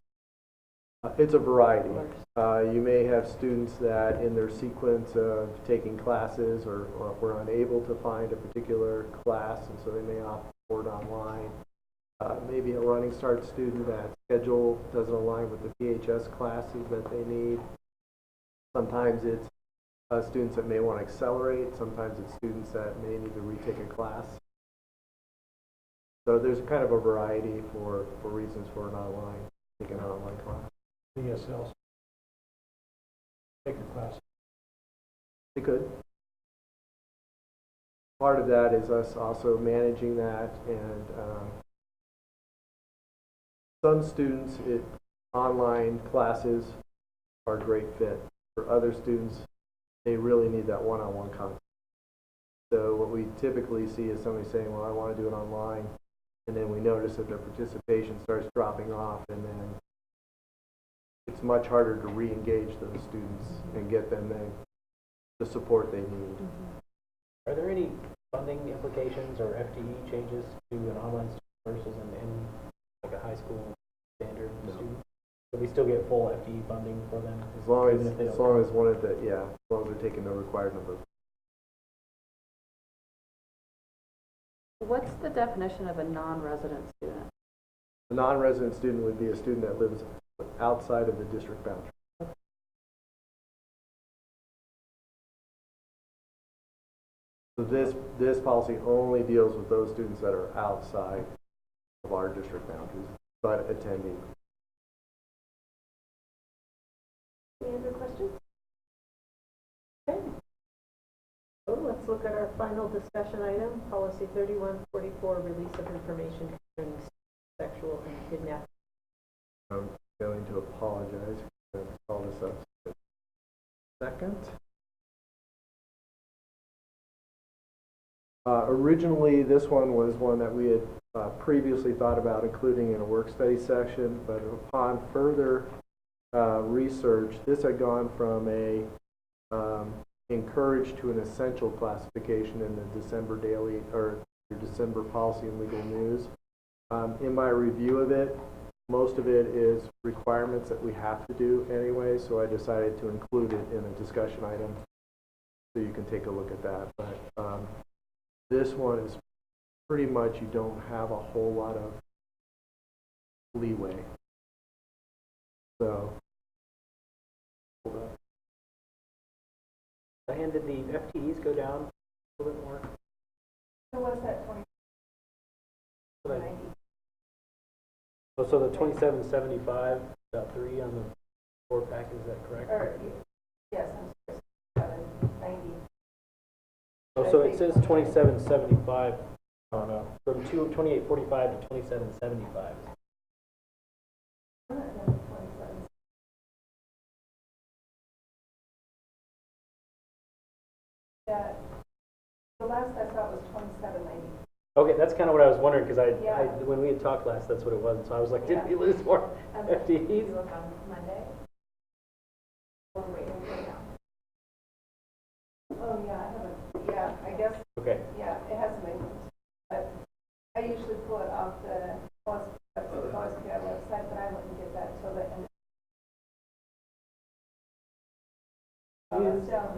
It's a variety. You may have students that in their sequence of taking classes or were unable to find a particular class, and so they may opt for it online. Maybe a running start student that schedule doesn't align with the PHS classes that they need. Sometimes it's students that may want to accelerate. Sometimes it's students that may need to retake a class. So there's kind of a variety for reasons for taking an online class. ESL. Take a class. They could. Part of that is us also managing that, and some students, online classes are a great fit. For other students, they really need that one-on-one contact. So what we typically see is somebody saying, well, I want to do it online, and then we notice that their participation starts dropping off, and then it's much harder to re-engage those students and get them the support they need. Mm-hmm. Are there any funding implications or FTE changes to an online student versus like a high school standard student? Do we still get full FTE funding for them? As long as one of the, as long as they're taking the required number. What's the definition of a non-resident student? A non-resident student would be a student that lives outside of the district boundary. So this policy only deals with those students that are outside of our district boundaries, but attending. Any other questions? Okay. So let's look at our final discussion item, policy 3144, release of information concerning sexual and kidnapping. I'm going to apologize for all this up. Second. Originally, this one was one that we had previously thought about including in a work study section, but upon further research, this had gone from a encouraged to an essential classification in the December daily or December policy and legal news. In my review of it, most of it is requirements that we have to do anyway, so I decided to include it in a discussion item so you can take a look at that. But this one is pretty much, you don't have a whole lot of leeway. So, hold up. And did the FTEs go down a little bit more? So what's that 20? Oh, so the 2775, about 3 on the 4 pack, is that correct? Yes, I'm sorry, 790. Oh, so it says 2775 on from 2845 to 2775. Yeah, the last I saw was 2790. Okay, that's kind of what I was wondering, because Yeah. when we had talked last, that's what it was. So I was like, did we lose more FTEs? Look on Monday. We're waiting right now. Oh, yeah, I haven't, yeah, I guess, Okay. yeah, it hasn't been, but I usually pull it off the OSPI website, but I wouldn't get that till the end. That's down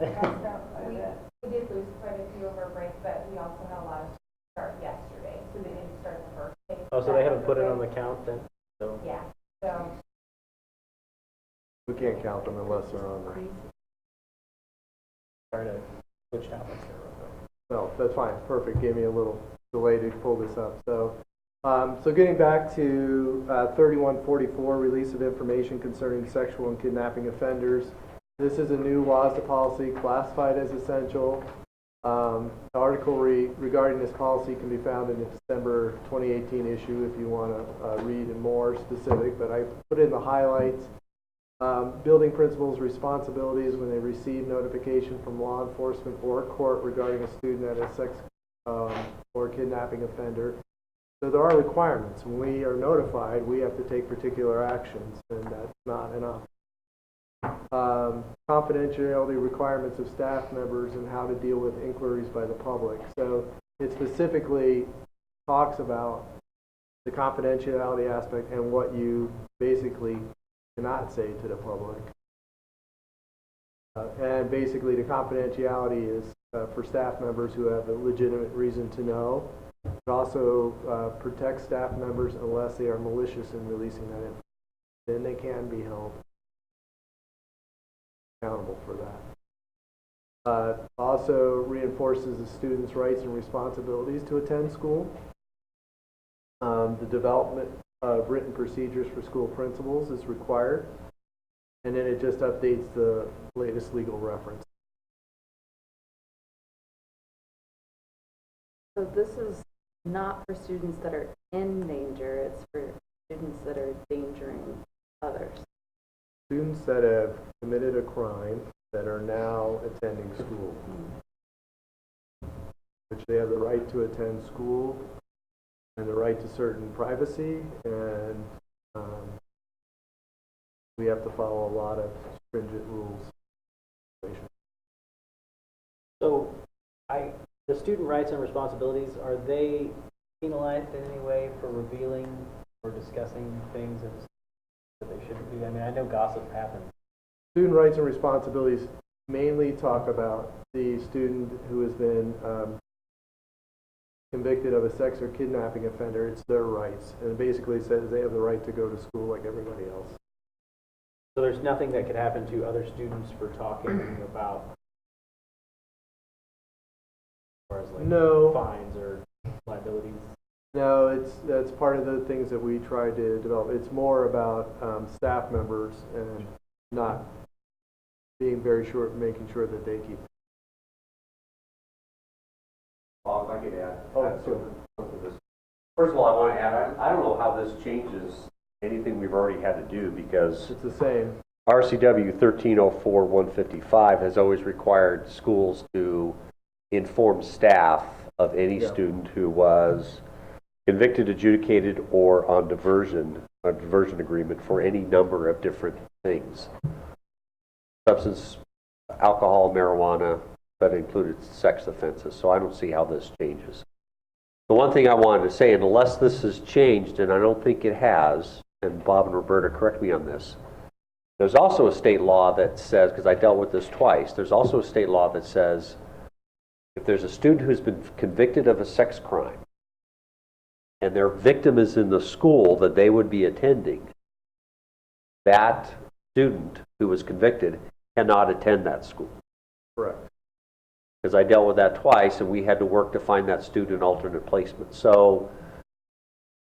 quite a bit. We did lose quite a few over break, but we also had a lot of start yesterday, so they didn't start the first day. Oh, so they haven't put it on the count then? So. Yeah, so. We can't count them unless they're on there. Trying to switch topics there real quick. No, that's fine. Perfect. Gave me a little delay to pull this up. So, so getting back to 3144, release of information concerning sexual and kidnapping offenders. This is a new WASDA policy classified as essential. The article regarding this policy can be found in the December 2018 issue if you want to read in more specific, but I put in the highlights. Building principals' responsibilities when they receive notification from law enforcement or court regarding a student that is sex or kidnapping offender. So there are requirements. When we are notified, we have to take particular actions, and that's not enough. Confidentiality requirements of staff members and how to deal with inquiries by the public. So it specifically talks about the confidentiality aspect and what you basically cannot say to the public. And basically the confidentiality is for staff members who have a legitimate reason to know. It also protects staff members unless they are malicious in releasing that information. Then they can be held accountable for that. Also reinforces the students' rights and responsibilities to attend school. The development of written procedures for school principals is required. And then it just updates the latest legal reference. So this is not for students that are in danger, it's for students that are endangering others. Students that have committed a crime that are now attending school, which they have the right to attend school and the right to certain privacy, and we have to follow a lot of stringent rules. So, the student rights and responsibilities, are they penalized in any way for revealing or discussing things that they shouldn't do? I mean, I know gossip happens. Student rights and responsibilities mainly talk about the student who has been convicted of a sex or kidnapping offender. It's their rights, and it basically says they have the right to go to school like everybody else. So there's nothing that could happen to other students for talking about, as far as like No. fines or liabilities? No, that's part of the things that we try to develop. It's more about staff members and not being very short, making sure that they keep. Bob, if I could add Sure. something to this. First of all, I want to add, I don't know how this changes anything we've already had to do, because It's the same. RCW 1304-155 has always required schools to inform staff of any student who was convicted, adjudicated, or on a diversion agreement for any number of different things. Substance, alcohol, marijuana, but included sex offenses. So I don't see how this changes. The one thing I wanted to say, and unless this has changed, and I don't think it has, and Bob and Roberta, correct me on this. There's also a state law that says, because I dealt with this twice, there's also a state law that says if there's a student who's been convicted of a sex crime and their victim is in the school that they would be attending, that student who was convicted cannot attend that school. Correct. Because I dealt with that twice, and we had to work to find that student alternate placement. So,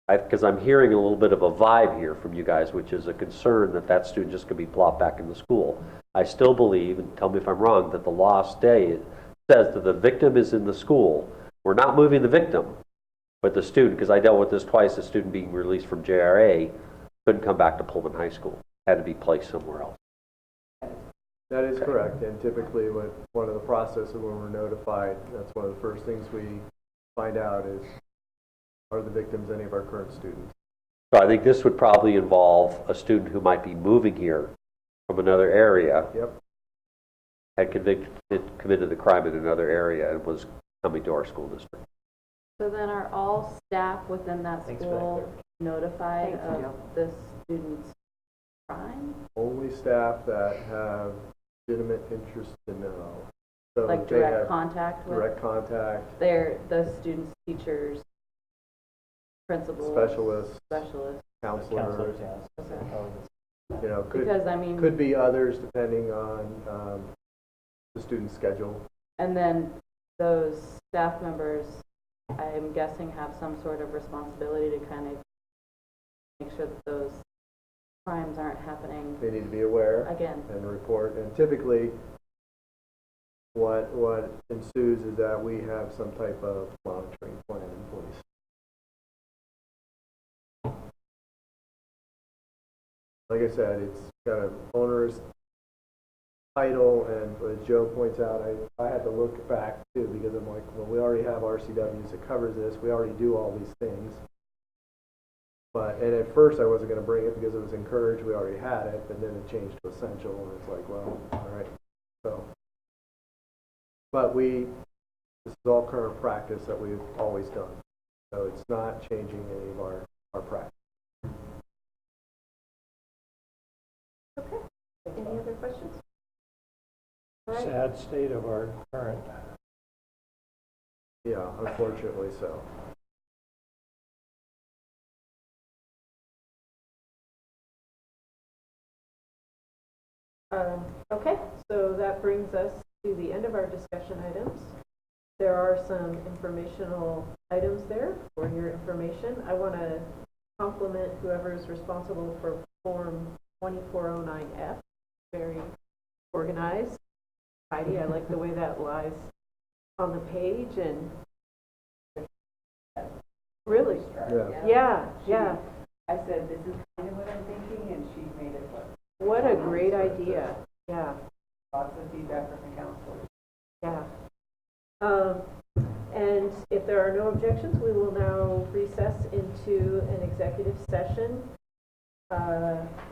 because I'm hearing a little bit of a vibe here from you guys, which is a concern that that student just could be plopped back in the school. I still believe, and tell me if I'm wrong, that the law says that the victim is in the school. We're not moving the victim, but the student, because I dealt with this twice, the student being released from JRA couldn't come back to Pullman High School, had to be placed somewhere else. That is correct, and typically with one of the processes when we're notified, that's one of the first things we find out is, are the victims any of our current students? So I think this would probably involve a student who might be moving here from another area. Yep. Had committed the crime in another area and was coming to our school district. So then are all staff within that school notified of the student's crime? Only staff that have legitimate interest to know. So Like they direct have contact with? direct contact, The students, teachers, principals? specialists, counselors, yes. you know, Because, I mean, could be others depending on the student's schedule. and then those staff members, I'm guessing, have some sort of responsibility to kind of make sure that those crimes aren't happening They need to be aware again. and report. And typically, what ensues is that we have some type of monitoring plan in place. Like I said, it's got an owner's title, and as Joe points out, I had to look back too, because I'm like, well, we already have RCWs that covers this. We already do all these things. And at first I wasn't going to bring it because it was encouraged. We already had it, but then it changed to essential, and it's like, well, all right. So, but this is all current practice that we've always done. So it's not changing any of our practice. Okay. Any other questions? All right. Sad state of our current. Yeah, unfortunately so. Okay, so that brings us to the end of our discussion items. There are some informational items there for your information. I want to compliment whoever is responsible for Form 2409F. Very organized. Heidi, I like the way that lies on the page, and really, yeah. I said, this is kind of what I'm thinking, and she made it work. What a great idea. Yeah. Lots of feedback from the counselors. Yeah. And if there are no objections, we will now recess into an executive session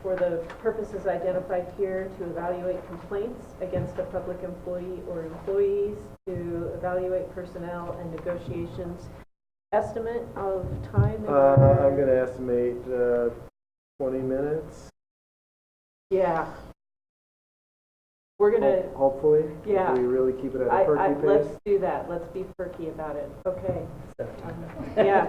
for the purposes identified here, to evaluate complaints against a public employee or employees, to evaluate personnel and negotiations. Estimate of time? I'm going to estimate 20 minutes. Yeah. We're going to... Hopefully. Yeah. We really keep it at a perky pace. Let's do that. Let's be perky about it. Okay. Yeah.